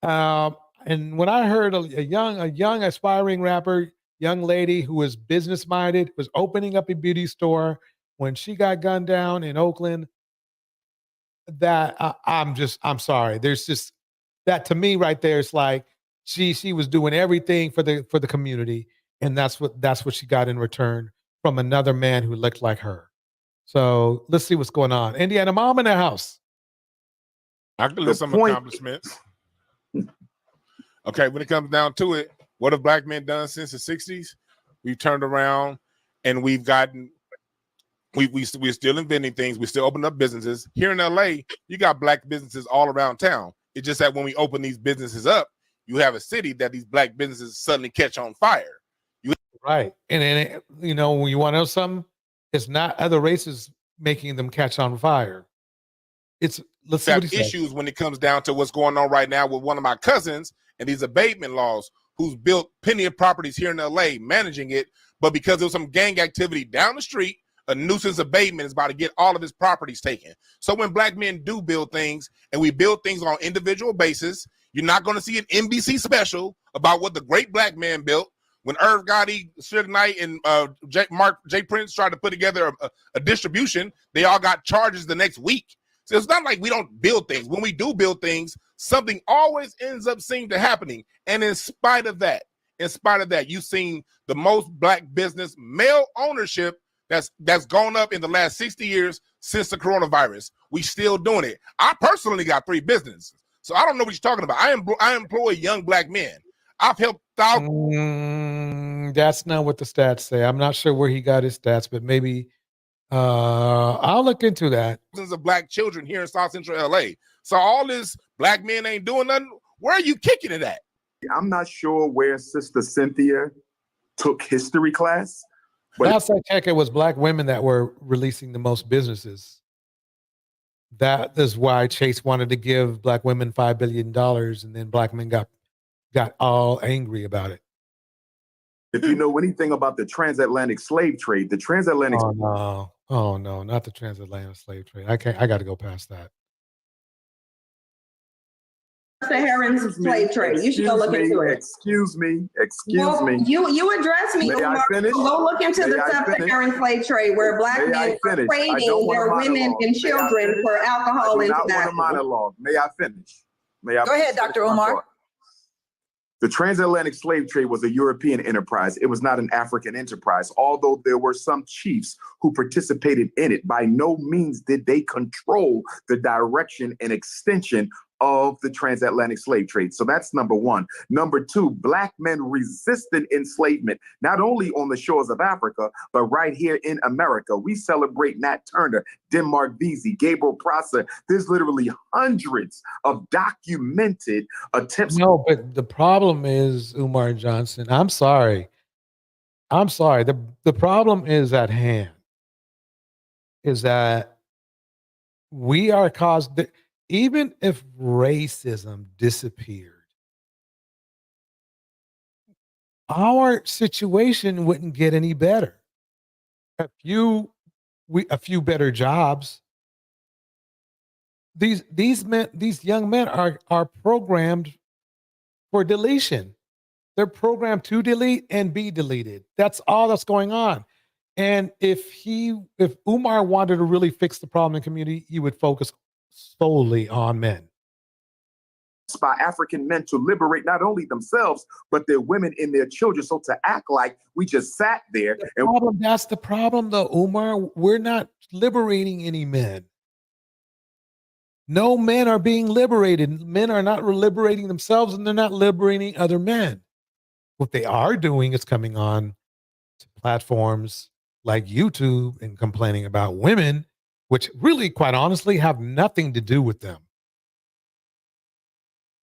And when I heard a young aspiring rapper, young lady who was business minded, was opening up a beauty store, when she got gunned down in Oakland, that I'm sorry. There's just that, to me right there. It's like she was doing everything for the community, and that's what she got in return from another man who looked like her. So let's see what's going on. Indiana mom in the house. I can list some accomplishments. Okay, when it comes down to it, what have black men done since the 60s? We've turned around and we've gotten. We're still inventing things. We're still opening up businesses. Here in LA, you got black businesses all around town. It's just that when we open these businesses up, you have a city that these black businesses suddenly catch on fire. Right. And then, when you want to know something, it's not other races making them catch on fire. Let's see what he says. Issues when it comes down to what's going on right now with one of my cousins and these abatement laws, who's built plenty of properties here in LA, managing it. But because there was some gang activity down the street, a nuisance abatement is about to get all of his properties taken. So when black men do build things, and we build things on individual basis, you're not going to see an NBC special about what the great black man built. when Irv Gotti, Suge Knight, and J Prince tried to put together a distribution, they all got charges the next week. So it's not like we don't build things. When we do build things, something always ends up seeming to happening. And in spite of that, you've seen the most black business male ownership that's gone up in the last 60 years since the coronavirus. We still doing it. I personally got 3 businesses, so I don't know what you're talking about. I employ young black men. I've helped thousands. That's not what the stats say. I'm not sure where he got his stats, but maybe I'll look into that. Thousands of black children here in South Central LA. So all this black men ain't doing nothing. Where are you kicking it at? I'm not sure where Sister Cynthia took history class. But last I checked, it was black women that were releasing the most businesses. That is why Chase wanted to give black women $5 billion, and then black men got all angry about it. If you know anything about the transatlantic slave trade, the transatlantic. Oh no, not the transatlantic slave trade. I got to go past that. Saharan's slave trade. You should go look into it. Excuse me. You address me. May I finish? Go look into the sub-Saharan slave trade where black men are trading their women and children for alcohol and tobacco. I want a monologue. May I finish? Go ahead, Dr. Omar. The transatlantic slave trade was a European enterprise. It was not an African enterprise. Although there were some chiefs who participated in it, by no means did they control the direction and extension of the transatlantic slave trade. So that's number one. Number two, black men resisted enslavement, not only on the shores of Africa, but right here in America. We celebrate Nat Turner, Denmark Vesey, Gabriel Prosser. There's literally hundreds of documented attempts. No, but the problem is, Umar Johnson, I'm sorry. The problem is at hand, is that we are caused... Even if racism disappeared, our situation wouldn't get any better. A few better jobs. These young men are programmed for deletion. They're programmed to delete and be deleted. That's all that's going on. And if Umar wanted to really fix the problem in the community, he would focus solely on men. By African men to liberate not only themselves, but their women and their children. So to act like we just sat there. That's the problem though, Umar. We're not liberating any men. No men are being liberated. Men are not liberating themselves, and they're not liberating other men. What they are doing is coming on to platforms like YouTube and complaining about women, which really, quite honestly, have nothing to do with them.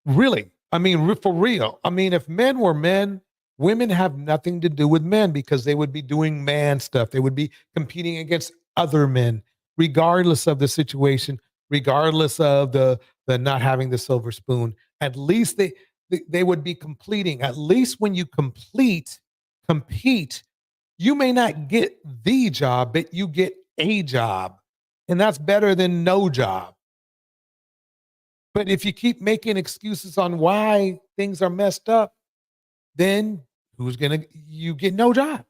Really. I mean, for real. I mean, if men were men, women have nothing to do with men because they would be doing man stuff. They would be competing against other men, regardless of the situation, regardless of the not having the silver spoon. At least they would be completing. At least when you compete, you may not get the job, but you get a job. And that's better than no job. But if you keep making excuses on why things are messed up, then you get no job.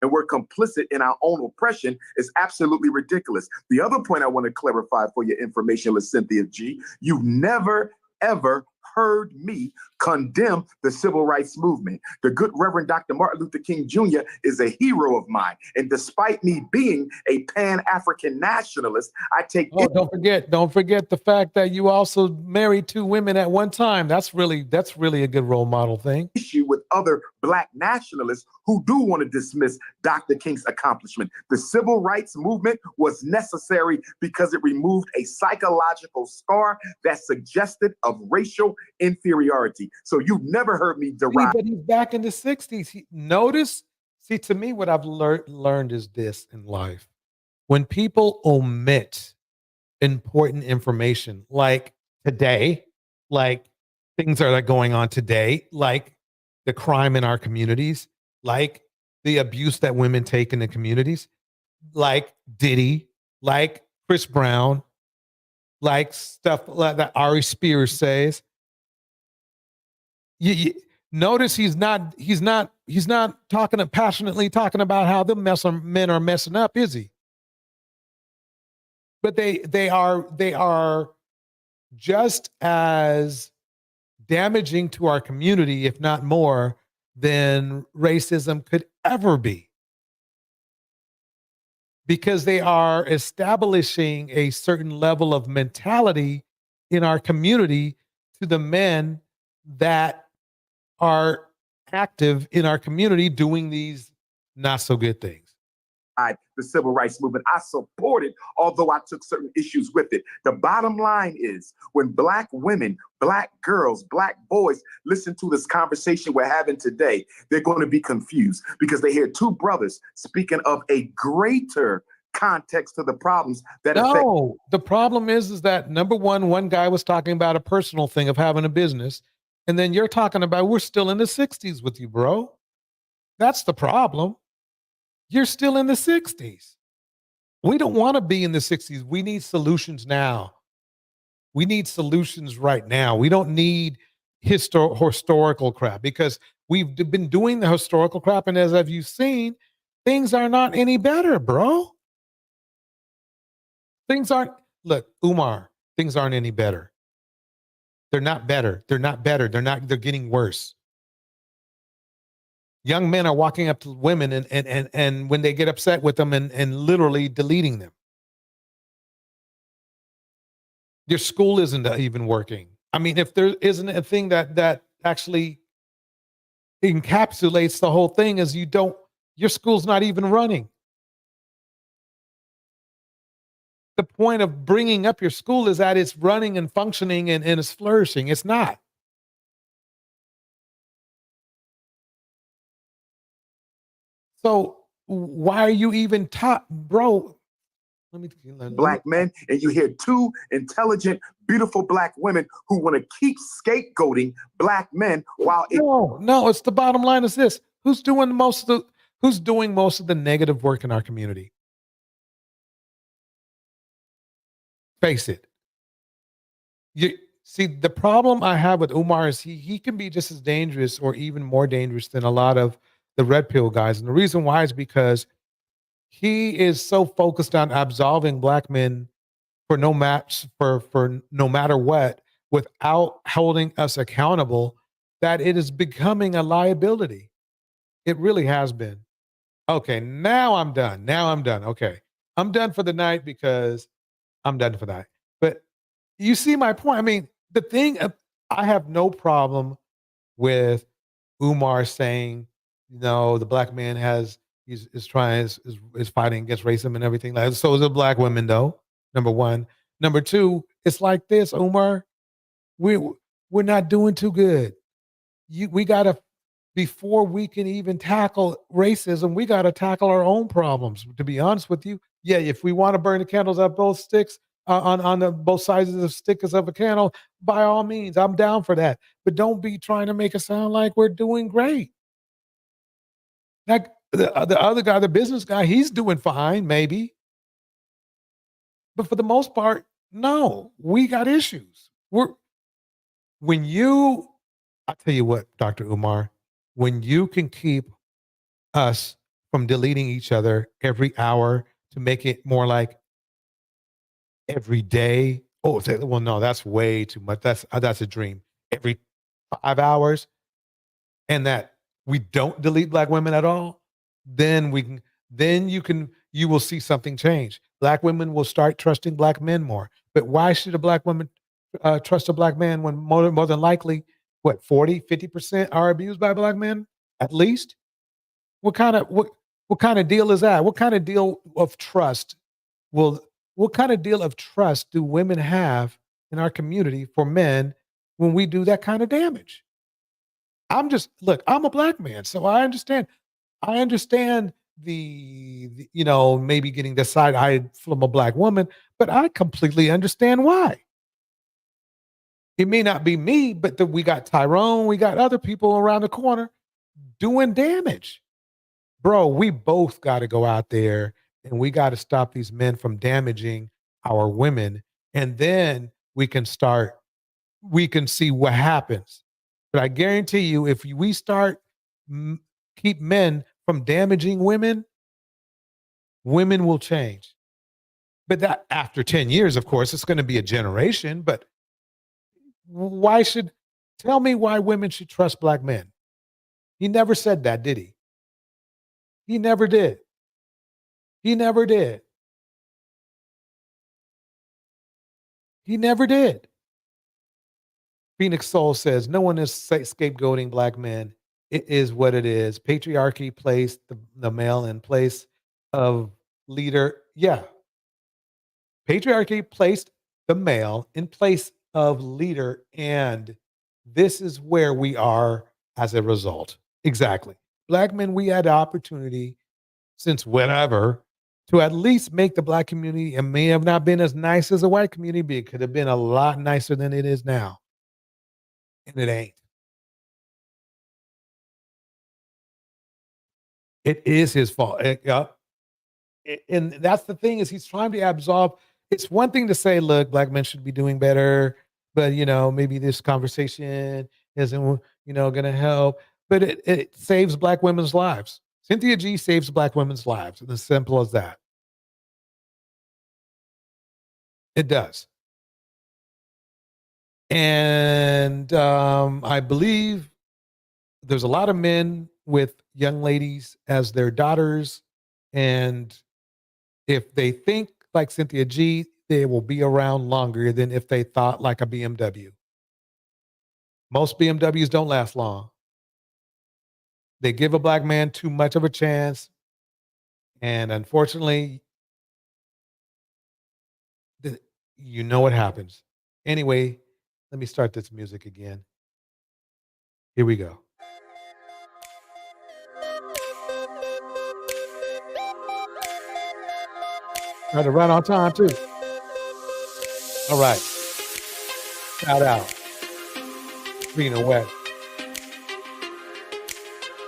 And we're complicit in our own oppression is absolutely ridiculous. The other point I want to clarify for your information, Cynthia G, you've never, ever heard me condemn the civil rights movement. The good Reverend Dr. Martin Luther King Jr. is a hero of mine. And despite me being a Pan-African nationalist, I take... Don't forget the fact that you also married 2 women at one time. That's really a good role model thing. Issue with other Black nationalists who do want to dismiss Dr. King's accomplishment. The civil rights movement was necessary because it removed a psychological scar that suggested of racial inferiority. So you've never heard me deride. But he's back in the 60s. See, to me, what I've learned is this in life. When people omit important information, like today, like things that are going on today, like the crime in our communities, like the abuse that women take in the communities, like Diddy, like Chris Brown, like stuff like that Arie Spears says. Notice he's not passionately talking about how the men are messing up, is he? But they are just as damaging to our community, if not more, than racism could ever be. Because they are establishing a certain level of mentality in our community to the men that are active in our community doing these not so good things. The civil rights movement, I support it, although I took certain issues with it. The bottom line is when Black women, Black girls, Black boys listen to this conversation we're having today, they're going to be confused because they hear two brothers speaking of a greater context to the problems that affect. The problem is that number one guy was talking about a personal thing of having a business, and then you're talking about we're still in the 60s with you, bro. That's the problem. You're still in the 60s. We don't want to be in the 60s. We need solutions now. We need solutions right now. We don't need historical crap because we've been doing the historical crap, and as you've seen, things are not any better, bro. Look, Umar, things aren't any better. They're not better. They're getting worse. Young men are walking up to women and when they get upset with them and literally deleting them. Your school isn't even working. I mean, if there isn't a thing that actually encapsulates the whole thing is your school's not even running. The point of bringing up your school is that it's running and functioning and it's flourishing. It's not. So why are you even taught, bro? Black men, and you hear two intelligent, beautiful Black women who want to keep scapegoating Black men while no, it's the bottom line is this. Who's doing most of the negative work in our community? Face it. You see, the problem I have with Umar is he can be just as dangerous or even more dangerous than a lot of the red pill guys. And the reason why is because he is so focused on absolving Black men for no matter what, without holding us accountable, that it is becoming a liability. It really has been. Okay, now I'm done. Okay. I'm done for the night because I'm done for that. But you see my point. I mean, the thing, I have no problem with Umar saying, the Black man is fighting against racism and everything like that. So is the Black women, though. Number one. Number two, it's like this, Umar. We're not doing too good. We gotta, before we can even tackle racism, we gotta tackle our own problems. To be honest with you, yeah, if we want to burn the candles at both sticks, on the both sides of the stickers of a candle, by all means, I'm down for that. But don't be trying to make it sound like we're doing great. Like the other guy, the business guy, he's doing fine, maybe. But for the most part, no, we got issues. I tell you what, Dr. Umar, when you can keep us from deleting each other every hour to make it more like every day. Oh, well, no, that's way too much. That's a dream. Every 5 hours, and that we don't delete Black women at all, then you will see something change. Black women will start trusting Black men more. But why should a Black woman trust a Black man when more than likely, 40-50% are abused by Black men at least? What kind of deal is that? What kind of deal of trust do women have in our community for men when we do that kind of damage? I'm a Black man, so I understand. I understand the maybe getting the side eye from a Black woman, but I completely understand why. It may not be me, but we got Tyrone, we got other people around the corner doing damage. Bro, we both got to go out there and we got to stop these men from damaging our women. And then we can see what happens. But I guarantee you, if we start keep men from damaging women, women will change. But that after 10 years, of course, it's going to be a generation. But tell me why women should trust black men? He never said that, did he? He never did. He never did. He never did. Phoenix Soul says, no one is scapegoating black men. It is what it is. Patriarchy placed the male in place of leader. Yeah. Patriarchy placed the male in place of leader. And this is where we are as a result. Exactly. Black men, we had the opportunity since whenever to at least make the black community, it may have not been as nice as the white community, but it could have been a lot nicer than it is now. And it ain't. It is his fault. And that's the thing, is he's trying to absolve. It's one thing to say, look, black men should be doing better, but maybe this conversation isn't, going to help. But it saves black women's lives. Cynthia G saves black women's lives. It's as simple as that. It does. And I believe there's a lot of men with young ladies as their daughters. And if they think like Cynthia G, they will be around longer than if they thought like a BMW. Most BMWs don't last long. They give a black man too much of a chance. And unfortunately, you know what happens. Anyway, let me start this music again. Here we go. Try to run on time too. All right. Shout out. Rena West.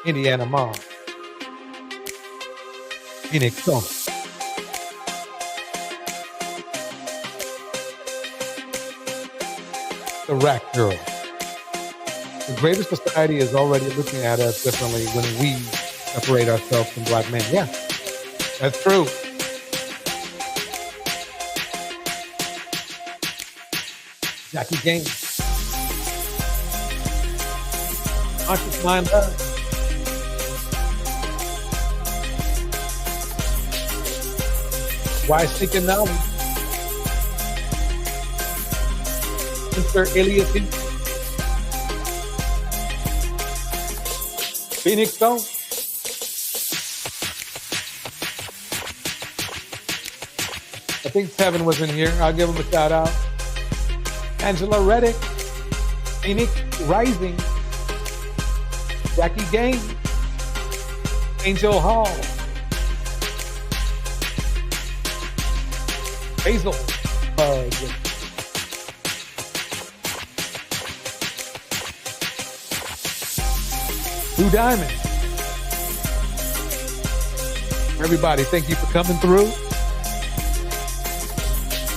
Indiana Mom. Phoenix Song. The Rack Girl. The greater society is already looking at us differently when we separate ourselves from black men. Yeah, that's true. Jackie Gaines. Conscious Mind Love. Why Seeking Knowledge? Mr. Aliasing. Phoenix Stone. I think Tevin was in here. I'll give him a shout out. Angela Reddick. Phoenix Rising. Jackie Gaines. Angel Hall. Basil. Blue Diamond. Everybody, thank you for coming through.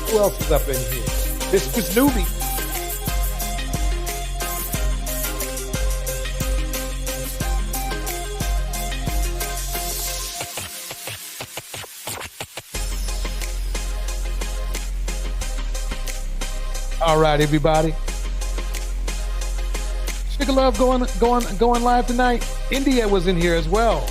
Who else is up in here? This was Newbie. All right, everybody. Sugar Love going live tonight. India was in here as well.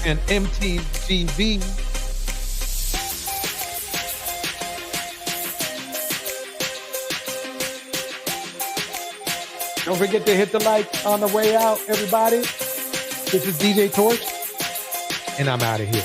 And MTGV. Don't forget to hit the like on the way out, everybody. This is DJ Torch, and I'm out of here.